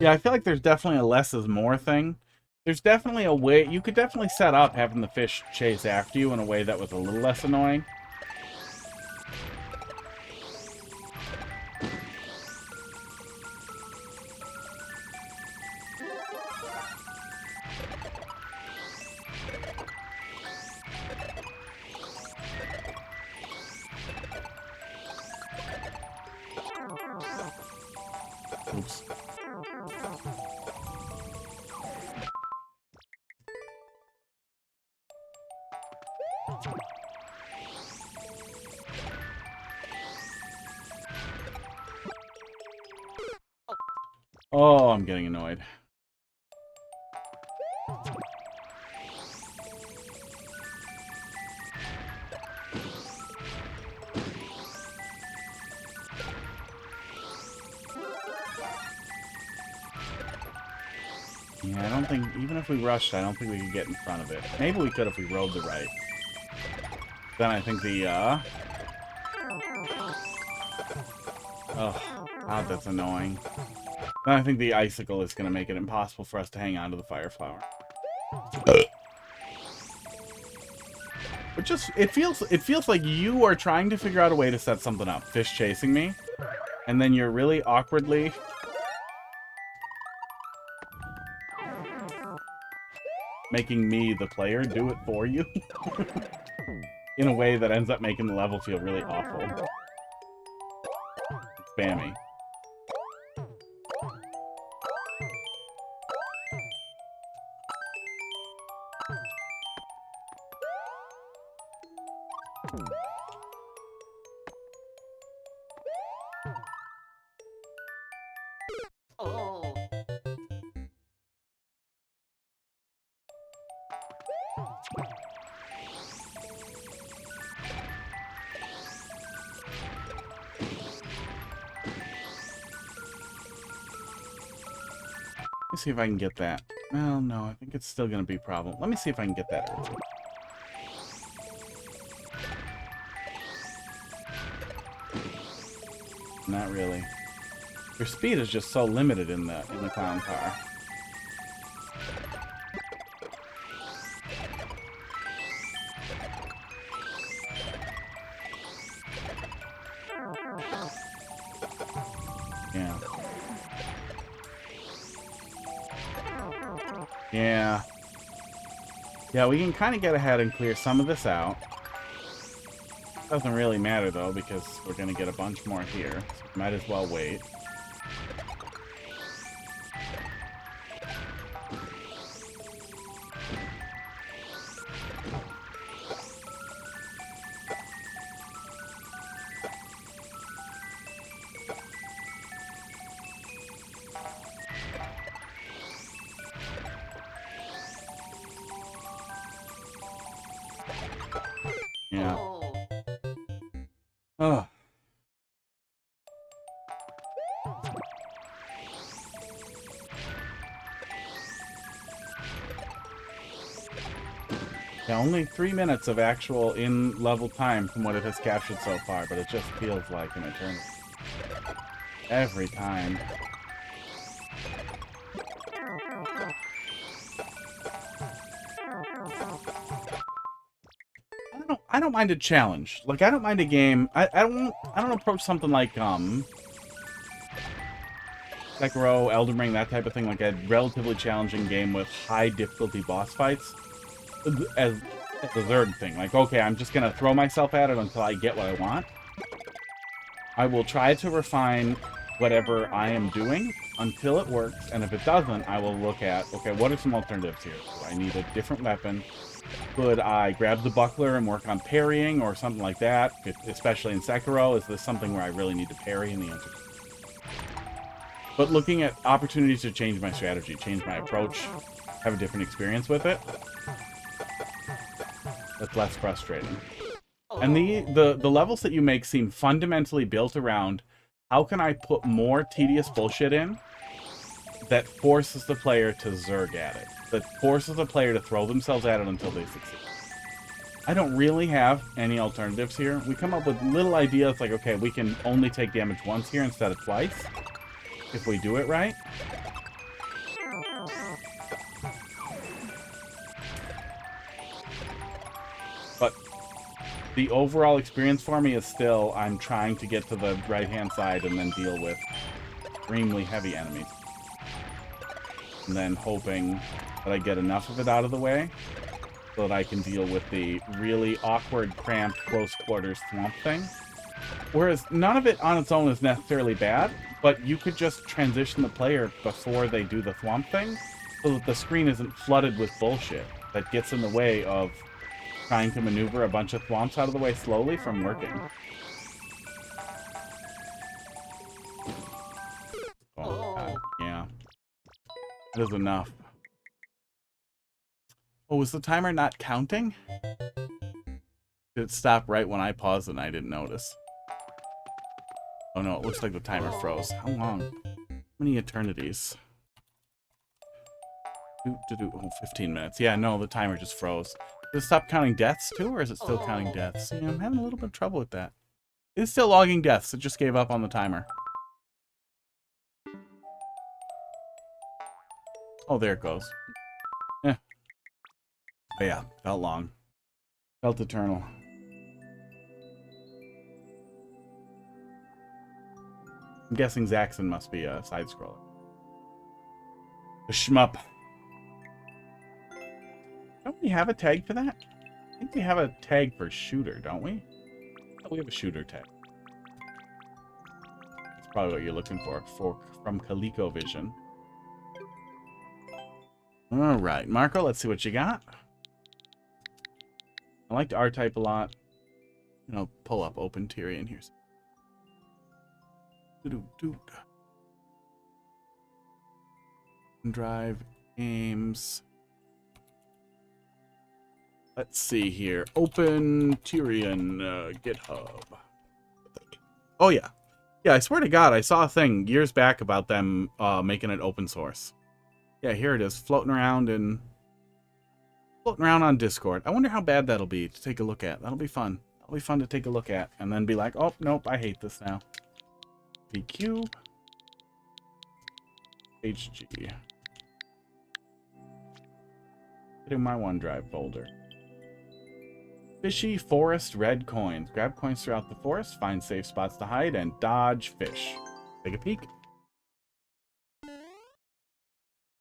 Yeah, I feel like there's definitely a less is more thing. There's definitely a way, you could definitely set up having the fish chase after you in a way that was a little less annoying. Oops. Oh, I'm getting annoyed. Yeah, I don't think, even if we rushed, I don't think we could get in front of it. Maybe we could if we rode the right. Then I think the, oh, God, that's annoying. Then I think the icicle is going to make it impossible for us to hang on to the fire flower. But just, it feels like you are trying to figure out a way to set something up. Fish chasing me. And then you're really awkwardly making me, the player, do it for you. In a way that ends up making the level feel really awful. It's spammy. see if I can get that. Well, no, I think it's still going to be a problem. Let me see if I can get that early. Not really. Your speed is just so limited in the clown car. Yeah. Yeah. Yeah, we can kind of get ahead and clear some of this out. Doesn't really matter, though, because we're going to get a bunch more here. So might as well wait. Yeah. Oh. Yeah, only 3 minutes of actual in-level time from what it has captured so far, but it just feels like an eternity. Every time. I don't mind a challenge. Like, I don't mind a game. I don't approach something like Sekiro, Elden Ring, that type of thing, like a relatively challenging game with high difficulty boss fights as the third thing. Like, okay, I'm just gonna throw myself at it until I get what I want. I will try to refine whatever I am doing until it works, and if it doesn't, I will look at, okay, what are some alternatives here? Do I need a different weapon? Could I grab the buckler and work on parrying or something like that? Especially in Sekiro, is this something where I really need to parry? And the answer is, but looking at opportunities to change my strategy, change my approach, have a different experience with it, that's less frustrating. And the levels that you make seem fundamentally built around how can I put more tedious bullshit in that forces the player to zerg at it, that forces the player to throw themselves at it until they succeed. I don't really have any alternatives here. We come up with little ideas like, okay, we can only take damage once here instead of twice, if we do it right. But the overall experience for me is still, I'm trying to get to the right-hand side and then deal with extremely heavy enemies. And then hoping that I get enough of it out of the way so that I can deal with the really awkward, cramped, close quarters swamp thing. Whereas none of it on its own is necessarily bad, but you could just transition the player before they do the swamp thing so that the screen isn't flooded with bullshit that gets in the way of trying to maneuver a bunch of swamps out of the way slowly from working. Oh, God. Yeah. That is enough. Oh, was the timer not counting? Did it stop right when I paused and I didn't notice? Oh no, it looks like the timer froze. How long? How many eternities? Oh, 15 minutes. Yeah, no, the timer just froze. Does it stop counting deaths too, or is it still counting deaths? Yeah, I'm having a little bit of trouble with that. It's still logging deaths. It just gave up on the timer. Oh, there it goes. Yeah. But yeah, felt long. Felt eternal. I'm guessing Zaxxon must be a side-scroller. A shmup. Don't we have a tag for that? I think we have a tag for shooter, don't we? Oh, we have a shooter tag. That's probably what you're looking for from ColecoVision. All right, Marco, let's see what you got. I liked R-Type a lot. You know, pull up open Tyrion here. Drive games. Let's see here. Open Tyrion GitHub. Oh yeah, yeah. I swear to God, I saw a thing years back about them making it open source. Yeah, here it is, floating around on Discord. I wonder how bad that'll be to take a look at. That'll be fun. That'll be fun to take a look at, and then be like, oh nope, I hate this now. PQ HG. Put in my OneDrive folder. Fishy forest red coins. Grab coins throughout the forest, find safe spots to hide, and dodge fish. Take a peek.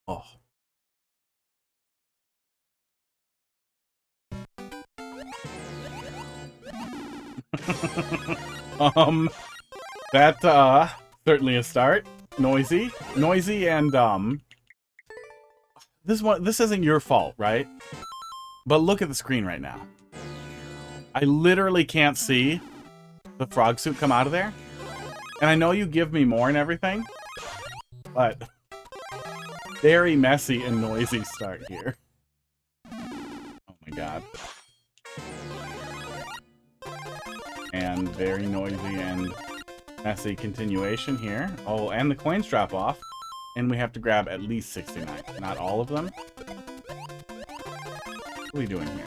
Oh. That certainly a start. Noisy, and this isn't your fault, right? But look at the screen right now. I literally can't see the frog suit come out of there. And I know you give me more and everything, but very messy and noisy start here. Oh my god. And very noisy and messy continuation here. Oh, and the coins drop off. And we have to grab at least 69. Not all of them. What are we doing here?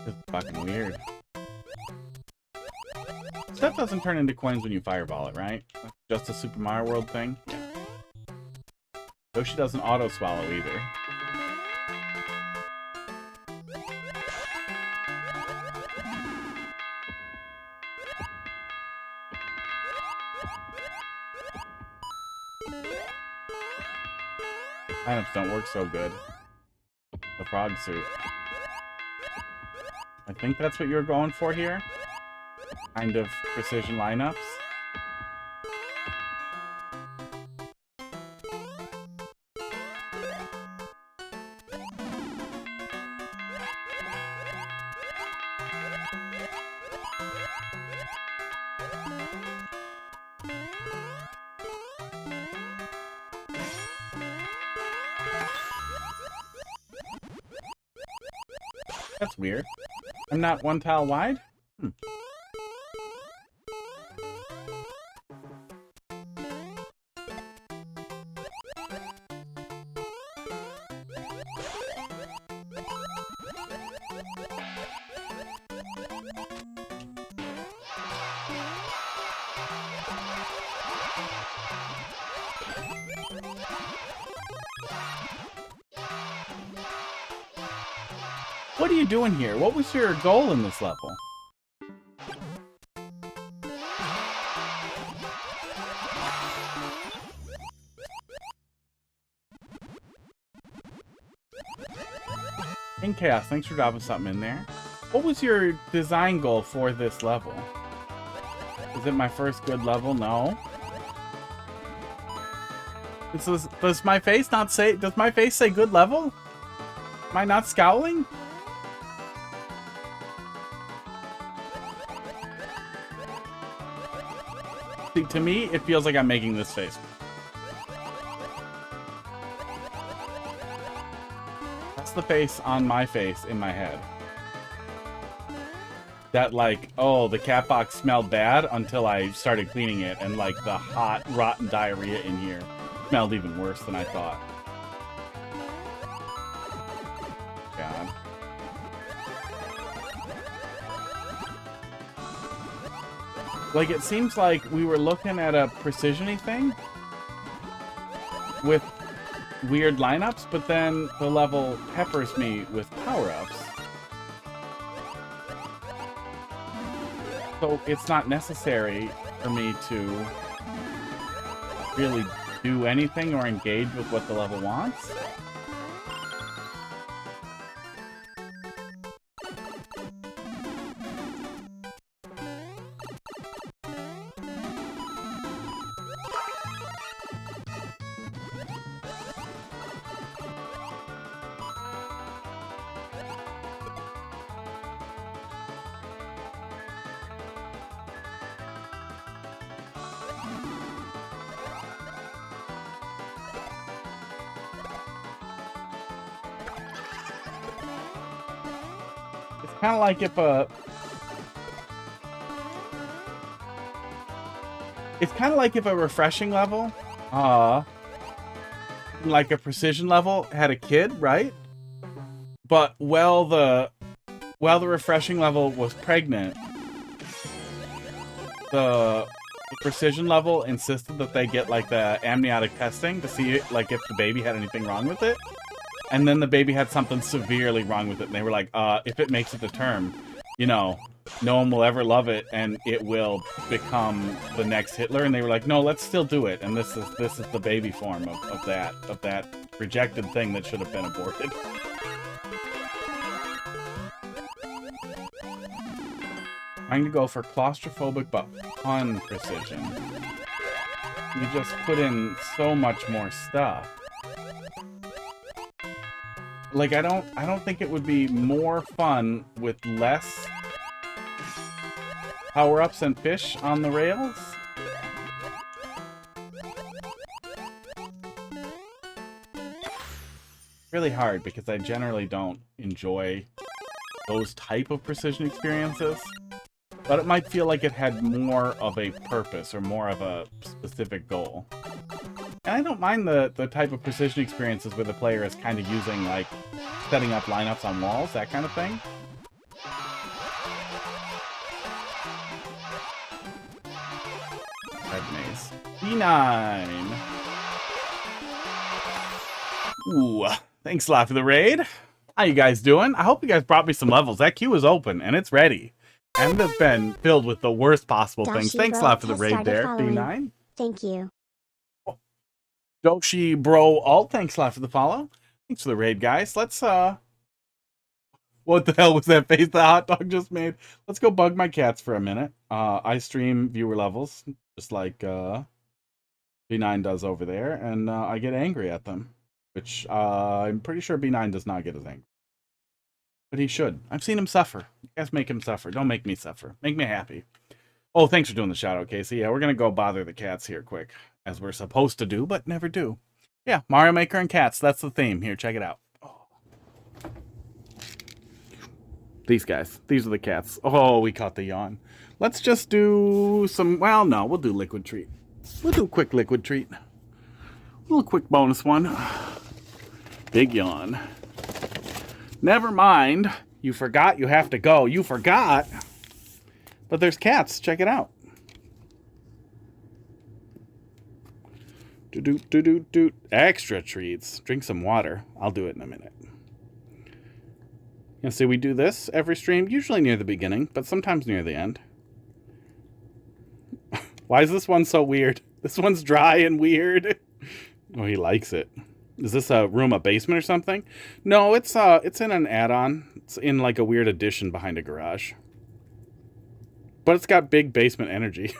This is fucking weird. Stuff doesn't turn into coins when you fireball it, right? That's just a Super Mario World thing? Yeah. Yoshi doesn't auto-swallow either. Lineups don't work so good. The frog suit. I think that's what you're going for here? Kind of precision lineups. That's weird. I'm not one tile wide? What are you doing here? What was your goal in this level? In Chaos, thanks for dropping something in there. What was your design goal for this level? Is it my first good level? No. Does my face not say? Does my face say good level? Am I not scowling? See, to me, it feels like I'm making this face. That's the face on my face in my head. That, like, oh, the cat box smelled bad until I started cleaning it, and, like, the hot, rotten diarrhea in here smelled even worse than I thought. God. Like, it seems like we were looking at a precision-y thing with weird lineups, but then the level peppers me with power-ups. So it's not necessary for me to really do anything or engage with what the level wants. Kind of like if it's kind of like if a refreshing level, like a precision level, had a kid, right? But while the refreshing level was pregnant, the precision level insisted that they get like the amniotic testing to see like if the baby had anything wrong with it. And then the baby had something severely wrong with it. And they were like, if it makes it to term, you know, no one will ever love it and it will become the next Hitler. And they were like, no, let's still do it. And this is the baby form of that rejected thing that should have been aborted. Trying to go for claustrophobic but fun precision. You just put in so much more stuff. Like I don't think it would be more fun with less power-ups and fish on the rails. Really hard because I generally don't enjoy those type of precision experiences. But it might feel like it had more of a purpose or more of a specific goal. And I don't mind the type of precision experiences where the player is kind of using, like, setting up lineups on walls, that kind of thing. Red maze. B9! Ooh, thanks a lot for the raid. How you guys doing? I hope you guys brought me some levels. That queue is open, and it's ready. And it's been filled with the worst possible things. Thanks a lot for the raid there, B9. Thank you. Doshi Bro Alt, thanks a lot for the follow. Thanks for the raid, guys. Let's, what the hell was that face the hot dog just made? Let's go bug my cats for a minute. I stream viewer levels, just like, B9 does over there, and, I get angry at them. Which, I'm pretty sure B9 does not get as angry. But he should. I've seen him suffer. You guys make him suffer. Don't make me suffer. Make me happy. Oh, thanks for doing the shout out, Casey. Yeah, we're going to go bother the cats here quick. As we're supposed to do, but never do. Yeah, Mario Maker and cats. That's the theme. Here, check it out. Oh. These guys. These are the cats. Oh, we caught the yawn. Let's just do some... Well, no. We'll do liquid treat. We'll do a quick liquid treat. A little quick bonus one. Big yawn. Never mind. You forgot you have to go. You forgot. But there's cats. Check it out. Do-do-do-do-do. Extra treats. Drink some water. I'll do it in a minute. You see, we do this every stream, usually near the beginning, but sometimes near the end. Why is this one so weird? This one's dry and weird. Oh, he likes it. Is this a basement or something? No, it's in an add-on. It's in like a weird addition behind a garage. But it's got big basement energy.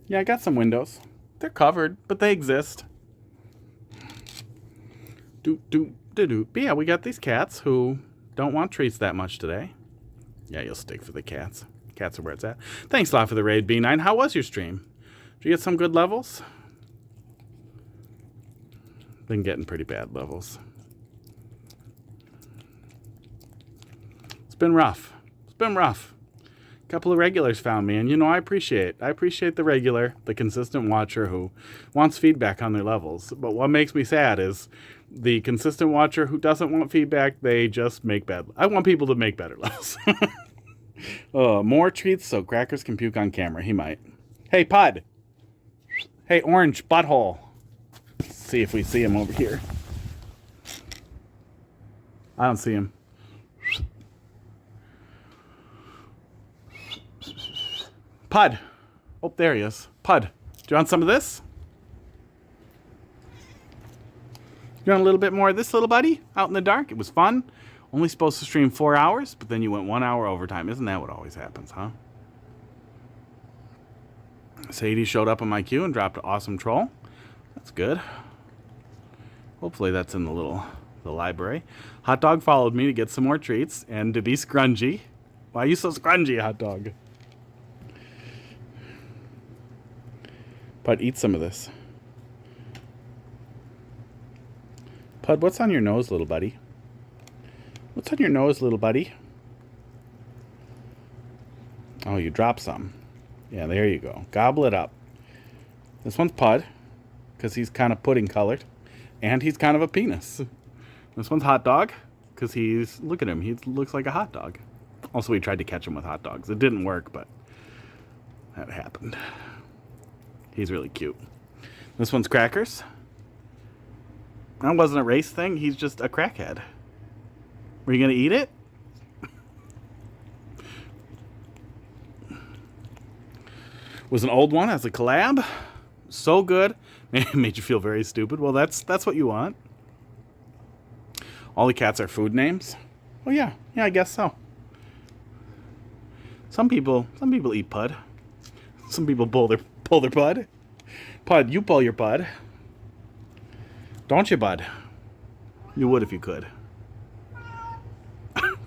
Yeah, I got some windows. They're covered, but they exist. But yeah, we got these cats who don't want treats that much today. Yeah, you'll stick for the cats. Cats are where it's at. Thanks a lot for the raid, B9. How was your stream? Did you get some good levels? Been getting pretty bad levels. It's been rough. It's been rough. Couple of regulars found me, and you know, I appreciate the regular, the consistent watcher who wants feedback on their levels. But what makes me sad is the consistent watcher who doesn't want feedback, they just make bad. I want people to make better levels. More treats so Crackers can puke on camera. He might. Hey, Pud. Hey, Orange Butthole. Let's see if we see him over here. I don't see him. Pud. Oh, there he is. Pud. Do you want some of this? You want a little bit more of this, little buddy? Out in the dark? It was fun. Only supposed to stream 4 hours, but then you went 1 hour overtime. Isn't that what always happens, huh? Sadie showed up on my queue and dropped an awesome troll. That's good. Hopefully that's in the library. Hot Dog followed me to get some more treats and to be scrungy. Why are you so scrungy, Hot Dog? But eat some of this. Pud, what's on your nose, little buddy? What's on your nose, little buddy? Oh, you dropped some. Yeah, there you go. Gobble it up. This one's Pud, because he's kind of pudding colored. And he's kind of a penis. This one's Hot Dog, because he's... Look at him. He looks like a hot dog. Also, we tried to catch him with hot dogs. It didn't work, but that happened. He's really cute. This one's Crackers. That wasn't a race thing. He's just a crackhead. Were you going to eat it? Was an old one as a collab. So good. Made you feel very stupid. Well, that's what you want. All the cats are food names. Oh yeah. Yeah, I guess so. Some people eat Pud. Some people pull their Pud. Pud, you pull your Pud. Don't you, bud? You would if you could.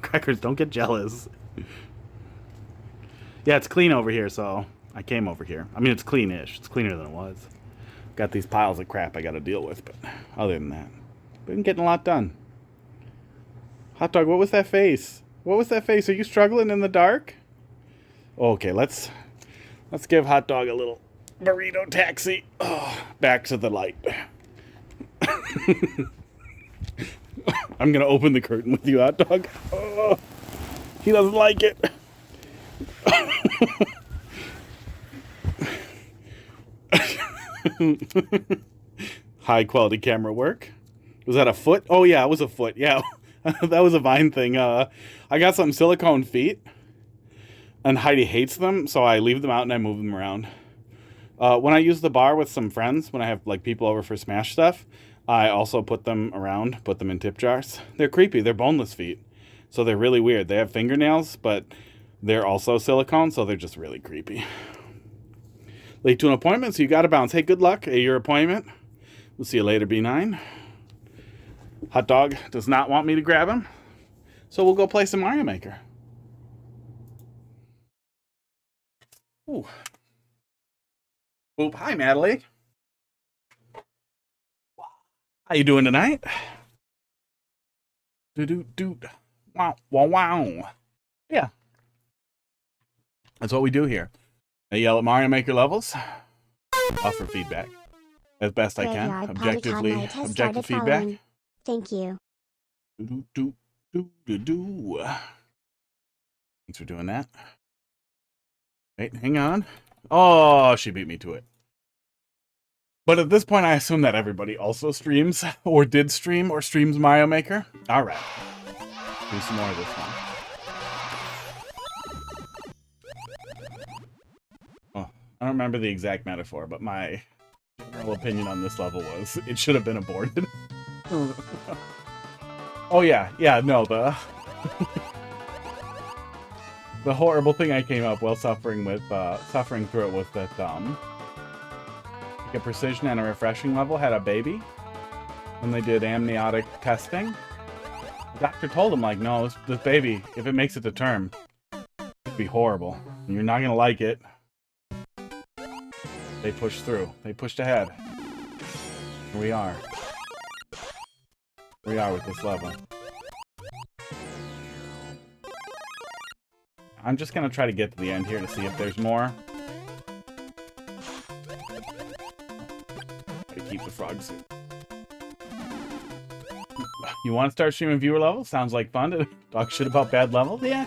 Crackers, don't get jealous. Yeah, it's clean over here, so I came over here. I mean, it's clean-ish. It's cleaner than it was. Got these piles of crap I got to deal with, but other than that, been getting a lot done. Hot Dog, what was that face? What was that face? Are you struggling in the dark? Okay, let's give Hot Dog a little burrito taxi. Oh, back to the light. I'm gonna open the curtain with you, Hot Dog. Oh, he doesn't like it. High quality camera work. Was that a foot? Oh yeah, it was a foot. Yeah, that was a Vine thing. I got some silicone feet, and Heidi hates them, so I leave them out and I move them around. When I use the bar with some friends, when I have like people over for Smash stuff, I also put them around, put them in tip jars. They're creepy. They're boneless feet, so they're really weird. They have fingernails, but they're also silicone, so they're just really creepy. Late to an appointment, so you gotta bounce. Hey, good luck at your appointment. We'll see you later, B9. Hot Dog does not want me to grab him, so we'll go play some Mario Maker. Ooh. Oop, hi, Madalee. How you doing tonight? Do. Wow, wow, wow. Yeah. That's what we do here. I yell at Mario Maker levels. Offer feedback. As best I can. Objective feedback. Thank you. Do. Thanks for doing that. Wait, hang on. Oh, she beat me to it. But at this point, I assume that everybody also streams, or did stream, or streams Mario Maker. Alright. Do some more of this one. Oh, I don't remember the exact metaphor, but my general opinion on this level was it should have been aborted. Oh yeah, no, the the horrible thing I came up while suffering through it was that a precision and a refreshing level had a baby when they did amniotic testing. The doctor told him, like, no, this baby, if it makes it to term, it'd be horrible. And you're not gonna like it. They pushed through. They pushed ahead. Here we are. Here we are with this level. I'm just gonna try to get to the end here to see if there's more. Keep the frogs. You want to start streaming viewer levels? Sounds like fun to talk shit about bad levels? Yeah,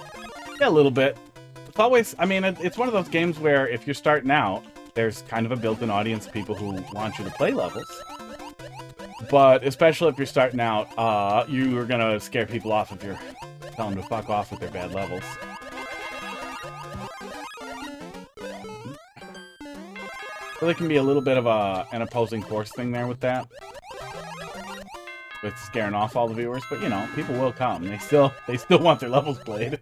a little bit. It's always, I mean, it's one of those games where if you're starting out, there's kind of a built-in audience of people who want you to play levels. But especially if you're starting out, you're gonna scare people off if you're telling them to fuck off with their bad levels. So there can be a little bit of an opposing force thing there with that. With scaring off all the viewers, but you know, people will come. They still want their levels played.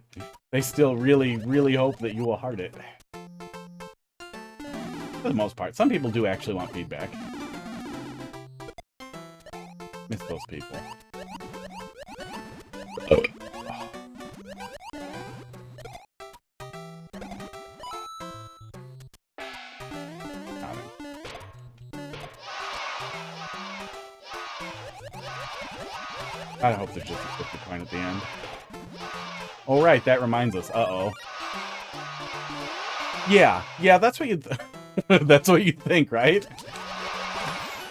They still really, really hope that you will heart it. For the most part. Some people do actually want feedback. Miss those people. Oh. I hope there's just a 50 coin at the end. Oh, right, that reminds us. Uh-oh. Yeah, that's what you that's what you think, right?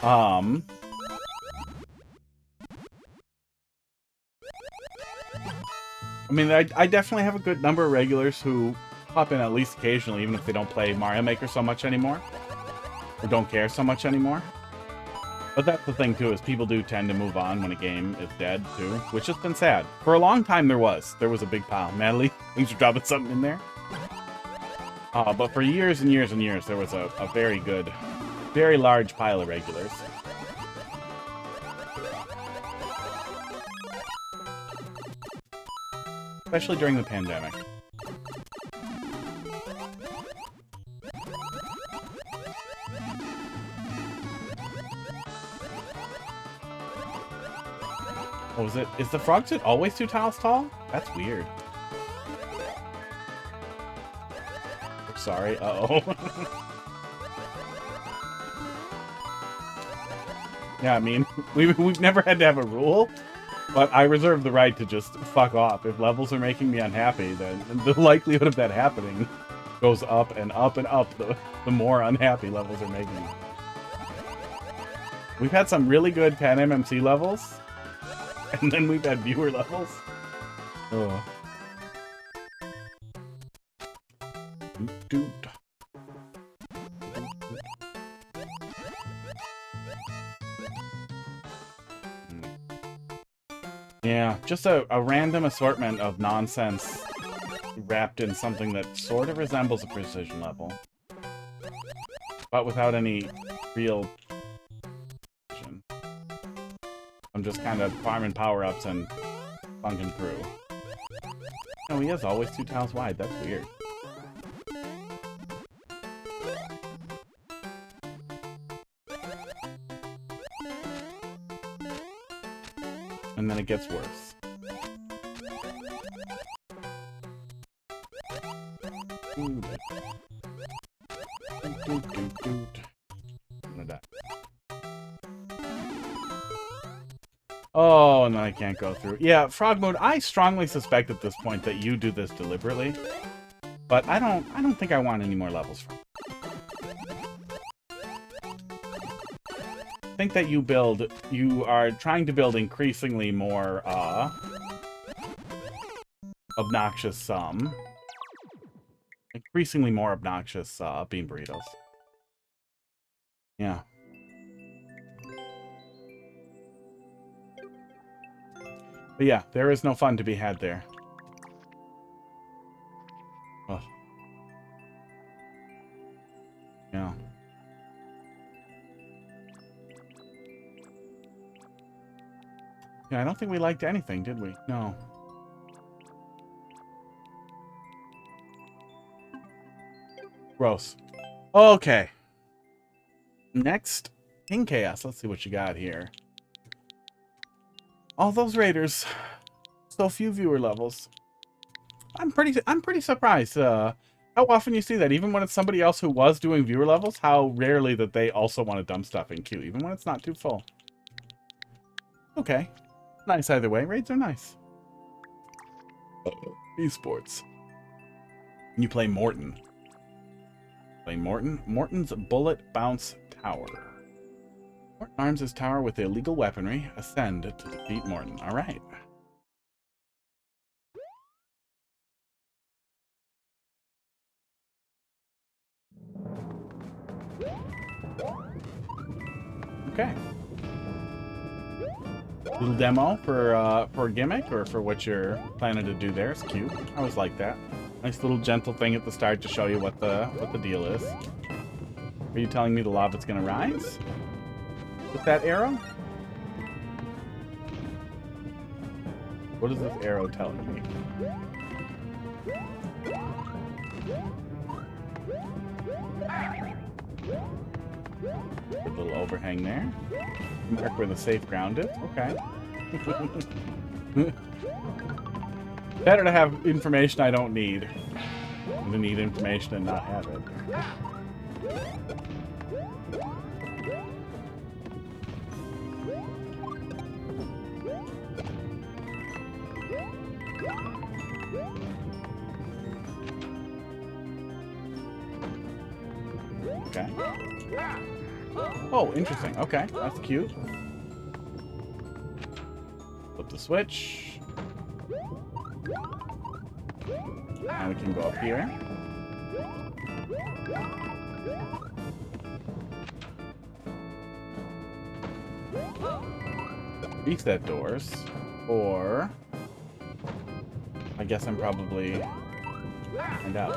I mean, I definitely have a good number of regulars who pop in at least occasionally, even if they don't play Mario Maker so much anymore. Or don't care so much anymore. But that's the thing, too, is people do tend to move on when a game is dead, too. Which has been sad. For a long time, there was a big pile. Madalee, thanks for dropping something in there. But for years and years and years, there was a very good, very large pile of regulars. Especially during the pandemic. Oh, is the frog suit always 2 tiles tall? That's weird. Sorry, uh-oh. Yeah, I mean, we've never had to have a rule, but I reserve the right to just fuck off. If levels are making me unhappy, then the likelihood of that happening goes up and up and up the more unhappy levels are making me. We've had some really good 10 MMC levels, and then we've had viewer levels. Oh. Yeah, just a random assortment of nonsense wrapped in something that sort of resembles a precision level, but without any real. I'm just kind of farming power-ups and bunking through. No, he is always 2 tiles wide. That's weird. And then it gets worse. Oh, and then I can't go through. Yeah, Frog Mode, I strongly suspect at this point that you do this deliberately. But I don't think I want any more levels from it. I think that you are trying to build increasingly more, obnoxious, increasingly more obnoxious, bean burritos. Yeah. But yeah, there is no fun to be had there. Ugh. Yeah. Yeah, I don't think we liked anything, did we? No. Gross. Okay. Next, King Chaos. Let's see what you got here. All those raiders. So few viewer levels. I'm pretty surprised how often you see that, even when it's somebody else who was doing viewer levels, how rarely that they also want to dump stuff in queue, even when it's not too full. Okay. Nice either way. Raids are nice. Esports. You play Morton. Play Morton. Morton's Bullet Bounce Tower. Morton arms his tower with illegal weaponry. Ascend to defeat Morton. Alright. Okay. Little demo for a gimmick, or for what you're planning to do there. It's cute. I always like that. Nice little gentle thing at the start to show you what the deal is. Are you telling me the lava's gonna rise? With that arrow? What is this arrow telling me? A little overhang there. Mark where the safe ground is. Okay. Better to have information I don't need than to need information and not have it. Okay. Oh, interesting. Okay, that's cute. Flip the switch. Now we can go up here. Reset doors. Or I guess I'm probably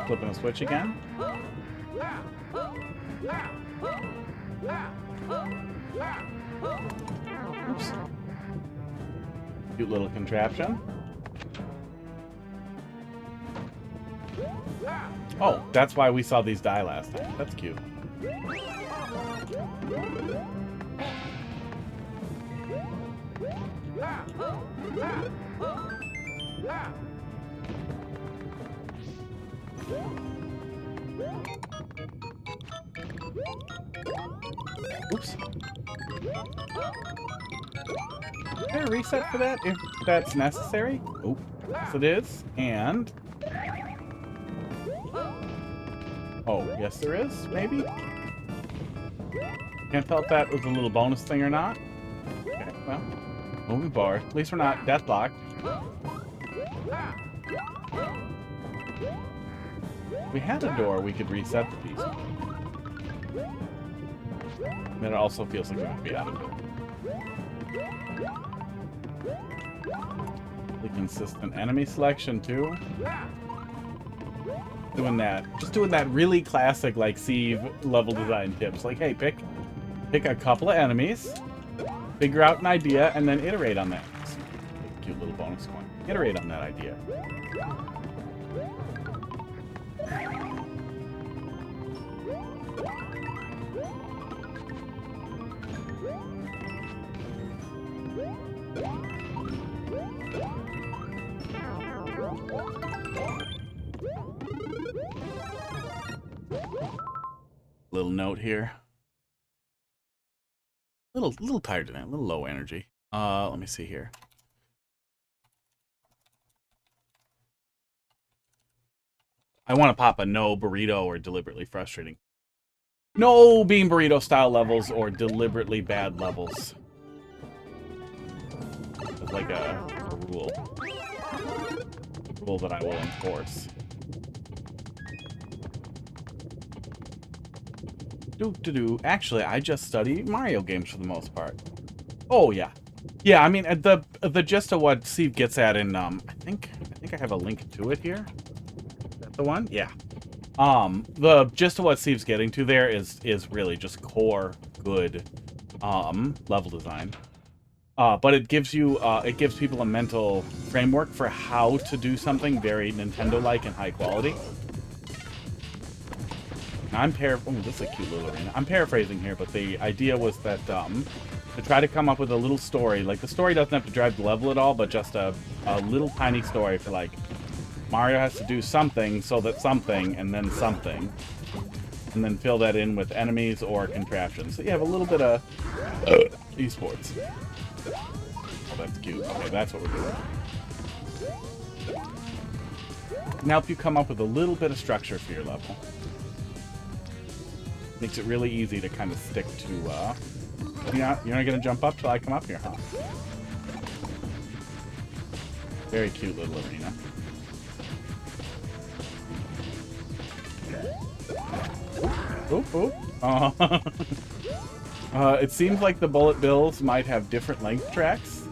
flipping a switch again. Oops. Cute little contraption. Oh, that's why we saw these die last time. That's cute. Oops. Is there a reset for that, if that's necessary? Oh, yes it is. And... oh, yes there is, maybe? Can't tell if that was a little bonus thing or not. Okay, well, moving forward. At least we're not deathlocked. If we had a door, we could reset the piece. And it also feels like we're going to be out of it. Really consistent enemy selection, too. Just doing that really classic, like, Sieve level design tips. Like, hey, pick a couple of enemies, figure out an idea, and then iterate on that. Cute little bonus coin. Iterate on that idea. Little note here. Little tired tonight, a little low energy. Let me see here. I want to pop a no burrito or deliberately frustrating. No bean burrito style levels or deliberately bad levels. It's like a rule. A rule that I will enforce. Actually, I just study Mario games for the most part. Oh yeah, yeah. I mean, the gist of what Steve gets at in I think I have a link to it here. Is that the one? Yeah. The gist of what Steve's getting to there is really just core good level design. But it gives people a mental framework for how to do something very Nintendo-like and high quality. Now this is a cute little arena. I'm paraphrasing here, but the idea was that to try to come up with a little story. Like, the story doesn't have to drive the level at all, but just a little tiny story for, like, Mario has to do something so that something, and then something. And then fill that in with enemies or contraptions. So you have a little bit of esports. Oh, that's cute. Okay, that's what we're doing. Can help you come up with a little bit of structure for your level. Makes it really easy to kind of stick to, you're not gonna jump up till I come up here, huh? Very cute little arena. Oop, oop. It seems like the bullet bills might have different length tracks.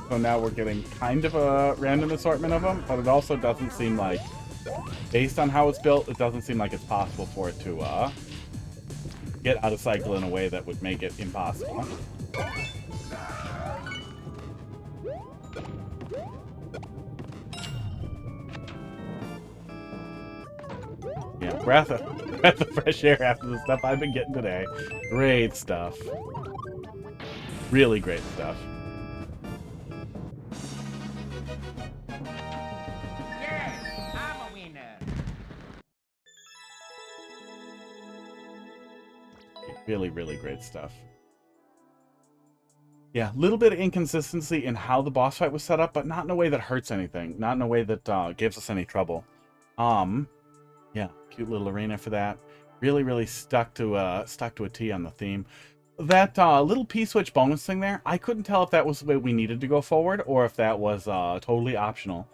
So now we're getting kind of a random assortment of them, but it also doesn't seem like, based on how it's built, it doesn't seem like it's possible for it to get out of cycle in a way that would make it impossible. Yeah, breath of fresh air after the stuff I've been getting today. Great stuff. Really great stuff. Really, really great stuff. Yeah, a little bit of inconsistency in how the boss fight was set up, but not in a way that hurts anything. Not in a way that gives us any trouble. Yeah, cute little arena for that. Really stuck to a T on the theme. That little P-switch bonus thing there, I couldn't tell if that was the way we needed to go forward or if that was totally optional.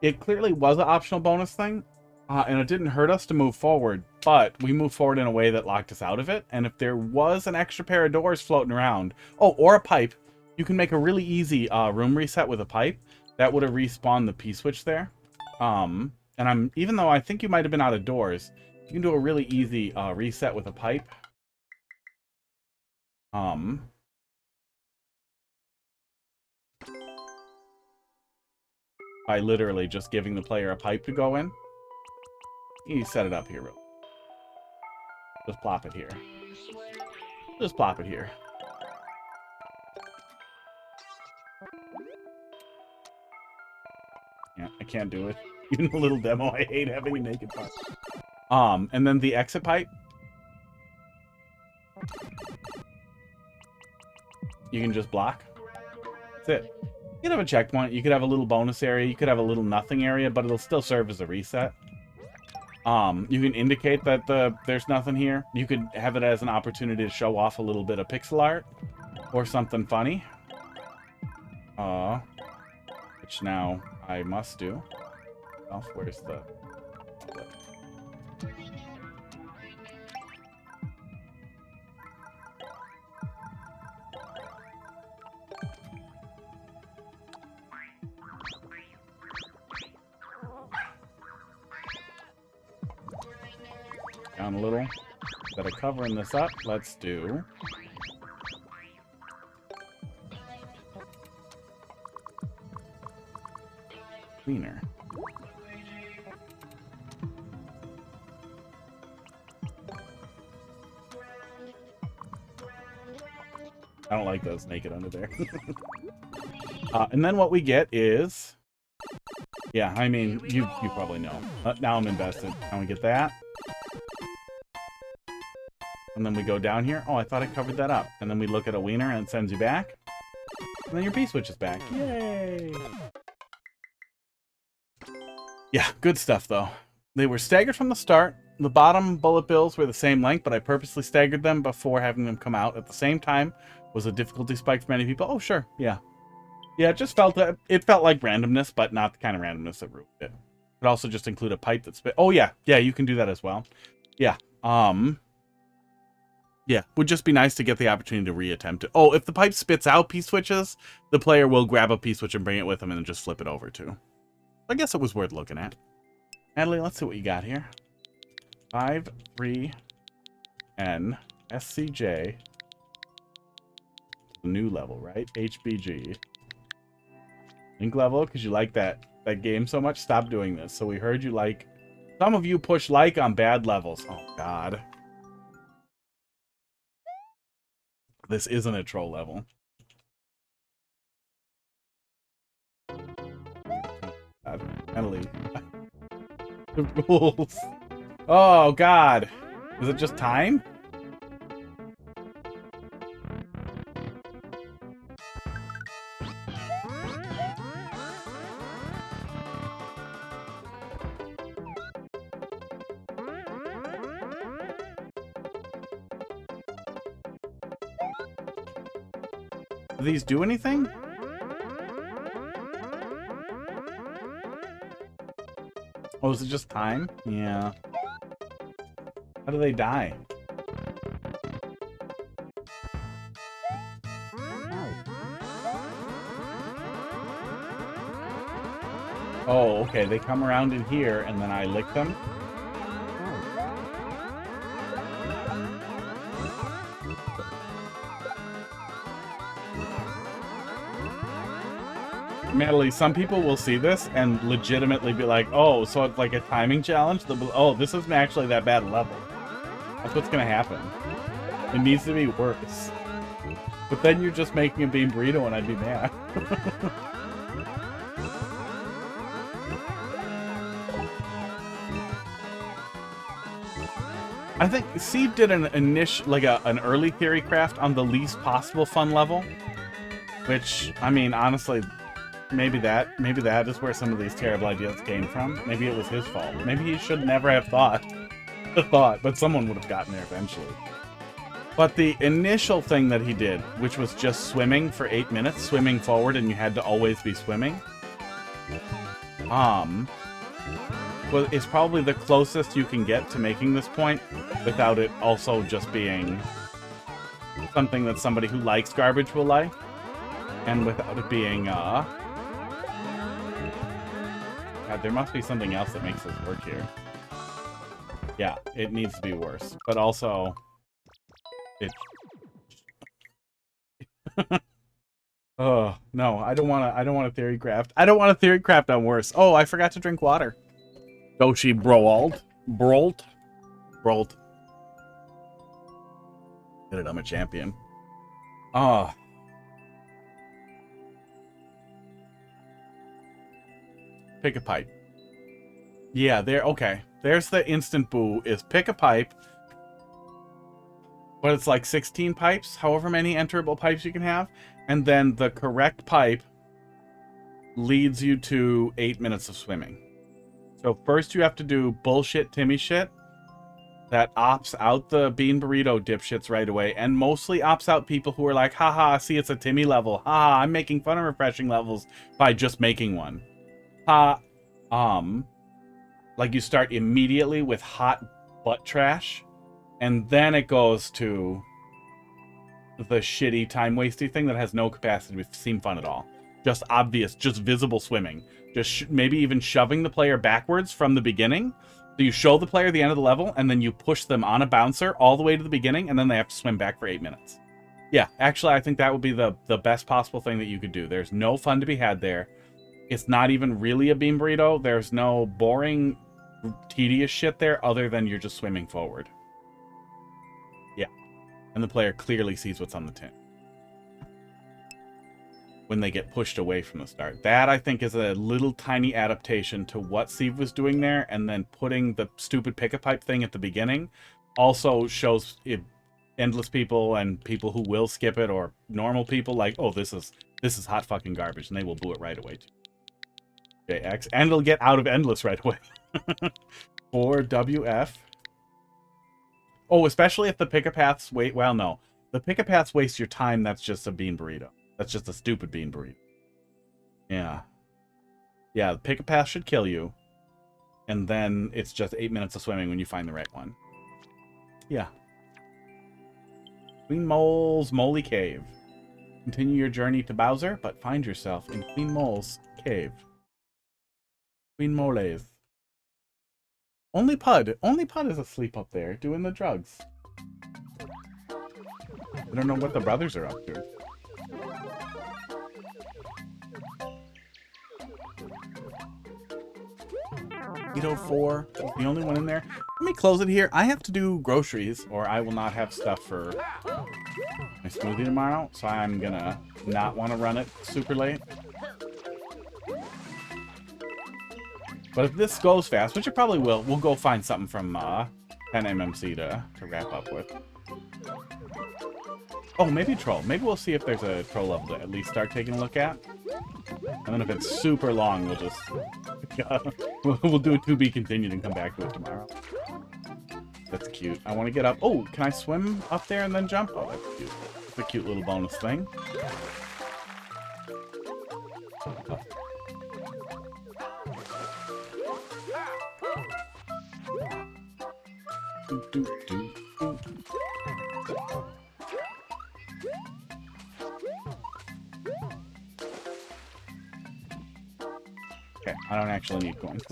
It clearly was an optional bonus thing, and it didn't hurt us to move forward, but we moved forward in a way that locked us out of it. And if there was an extra pair of doors floating around, oh, or a pipe, you can make a really easy room reset with a pipe. That would have respawned the P-switch there. And even though I think you might have been out of doors, you can do a really easy reset with a pipe. By literally just giving the player a pipe to go in. You set it up here, real. Just plop it here. Just plop it here. Yeah, I can't do it. Even a little demo, I hate having a naked pipe. And then the exit pipe. You can just block. That's it. You could have a checkpoint. You could have a little bonus area. You could have a little nothing area, but it'll still serve as a reset. You can indicate that there's nothing here. You could have it as an opportunity to show off a little bit of pixel art or something funny. Which now I must do. Oh, where's the... Down a little. Instead of covering this up, let's do... cleaner. I don't like those naked under there. And then what we get is... Yeah, I mean, you probably know. Now I'm invested. Now we get that. And then we go down here. Oh, I thought I covered that up. And then we look at a wiener and it sends you back. And then your P-switch is back. Yay! Yeah, good stuff, though. They were staggered from the start. The bottom bullet bills were the same length, but I purposely staggered them before having them come out at the same time. Was a difficulty spike for many people. Oh, sure. Yeah. Yeah, it just felt... it felt like randomness, but not the kind of randomness that ruined it. It could also just include a pipe that spit... Oh, yeah. Yeah, you can do that as well. Yeah. Yeah, would just be nice to get the opportunity to reattempt it. Oh, if the pipe spits out P-switches, the player will grab a P-switch and bring it with them and then just flip it over, too. I guess it was worth looking at. Madalee, let's see what you got here. 53N SCJ. The new level, right? HBG. Link level, because you like that game so much? Stop doing this. So we heard you like... Some of you push like on bad levels. Oh, God. This isn't a troll level. Madalee. The rules. Oh, God. Is it just time? Do these do anything? Oh, is it just time? Yeah. How do they die? Oh, okay. They come around in here and then I lick them. Madalee, some people will see this and legitimately be like, oh, so it's like a timing challenge? They'll be, oh, this isn't actually that bad a level. That's what's going to happen. It needs to be worse. But then you're just making a bean burrito and I'd be mad. I think Steve did an initial, like an early theory craft on the least possible fun level. Which, I mean, honestly... maybe that is where some of these terrible ideas came from. Maybe it was his fault. Maybe he should never have thought the thought, but someone would have gotten there eventually. But the initial thing that he did, which was just swimming for 8 minutes, swimming forward, and you had to always be swimming, well, it's probably the closest you can get to making this point without it also just being something that somebody who likes garbage will like, and without it being, God, there must be something else that makes this work here. Yeah, it needs to be worse, but also, it... Oh, no, I don't want to theory craft. I don't want to theory craft on worse. Oh, I forgot to drink water. Doshi Brolt. Get it, I'm a champion. Oh. Pick a pipe. Yeah, okay. There's the instant boo, is pick a pipe. But it's like 16 pipes, however many enterable pipes you can have. And then the correct pipe leads you to 8 minutes of swimming. So first you have to do bullshit Timmy shit that opts out the bean burrito dipshits right away, and mostly opts out people who are like, haha, see, it's a Timmy level. Haha, I'm making fun of refreshing levels by just making one. Like you start immediately with hot butt trash, and then it goes to the shitty time-wasty thing that has no capacity to seem fun at all. Just obvious, just visible swimming. Just maybe even shoving the player backwards from the beginning. So you show the player the end of the level, and then you push them on a bouncer all the way to the beginning, and then they have to swim back for 8 minutes. Yeah, actually, I think that would be the best possible thing that you could do. There's no fun to be had there. It's not even really a bean burrito. There's no boring, tedious shit there other than you're just swimming forward. Yeah. And the player clearly sees what's on the tin when they get pushed away from the start. That, I think, is a little tiny adaptation to what Steve was doing there, and then putting the stupid pick-a-pipe thing at the beginning also shows endless people and people who will skip it, or normal people, like, oh, this is hot fucking garbage, and they will boo it right away. JX, and it'll get out of endless right away. Or WF. Oh, especially if the pick-a-paths wait. Well, no. The pick-a-paths waste your time, that's just a bean burrito. That's just a stupid bean burrito. Yeah. Yeah, the pick-a-path should kill you. And then it's just 8 minutes of swimming when you find the right one. Yeah. Queen Mole's Moley Cave. Continue your journey to Bowser, but find yourself in Queen Mole's cave. Queen Mole's. Only Pud is asleep up there, doing the drugs. I don't know what the brothers are up to. 804. That's the only one in there. Let me close it here. I have to do groceries, or I will not have stuff for my smoothie tomorrow, so I'm gonna not want to run it super late. But if this goes fast, which it probably will, we'll go find something from 10mmc to wrap up with. Oh, maybe Troll. Maybe we'll see if there's a Troll level to at least start taking a look at. And then if it's super long, we'll just... we'll do a to be continued and come back to it tomorrow. That's cute. I want to get up. Oh, can I swim up there and then jump? Oh, that's cute. It's a cute little bonus thing. Oh. Okay, I don't actually need coins.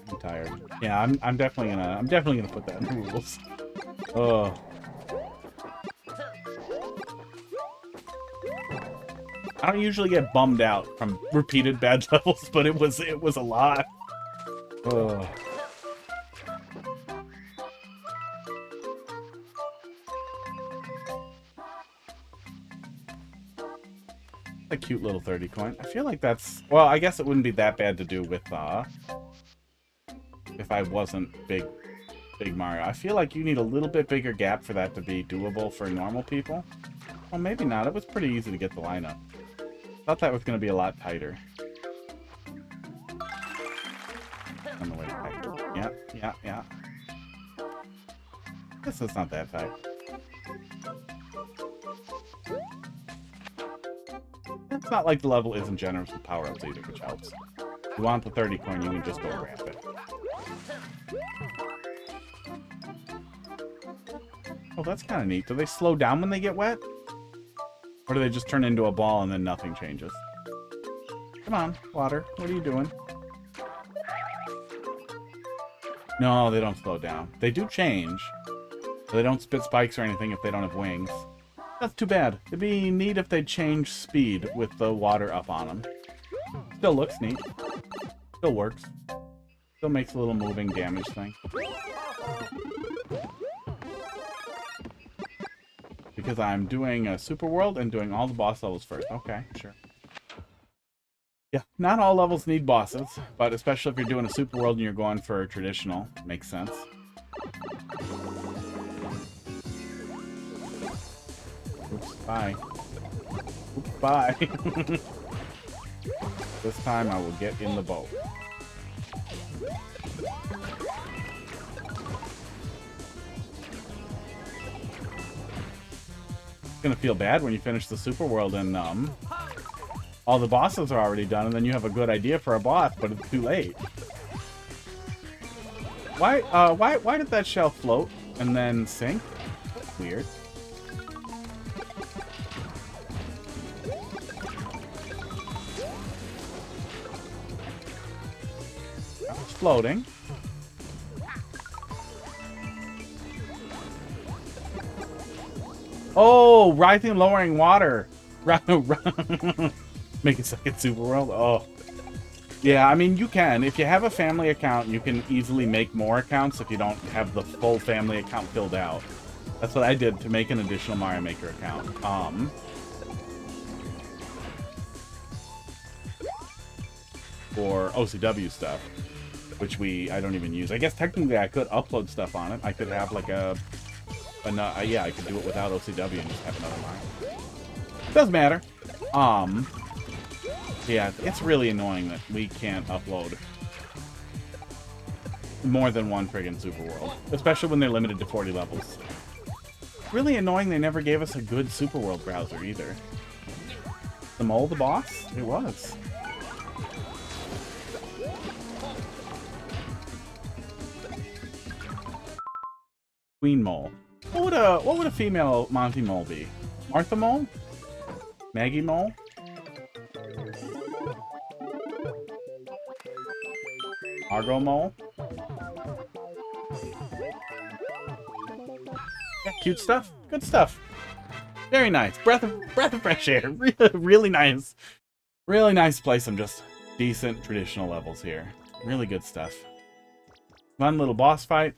I'm tired. Yeah, I'm definitely gonna put that in the rules. Oh. I don't usually get bummed out from repeated bad levels, but it was a lot. Ugh. A cute little 30 coin. I feel like that's... Well, I guess it wouldn't be that bad to do with, if I wasn't Big Mario. I feel like you need a little bit bigger gap for that to be doable for normal people. Well, maybe not. It was pretty easy to get the lineup. Thought that was going to be a lot tighter. On the way back. Yeah, yeah, yeah. This is not that tight. It's not like the level isn't generous with power-ups either, which helps. If you want the 30 coin, you can just go grab it. Oh, that's kind of neat. Do they slow down when they get wet? Or do they just turn into a ball and then nothing changes? Come on, water. What are you doing? No, they don't slow down. They do change. They don't spit spikes or anything if they don't have wings. That's too bad. It'd be neat if they change speed with the water up on them. Still looks neat. Still works. Still makes a little moving damage thing. Because I'm doing a super world and doing all the boss levels first. Okay, sure. Yeah, not all levels need bosses, but especially if you're doing a super world and you're going for a traditional, makes sense. Oops, bye. Oops, bye. This time I will get in the boat. It's gonna feel bad when you finish the super world and all the bosses are already done, and then you have a good idea for a boss, but it's too late. Why did that shell float and then sink? That's weird. It's floating. Oh, rising and lowering water. Make a second super world. Oh. Yeah, I mean, you can. If you have a family account, you can easily make more accounts if you don't have the full family account filled out. That's what I did to make an additional Mario Maker account. For OCW stuff, which I don't even use. I guess technically I could upload stuff on it. I could have like yeah, I could do it without OCW and just have another Mario. Doesn't matter. Yeah, it's really annoying that we can't upload more than one friggin' Super World, especially when they're limited to 40 levels. Really annoying they never gave us a good Super World browser either. The mole, the boss? It was. Queen Mole. What would a female Monty Mole be? Martha Mole? Maggie Mole? Margot Mole? Yeah, cute stuff. Good stuff. Very nice. Breath of fresh air. Really nice. Really nice play some just decent traditional levels here. Really good stuff. Fun little boss fight.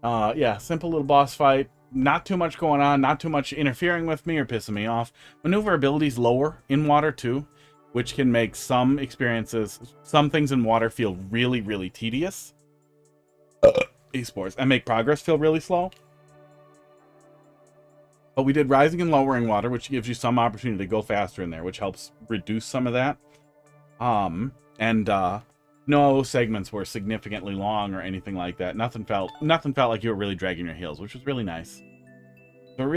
Yeah, simple little boss fight. Not too much going on, not too much interfering with me or pissing me off. Maneuverability's lower in water too, which can make some things in water feel really, really tedious. Esports. And make progress feel really slow. But we did rising and lowering water, which gives you some opportunity to go faster in there, which helps reduce some of that. No segments were significantly long or anything like that. Nothing felt like you were really dragging your heels, which was really nice. So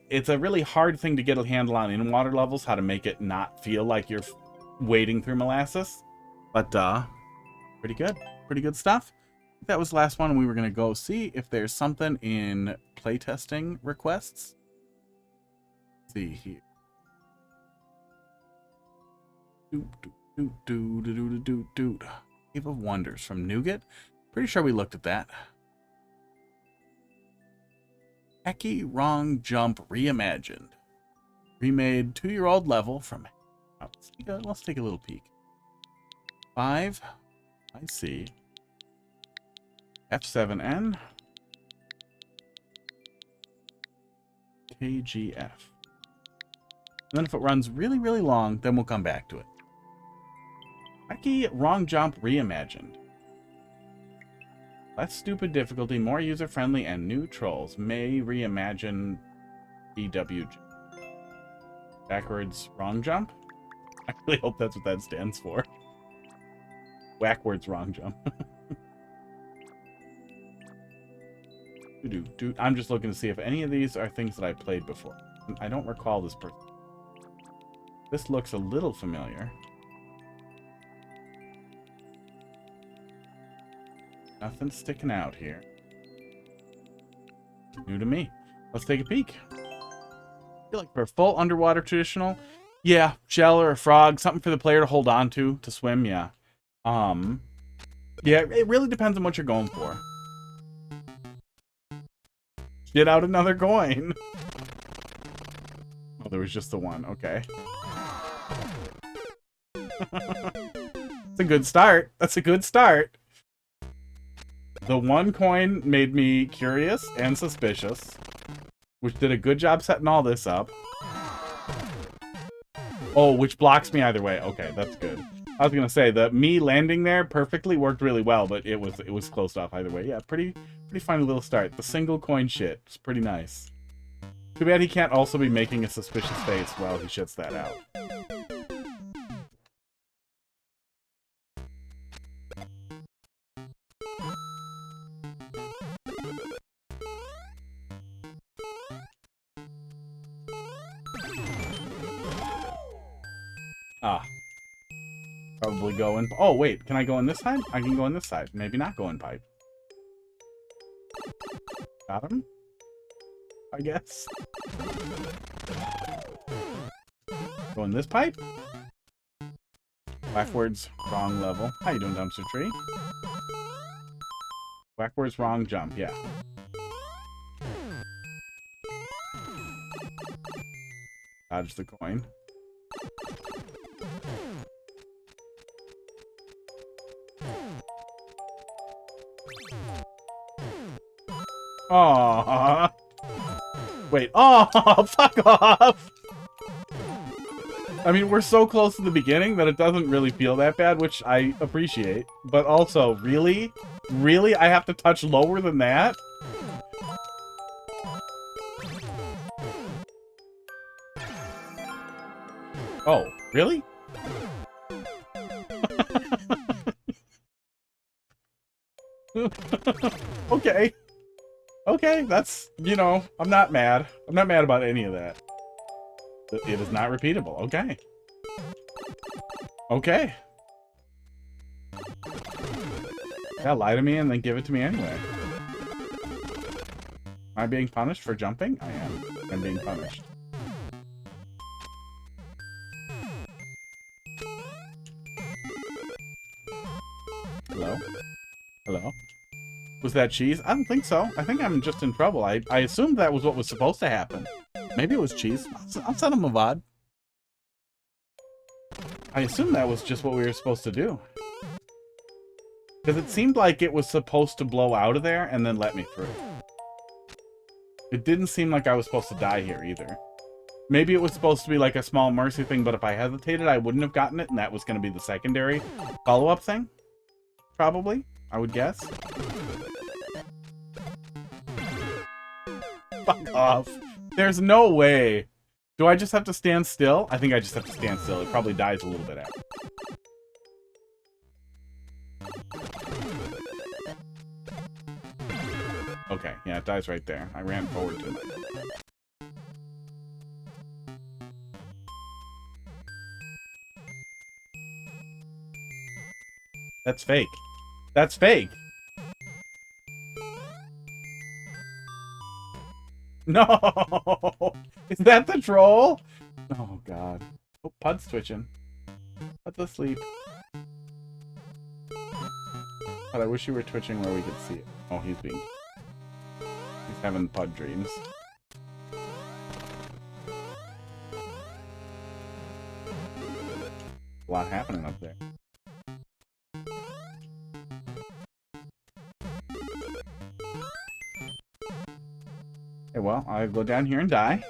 it's a really hard thing to get a handle on in water levels, how to make it not feel like you're wading through molasses. But pretty good stuff. That was the last one. We were gonna go see if there's something in playtesting requests. Let's see here. Cave of Wonders from Nougat. Pretty sure we looked at that. Hacky Wrong Jump Reimagined. Remade 2-year-old level from Let's take a little peek. 5. I see. F7N. KGF. And then if it runs really, really long, then we'll come back to it. Wacky wrong jump reimagined. Less stupid difficulty, more user-friendly, and new trolls. May reimagine EWG. Backwards wrong jump? I really hope that's what that stands for. Wackwards wrong jump. I'm just looking to see if any of these are things that I played before. I don't recall this person. This looks a little familiar. Nothing sticking out here. New to me. Let's take a peek. I feel like for a full underwater traditional, yeah, shell or a frog, something for the player to hold on to swim, yeah. Yeah, it really depends on what you're going for. Get out another coin. Oh, there was just the one. Okay. That's a good start. That's a good start. The one coin made me curious and suspicious, which did a good job setting all this up. Oh, which blocks me either way. Okay, that's good. I was gonna say that me landing there perfectly worked really well, but it was closed off either way. Yeah, pretty funny little start. The single coin shit. It's pretty nice. Too bad he can't also be making a suspicious face while he shits that out. Ah. Probably go in... Oh, wait. Can I go in this side? I can go in this side. Maybe not go in pipe. Got him? I guess. Go in this pipe? Backwards, wrong level. How you doing, dumpster tree? Backwards, wrong jump. Yeah. Dodge the coin. Aww. Wait. Oh, fuck off. I mean, we're so close to the beginning that it doesn't really feel that bad, which I appreciate. But also, really? Really? I have to touch lower than that? Oh, really? Okay. Okay, that's, you know, I'm not mad. I'm not mad about any of that. It is not repeatable. Okay. Okay. Yeah, lie to me and then give it to me anyway. Am I being punished for jumping? I am. I'm being punished. Hello? Hello? Was that cheese? I don't think so. I think I'm just in trouble. I assumed that was what was supposed to happen. Maybe it was cheese. I'll send him a VOD. I assumed that was just what we were supposed to do. Because it seemed like it was supposed to blow out of there and then let me through. It didn't seem like I was supposed to die here either. Maybe it was supposed to be like a small mercy thing, but if I hesitated, I wouldn't have gotten it, and that was going to be the secondary follow-up thing. Probably, I would guess. Fuck off. There's no way. Do I just have to stand still? I think I just have to stand still. It probably dies a little bit after. Okay, yeah, it dies right there. I ran forward to it. That's fake. That's fake. No! Is that the troll? Oh, God. Oh, Pud's twitching. Pud's asleep. But I wish you were twitching where we could see it. Oh, he's having Pud dreams. A lot happening up there. Okay, well, I'll go down here and die.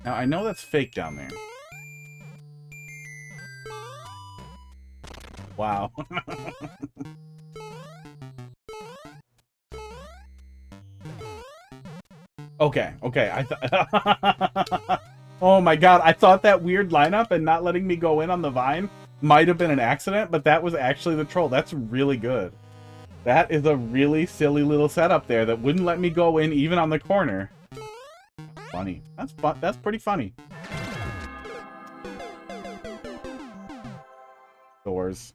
Now, I know that's fake down there. Wow. Okay. I thought... Oh my god, I thought that weird lineup and not letting me go in on the vine might have been an accident, but that was actually the troll. That's really good. That is a really silly little setup there that wouldn't let me go in even on the corner. Funny. That's fun. That's pretty funny. Doors.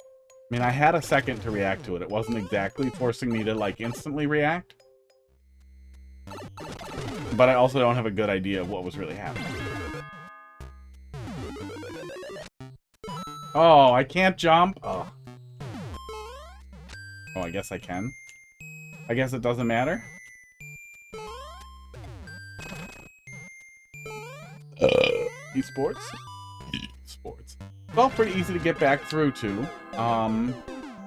I mean, I had a second to react to it. It wasn't exactly forcing me to, like, instantly react. But I also don't have a good idea of what was really happening. Oh, I can't jump? Oh. Oh, I guess I can. I guess it doesn't matter. Esports? Esports. Well, pretty easy to get back through to.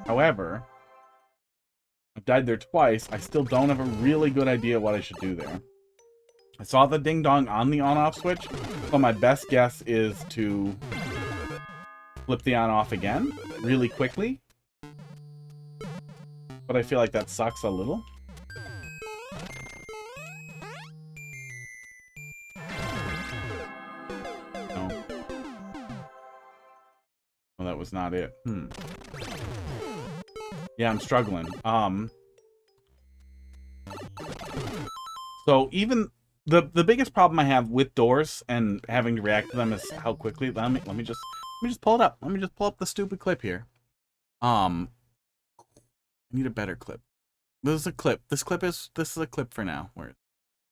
However, I've died there twice. I still don't have a really good idea what I should do there. I saw the ding-dong on the on-off switch, so my best guess is to flip the on-off again really quickly. But I feel like that sucks a little. No. Well, that was not it. Yeah, I'm struggling. So even the biggest problem I have with doors and having to react to them is how quickly. Let me just pull it up. Let me just pull up the stupid clip here. I need a better clip. This is a clip. This is a clip for now. Where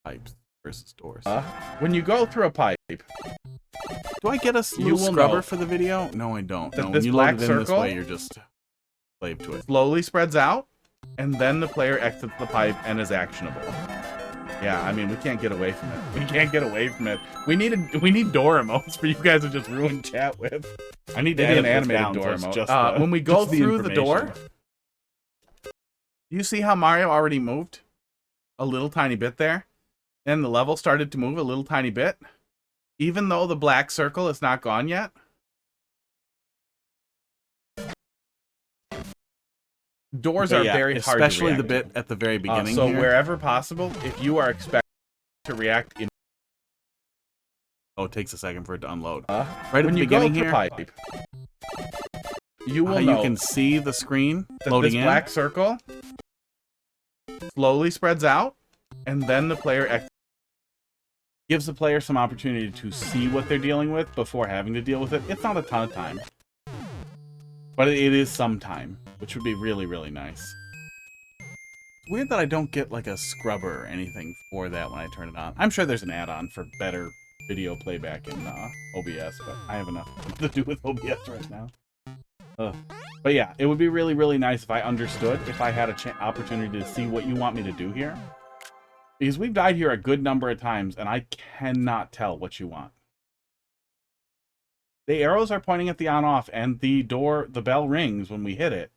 pipes versus doors. When you go through a pipe, do I get a little scrubber for the video? No, I don't. No, when you load it in this way, you're just slave to it. Slowly spreads out, and then the player exits the pipe and is actionable. Yeah, I mean, we can't get away from it. We can't get away from it. We need door emotes for you guys to just ruin chat with. I need to add an animated door emote. When we go through the door, you see how Mario already moved a little tiny bit there? And the level started to move a little tiny bit? Even though the black circle is not gone yet? Doors are very hard to react, especially the bit at the very beginning. So here, wherever possible, if you are expected to react in... Oh, it takes a second for it to unload. Right at the beginning here, pipe, you will know, you can see the screen loading in. This black circle slowly spreads out, and then the player gives the player some opportunity to see what they're dealing with before having to deal with it. It's not a ton of time, but it is some time, which would be really, really nice. It's weird that I don't get like a scrubber or anything for that when I turn it on. I'm sure there's an add-on for better video playback in OBS, but I have enough to do with OBS right now. But yeah, it would be really, really nice if I understood, if I had an opportunity to see what you want me to do here. Because we've died here a good number of times, and I cannot tell what you want. The arrows are pointing at the on-off, and the bell rings when we hit it.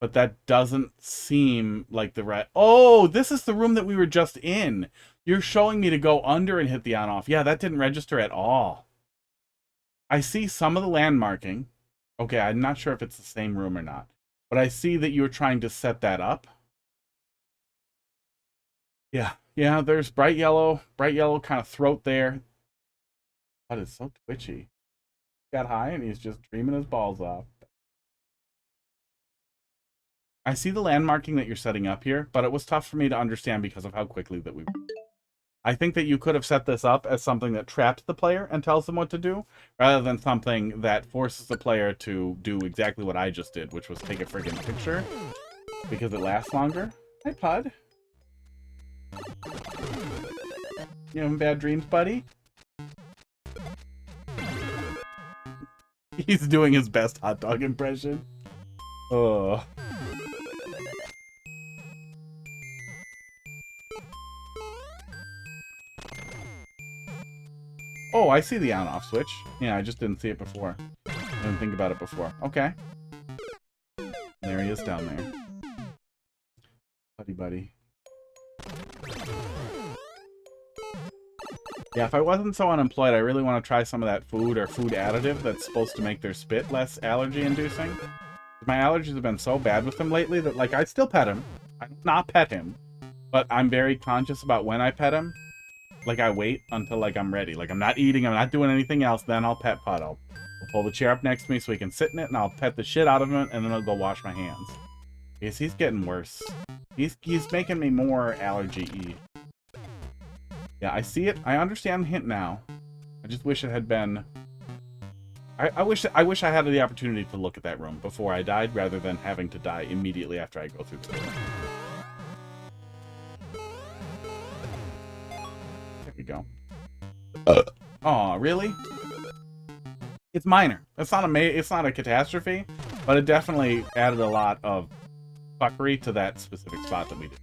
But that doesn't seem like the right... Oh, this is the room that we were just in. You're showing me to go under and hit the on-off. Yeah, that didn't register at all. I see some of the landmarking. Okay, I'm not sure if it's the same room or not. But I see that you were trying to set that up. Yeah, there's bright yellow kind of throat there. That is so twitchy. Got high and he's just dreaming his balls off. I see the landmarking that you're setting up here, but it was tough for me to understand because of how quickly that we... I think that you could have set this up as something that traps the player and tells them what to do, rather than something that forces the player to do exactly what I just did, which was take a friggin' picture. Because it lasts longer. Hi, Pud. You having bad dreams, buddy? He's doing his best hot dog impression. Oh. Oh, I see the on-off switch. Yeah, I just didn't see it before. I didn't think about it before. Okay. There he is down there. Buddy. Yeah, if I wasn't so unemployed, I really want to try some of that food or food additive that's supposed to make their spit less allergy-inducing. My allergies have been so bad with him lately that, like, I still pet him. I do not pet him. But I'm very conscious about when I pet him. Like, I wait until, like, I'm ready. Like, I'm not eating, I'm not doing anything else, then I'll pet Pud. I'll pull the chair up next to me so he can sit in it, and I'll pet the shit out of him, and then I'll go wash my hands. Because he's getting worse. He's making me more allergy-y. Yeah, I see it. I understand the hint now. I just wish it had been... I wish I had the opportunity to look at that room before I died, rather than having to die immediately after I go through the door. There we go. Aw, really? It's minor. It's not a catastrophe, but it definitely added a lot of fuckery to that specific spot that we did.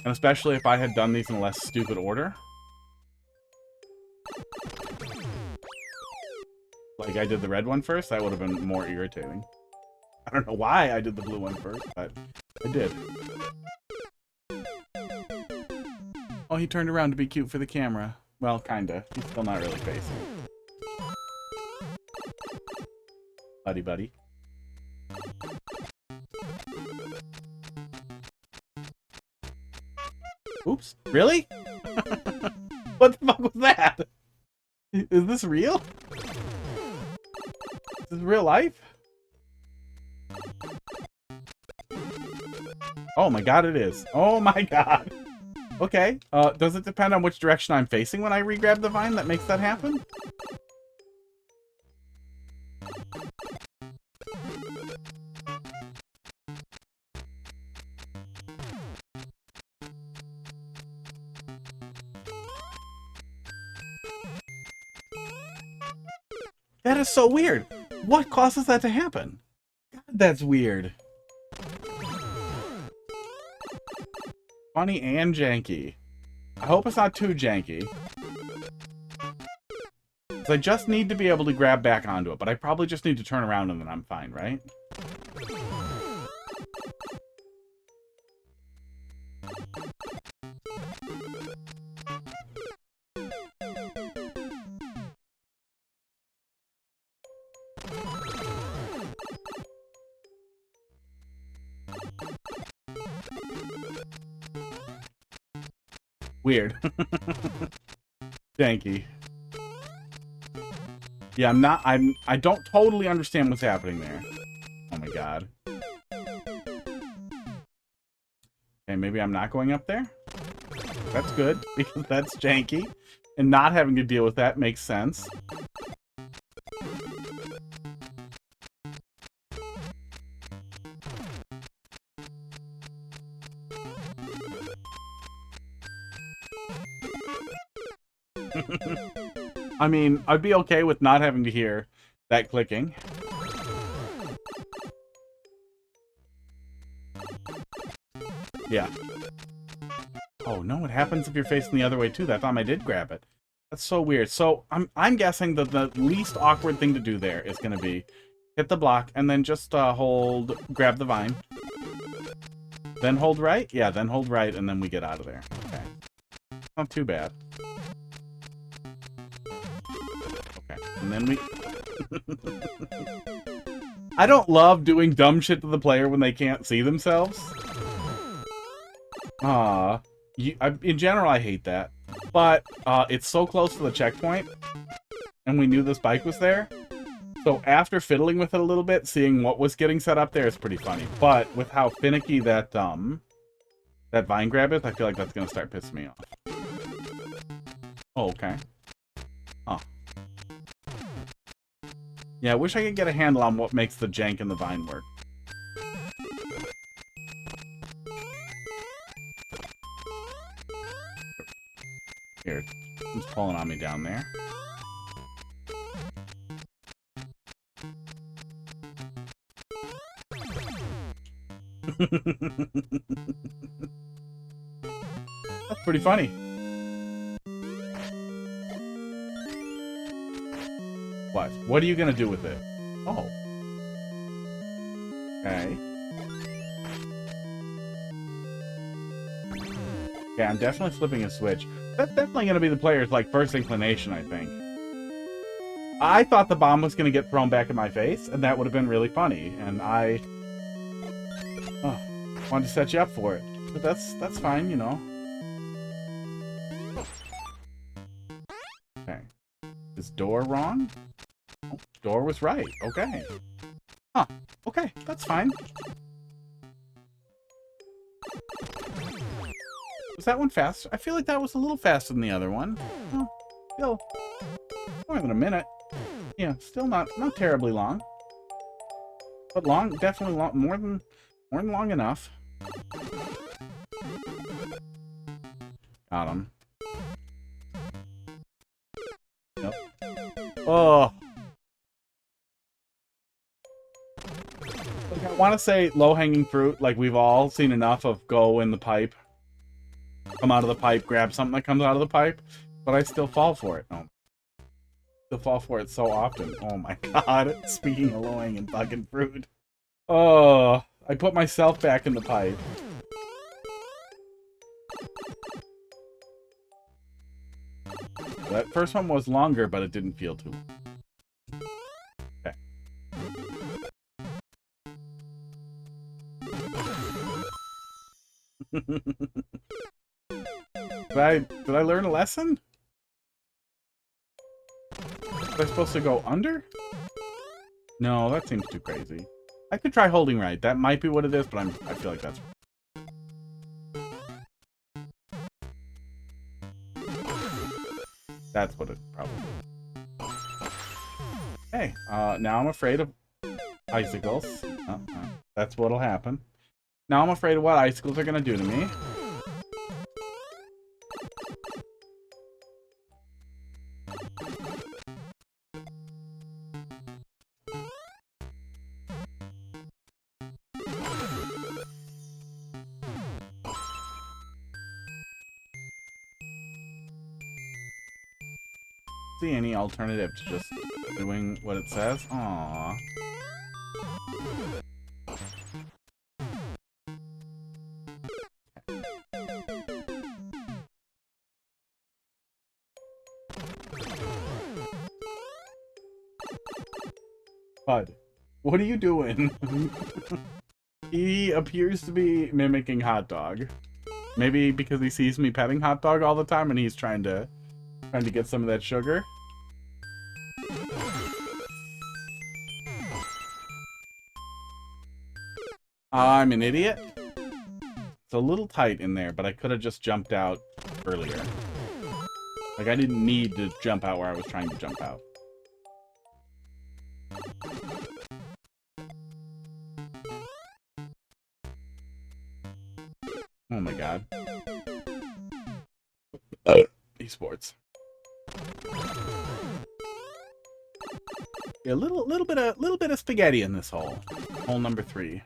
And especially if I had done these in a less stupid order. Like I did the red one first, that would have been more irritating. I don't know why I did the blue one first, but I did. Oh, he turned around to be cute for the camera. Well, kinda. He's still not really facing. Buddy. Oops. Really? What the fuck was that? Is this real? Is this real life? Oh my god, it is. Oh my god. Okay. Does it depend on which direction I'm facing when I re-grab the vine that makes that happen? That is so weird. What causes that to happen? God, that's weird. Funny and janky. I hope it's not too janky. Because I just need to be able to grab back onto it, but I probably just need to turn around and then I'm fine, right? Weird. Janky. Yeah, I don't totally understand what's happening there. Oh my god. Okay, maybe I'm not going up there? That's good, because that's janky. And not having to deal with that makes sense. I mean, I'd be okay with not having to hear that clicking. Yeah. Oh no, it happens if you're facing the other way too. That time I did grab it. That's so weird. So I'm guessing that the least awkward thing to do there is going to be hit the block and then just grab the vine. Then hold right? Yeah, then hold right and then we get out of there. Okay. Not too bad. And then we... I don't love doing dumb shit to the player when they can't see themselves. In general, I hate that. But it's so close to the checkpoint, and we knew this bike was there. So after fiddling with it a little bit, seeing what was getting set up there is pretty funny. But with how finicky that vine grab is, I feel like that's going to start pissing me off. Oh, okay. Huh. Yeah, I wish I could get a handle on what makes the jank and the vine work. pulling on me down there. That's pretty funny. What? What are you gonna do with it? Oh. Okay. Yeah, I'm definitely flipping a switch. That's definitely gonna be the player's, like, first inclination, I think. I thought the bomb was gonna get thrown back in my face, and that would have been really funny, and I... Oh, wanted to set you up for it. But that's fine, you know. Okay. Is door wrong? Oh, door was right. Okay. Huh. Okay, that's fine. Was that one faster? I feel like that was a little faster than the other one. Oh, still more than a minute. Yeah, still not terribly long. But long, definitely long, more than long enough. Got him. Yep. Oh. Like, I want to say low-hanging fruit, like we've all seen enough of go in the pipe. Come out of the pipe, grab something that comes out of the pipe, but I still fall for it. Oh. Still fall for it so often. Oh my god. Speaking of low-hanging fucking fruit. Oh, I put myself back in the pipe. That first one was longer, but it didn't feel too. Okay. Did I learn a lesson? Was I supposed to go under? No, that seems too crazy. I could try holding right. That might be what it is, but I feel like that's... That's what it probably is. Hey, now I'm afraid of icicles. That's what'll happen. Now I'm afraid of what icicles are gonna do to me. See any alternative to just doing what it says? Aww. Bud, what are you doing? He appears to be mimicking Hot Dog. Maybe because he sees me petting Hot Dog all the time and he's trying to get some of that sugar. I'm an idiot. It's a little tight in there, but I could have just jumped out earlier. Like, I didn't need to jump out where I was trying to jump out. Oh my god. Esports. Yeah, a little bit of spaghetti in this hole. Hole number 3.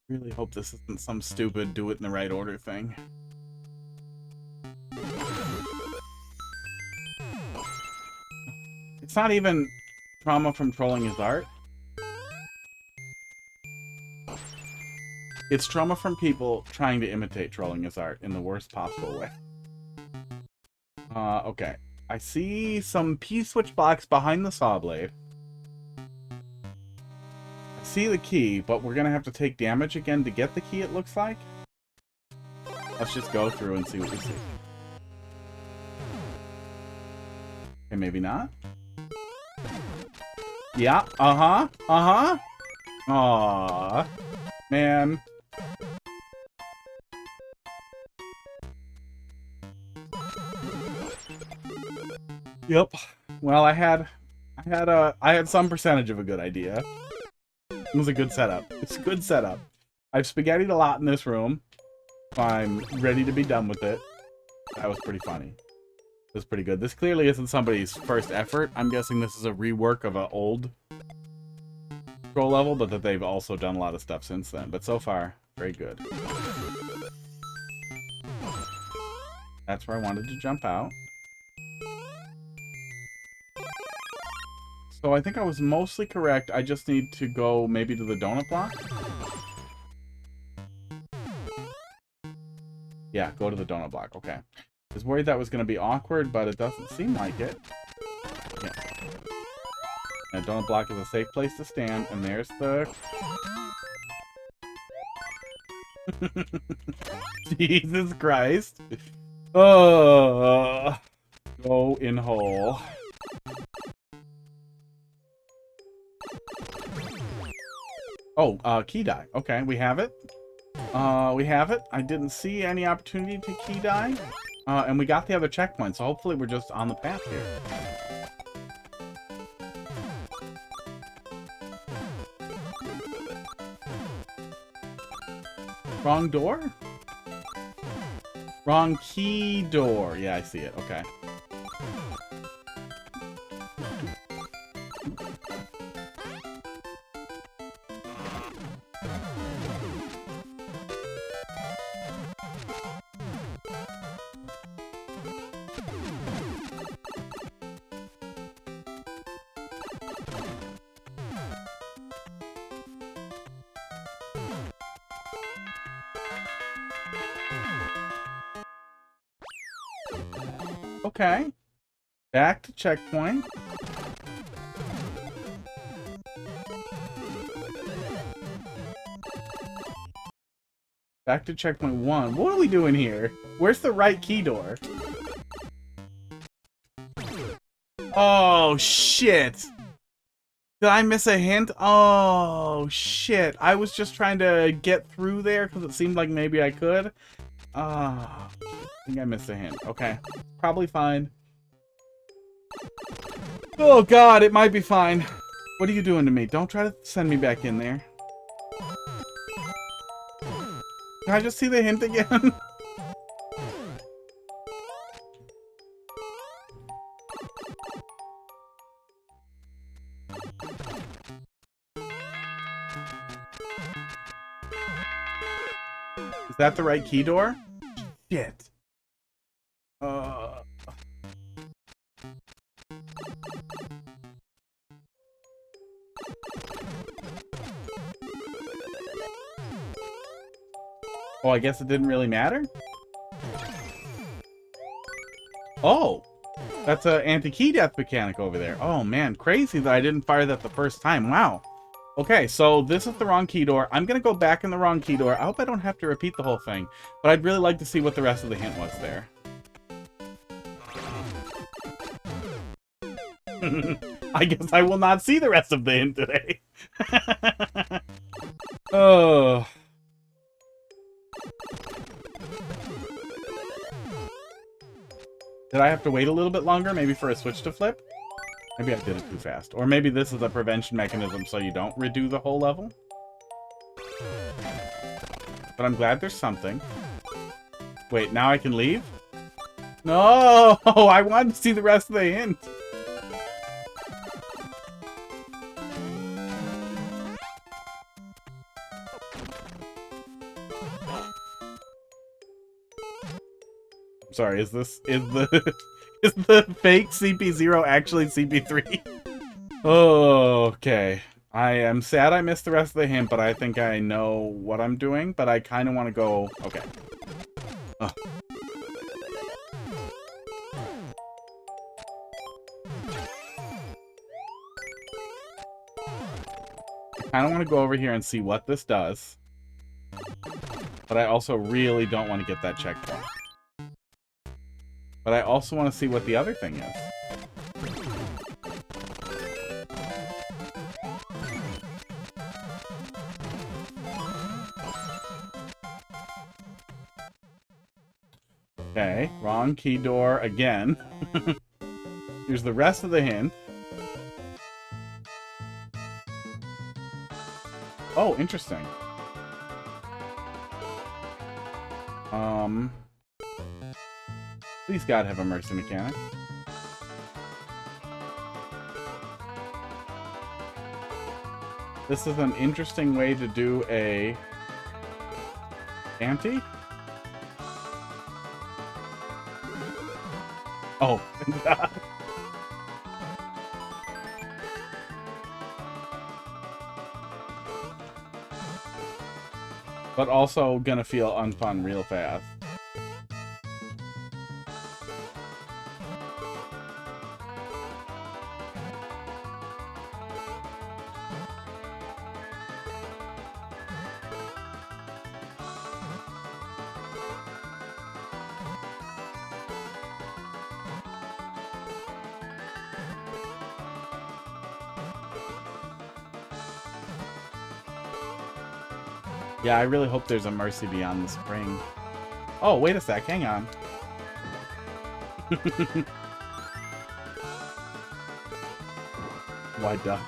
Really hope this isn't some stupid do it in the right order thing. It's not even trauma from trolling his art. It's trauma from people trying to imitate trolling his art in the worst possible way. Okay. I see some P-switch blocks behind the saw blade. I see the key, but we're gonna have to take damage again to get the key, it looks like. Let's just go through and see what we see. Okay, maybe not. Yeah, uh-huh. Aww. Man. Yep. Well, I had some percentage of a good idea. It was a good setup. It's a good setup. I've spaghettied a lot in this room. I'm ready to be done with it. That was pretty funny. It was pretty good. This clearly isn't somebody's first effort. I'm guessing this is a rework of an old scroll level, but that they've also done a lot of stuff since then. But so far, very good. That's where I wanted to jump out. So I think I was mostly correct. I just need to go maybe to the donut block. Yeah, go to the donut block. Okay. I was worried that was going to be awkward, but it doesn't seem like it. Yeah. And donut block is a safe place to stand, and there's the... Jesus Christ. Oh, go in hole. Oh, key die. Okay, we have it. We have it. I didn't see any opportunity to key die. And we got the other checkpoint, so hopefully we're just on the path here. Wrong door? Wrong key door. Yeah, I see it. Okay. Okay. Back to checkpoint. Back to checkpoint 1. What are we doing here? Where's the right key door? Oh, shit. Did I miss a hint? Oh, shit. I was just trying to get through there because it seemed like maybe I could. I think I missed a hint. Okay. Probably fine. Oh, God, it might be fine. What are you doing to me? Don't try to send me back in there. Can I just see the hint again? Is that the right key door? Shit. Oh, I guess it didn't really matter? Oh! That's an anti-key death mechanic over there. Oh, man. Crazy that I didn't fire that the first time. Wow. Okay, so this is the wrong key door. I'm going to go back in the wrong key door. I hope I don't have to repeat the whole thing. But I'd really like to see what the rest of the hint was there. I guess I will not see the rest of the hint today. Oh. Did I have to wait a little bit longer, maybe for a switch to flip? Maybe I did it too fast. Or maybe this is a prevention mechanism so you don't redo the whole level. But I'm glad there's something. Wait, now I can leave? No! I wanted to see the rest of the hint. Sorry, is the is the fake CP0 actually CP3? Oh, okay. I am sad I missed the rest of the hint, but I think I know what I'm doing, but I kind of want to go... Okay. Oh. I kind of want to go over here and see what this does, but I also really don't want to get that checkpoint. But I also want to see what the other thing is. Okay, wrong key door again. Here's the rest of the hint. Oh, interesting. Please, God, have a mercy mechanic. This is an interesting way to do a ante. Oh, God. But also gonna feel unfun real fast. Yeah, I really hope there's a mercy beyond the spring. Oh, wait a sec, hang on. Why duck?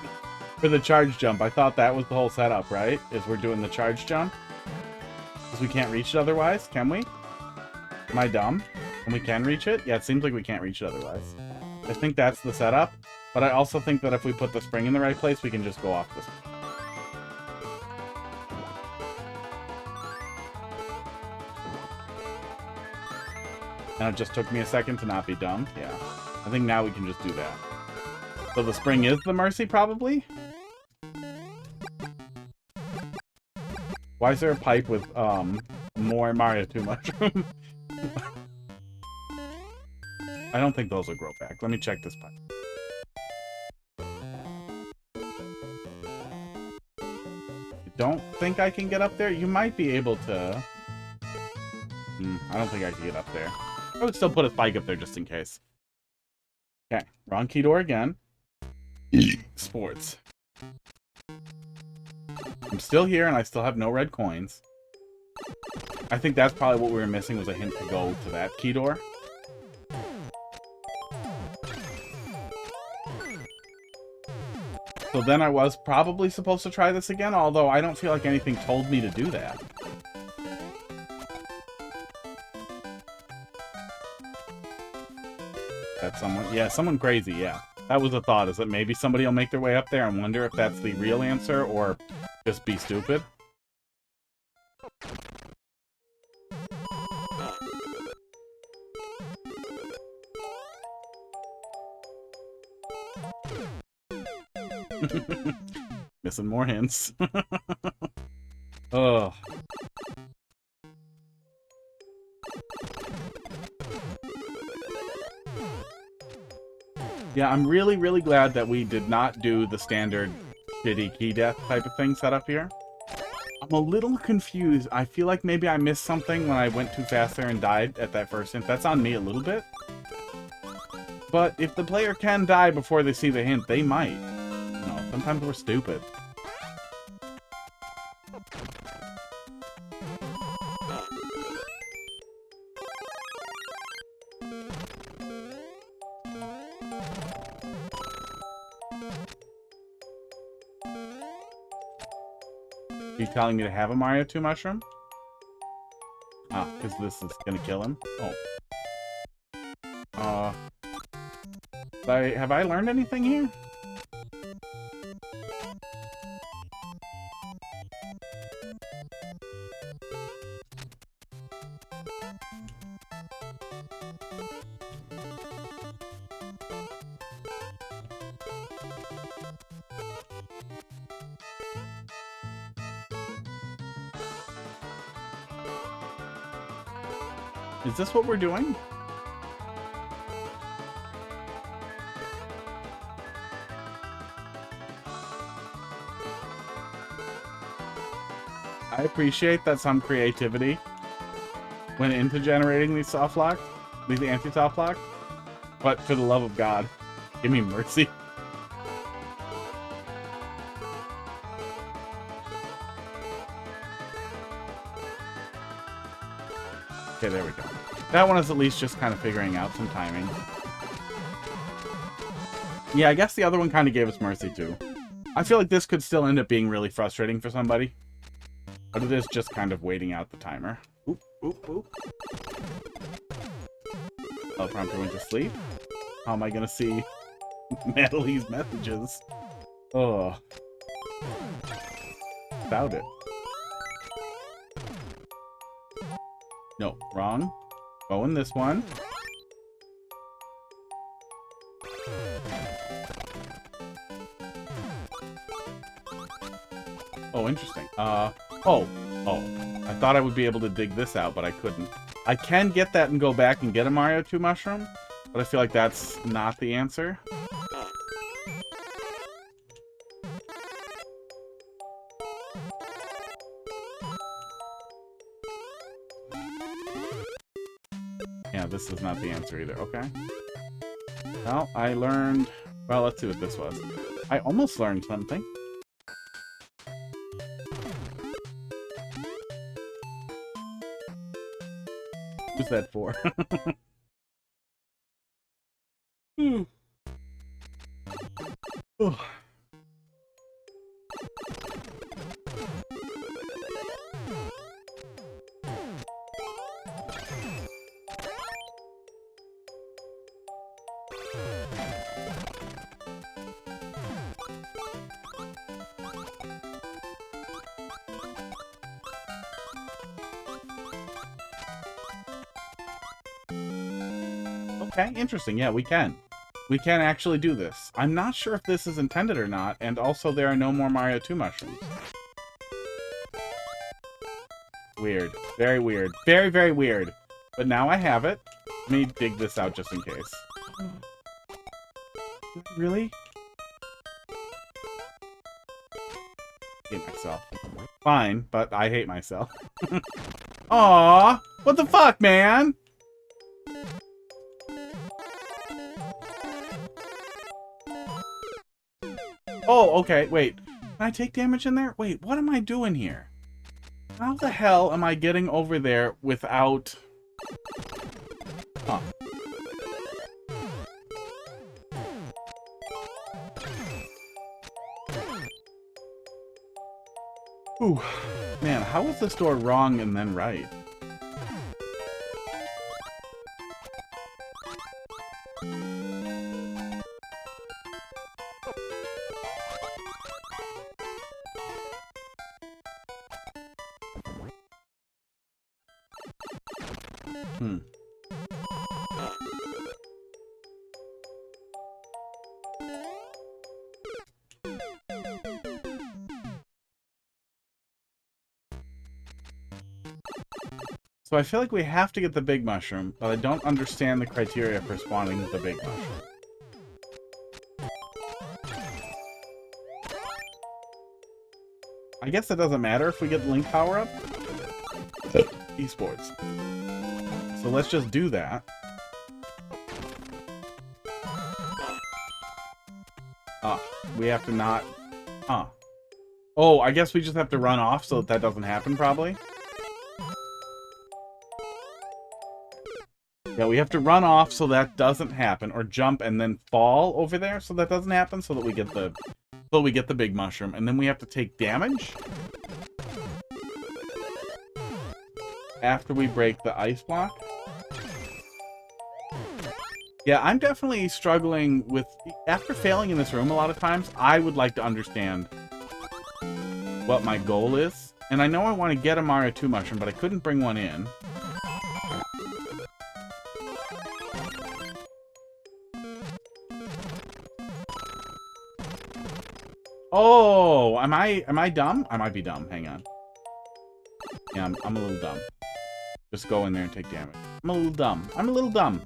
For the charge jump, I thought that was the whole setup, right? Is we're doing the charge jump? Because we can't reach it otherwise, can we? Am I dumb? And we can reach it? Yeah, it seems like we can't reach it otherwise. I think that's the setup, but I also think that if we put the spring in the right place, we can just go off the spring. And it just took me a second to not be dumb. Yeah. I think now we can just do that. So the spring is the mercy, probably? Why is there a pipe with, more Mario 2 mushroom? I don't think those will grow back. Let me check this pipe. I don't think I can get up there. You might be able to... I don't think I can get up there. I would still put a spike up there just in case. Okay, wrong key door again. Sports. I'm still here and I still have no red coins. I think that's probably what we were missing, was a hint to go to that key door. So then I was probably supposed to try this again, although I don't feel like anything told me to do that. That's someone, yeah, someone crazy, yeah. That was a thought, is that maybe somebody will make their way up there and wonder if that's the real answer or just be stupid. Missing more hints. Ugh. Yeah, I'm really, really glad that we did not do the standard shitty key death type of thing set up here. I'm a little confused. I feel like maybe I missed something when I went too fast there and died at that first hint. That's on me a little bit. But if the player can die before they see the hint, they might. You know, sometimes we're stupid. Are you telling me to have a Mario 2 mushroom? Ah, because this is gonna kill him? Oh. Have I learned anything here? Is this what we're doing? I appreciate that some creativity went into generating these soft locks, these anti-soft locks, but for the love of God, give me mercy. Okay, there we go. That one is at least just kind of figuring out some timing. Yeah, I guess the other one kind of gave us mercy too. I feel like this could still end up being really frustrating for somebody. But it is just kind of waiting out the timer. Oop, oop, oop. Teleprompter went to sleep. How am I gonna see Madalee's messages? Oh. Doubt it. No, wrong. Go in this one. Oh, interesting. Oh. I thought I would be able to dig this out, but I couldn't. I can get that and go back and get a Mario 2 mushroom, but I feel like that's not the answer. Yeah, this is not the answer either. Okay. Well, I learned... Well, let's see what this was. I almost learned something. Who's that for? Oh. Okay, interesting. Yeah, we can. We can actually do this. I'm not sure if this is intended or not, and also there are no more Mario 2 mushrooms. Weird. Very weird. Very, very weird. But now I have it. Let me dig this out just in case. Really? I hate myself. Fine, but I hate myself. Aww! What the fuck, man? Oh, okay, wait. Can I take damage in there? Wait, what am I doing here? How the hell am I getting over there without... Huh. Ooh. Man, how was this door wrong and then right? So I feel like we have to get the big mushroom, but I don't understand the criteria for spawning the big mushroom. I guess it doesn't matter if we get the Link power-up. Esports. So let's just do that. We have to not... Oh, I guess we just have to run off so that doesn't happen, probably. Yeah, we have to run off so that doesn't happen, or jump and then fall over there so that doesn't happen, so that we get the big mushroom, and then we have to take damage after we break the ice block. Yeah, I'm definitely struggling with... After failing in this room a lot of times, I would like to understand what my goal is. And I know I want to get a Mario 2 mushroom, but I couldn't bring one in. Oh, am I dumb? I might be dumb. Hang on. Yeah, I'm a little dumb. Just go in there and take damage. I'm a little dumb. I'm a little dumb.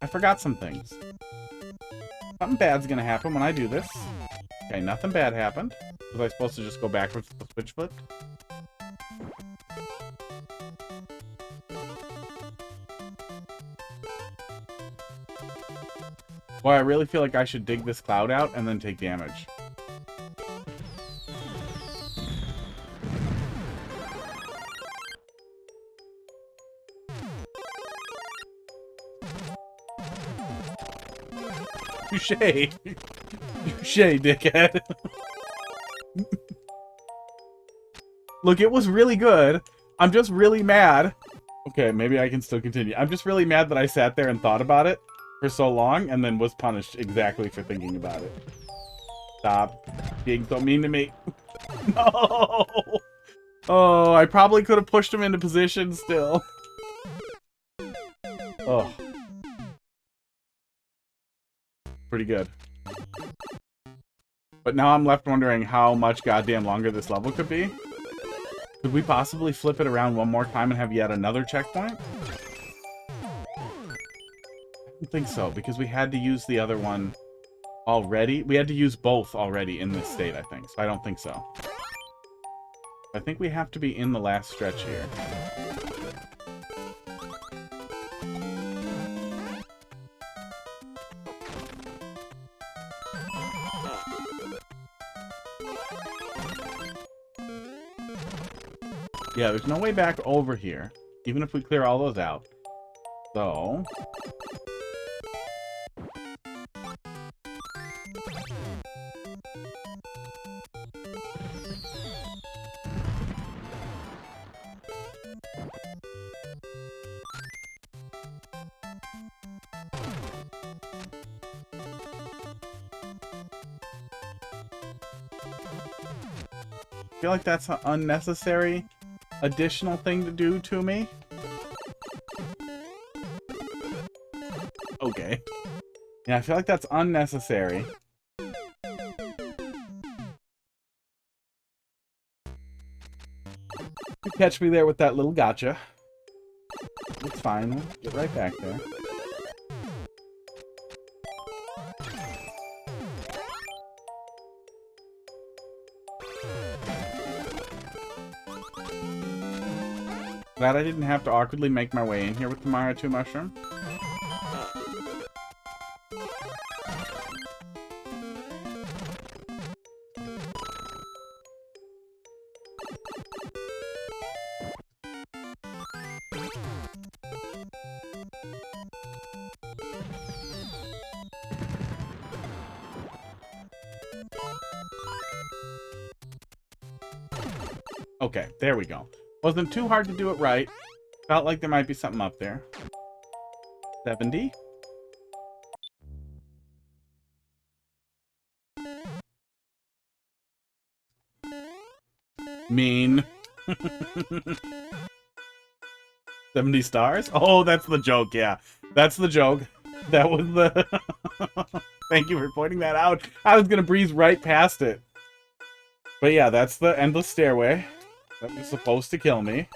I forgot some things. Something bad's gonna happen when I do this. Okay, nothing bad happened. Was I supposed to just go backwards with the switch flipped? Boy, I really feel like I should dig this cloud out and then take damage. Touche. Touche, dickhead. Look, it was really good. I'm just really mad Okay, maybe I can still continue. I'm just really mad that I sat there and thought about it for so long and then was punished exactly for thinking about it. Stop being so mean to me. No! Oh, I probably could have pushed him into position still. Oh. Pretty good. But now I'm left wondering how much goddamn longer this level could be. Could we possibly flip it around one more time and have yet another checkpoint? I don't think so, because we had to use the other one already. We had to use both already in this state, I think. So I don't think so. I think we have to be in the last stretch here. Yeah, there's no way back over here, even if we clear all those out. So... I feel like that's an unnecessary additional thing to do to me. Okay. Yeah, I feel like that's unnecessary. You catch me there with that little gotcha. It's fine. We'll get right back there. Glad I didn't have to awkwardly make my way in here with the Mario 2 mushroom. Okay, there we go. Wasn't too hard to do it right. Felt like there might be something up there. 70. Mean. 70 stars? Oh, that's the joke, yeah. That's the joke. That was the... Thank you for pointing that out. I was gonna breeze right past it. But yeah, that's the endless stairway. That was supposed to kill me.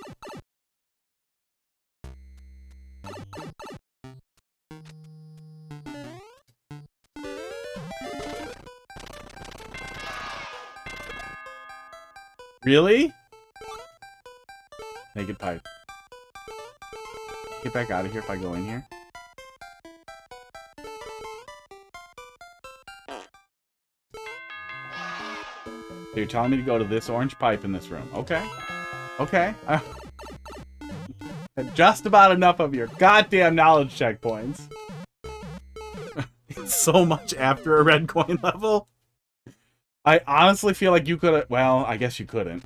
Really? Naked pipe. Get back out of here if I go in here. So you're telling me to go to this orange pipe in this room. Okay. Okay. Just about enough of your goddamn knowledge checkpoints. It's so much after a red coin level. I honestly feel like you could have... Well, I guess you couldn't.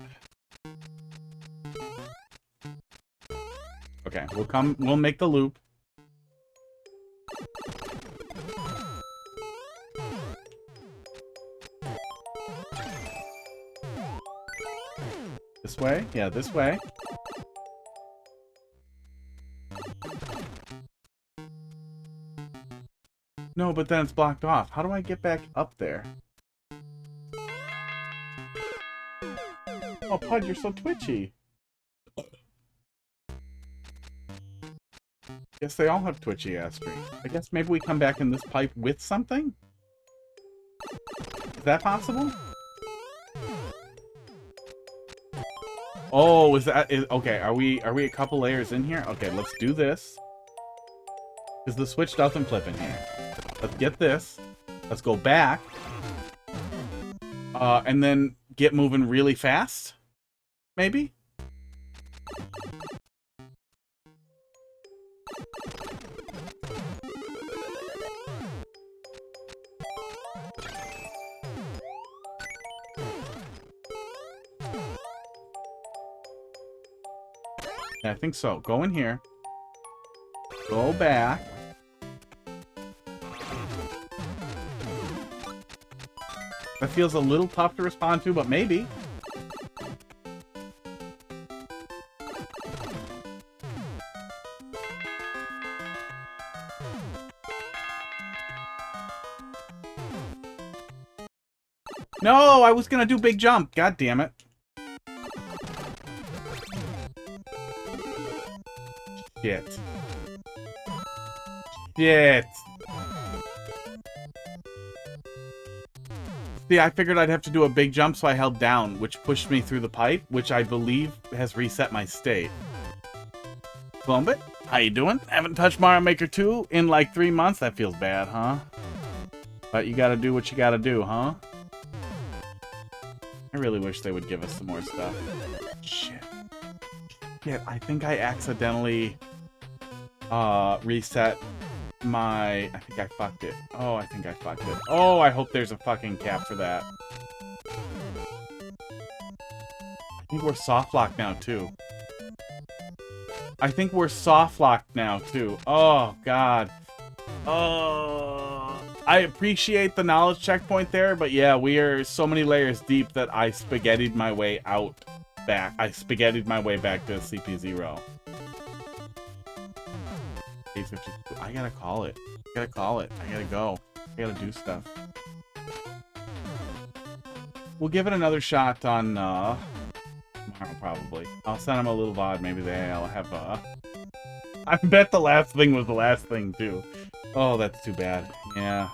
Okay, we'll make the loop. This way? Yeah, this way. No, but then it's blocked off. How do I get back up there? Oh, Pud, you're so twitchy. Guess they all have twitchy ass streaks. I guess maybe we come back in this pipe with something? Is that possible? Oh, okay, are we a couple layers in here? Okay, let's do this. Because the switch doesn't flip in here. Let's get this. Let's go back. And then get moving really fast? Maybe? Yeah, I think so. Go in here. Go back. That feels a little tough to respond to, but maybe. No, I was gonna do big jump. God damn it. Shit. Shit. See, I figured I'd have to do a big jump, so I held down, which pushed me through the pipe, which I believe has reset my state. Plumbit, how you doing? Haven't touched Mario Maker 2 in like 3 months? That feels bad, huh? But you gotta do what you gotta do, huh? I really wish they would give us some more stuff. Shit. Yeah, I think I accidentally reset my... I think I fucked it. Oh, I think I fucked it. Oh, I hope there's a fucking cap for that. I think we're soft locked now, too. I think we're soft locked now, too. Oh, God. Oh... I appreciate the knowledge checkpoint there, but yeah, we are so many layers deep that I spaghettied my way out back. I spaghettied my way back to CP0. I gotta call it. I gotta call it. I gotta go. I gotta do stuff. We'll give it another shot on tomorrow, probably. I'll send them a little VOD. Maybe they'll have I bet the last thing was the last thing too. Oh, that's too bad. Yeah.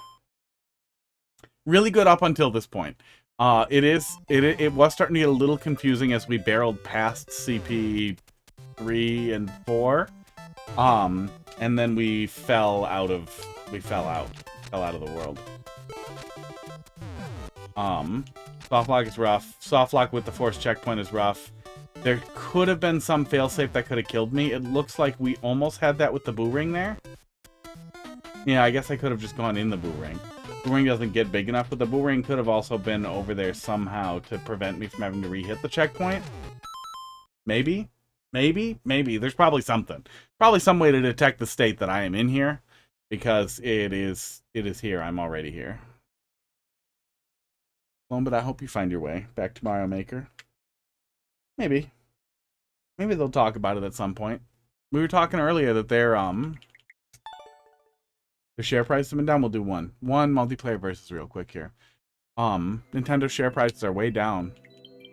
Really good up until this point. It was starting to get a little confusing as we barreled past CP 3 and 4. And then we fell out of the world. Soft lock is rough. Soft lock with the force checkpoint is rough. There could have been some failsafe that could have killed me. It looks like we almost had that with the boo ring there. Yeah, I guess I could have just gone in the boo ring. Boo ring doesn't get big enough, but the boo ring could have also been over there somehow to prevent me from having to re-hit the checkpoint. Maybe? Maybe? Maybe. There's probably something. Probably some way to detect the state that I am in here, because it is here. I'm already here. Well, but I hope you find your way back to Mario Maker. Maybe. Maybe they'll talk about it at some point. We were talking earlier that their share prices have been down. We'll do one multiplayer versus real quick here. Nintendo share prices are way down.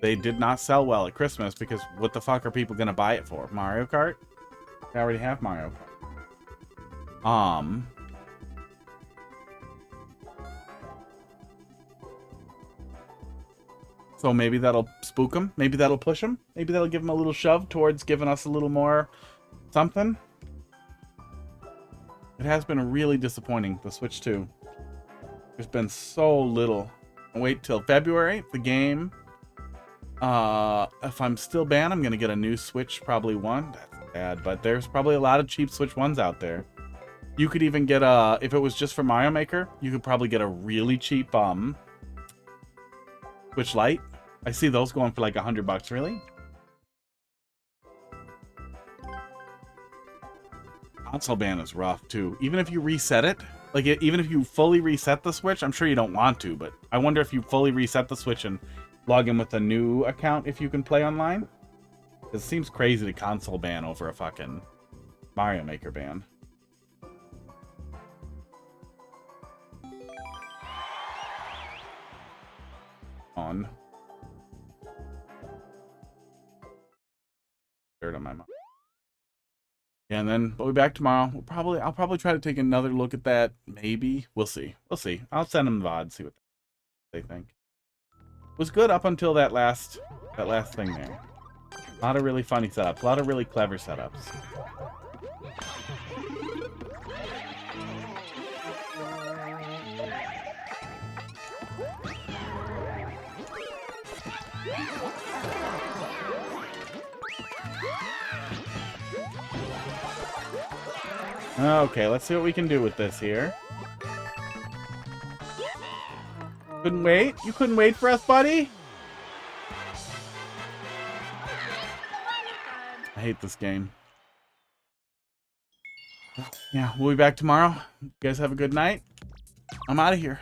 They did not sell well at Christmas because what the fuck are people gonna buy it for? Mario Kart? They already have Mario Kart. So maybe that'll spook them. Maybe that'll push them. Maybe that'll give them a little shove towards giving us a little more something. It has been really disappointing, the Switch 2. There's been so little. I'll wait till February, the game. If I'm still banned, I'm going to get a new Switch, probably one. That's bad, but there's probably a lot of cheap Switch 1s out there. You could even get a, if it was just for Mario Maker, you could probably get a really cheap Switch Lite. I see those going for like $100, really? Console ban is rough too. Even if you reset it, like even if you fully reset the Switch, I'm sure you don't want to, but I wonder if you fully reset the Switch and log in with a new account if you can play online. It seems crazy to console ban over a fucking Mario Maker ban. On. Dirt on my mouth. Yeah, and then we'll be back tomorrow. I'll probably try to take another look at that. Maybe. We'll see. We'll see. I'll send them the VOD, see what they think. It was good up until that last thing there. A lot of really funny setups. A lot of really clever setups. Okay, let's see what we can do with this here. Couldn't wait? You couldn't wait for us, buddy? I hate this game. Yeah, we'll be back tomorrow. You guys have a good night. I'm out of here.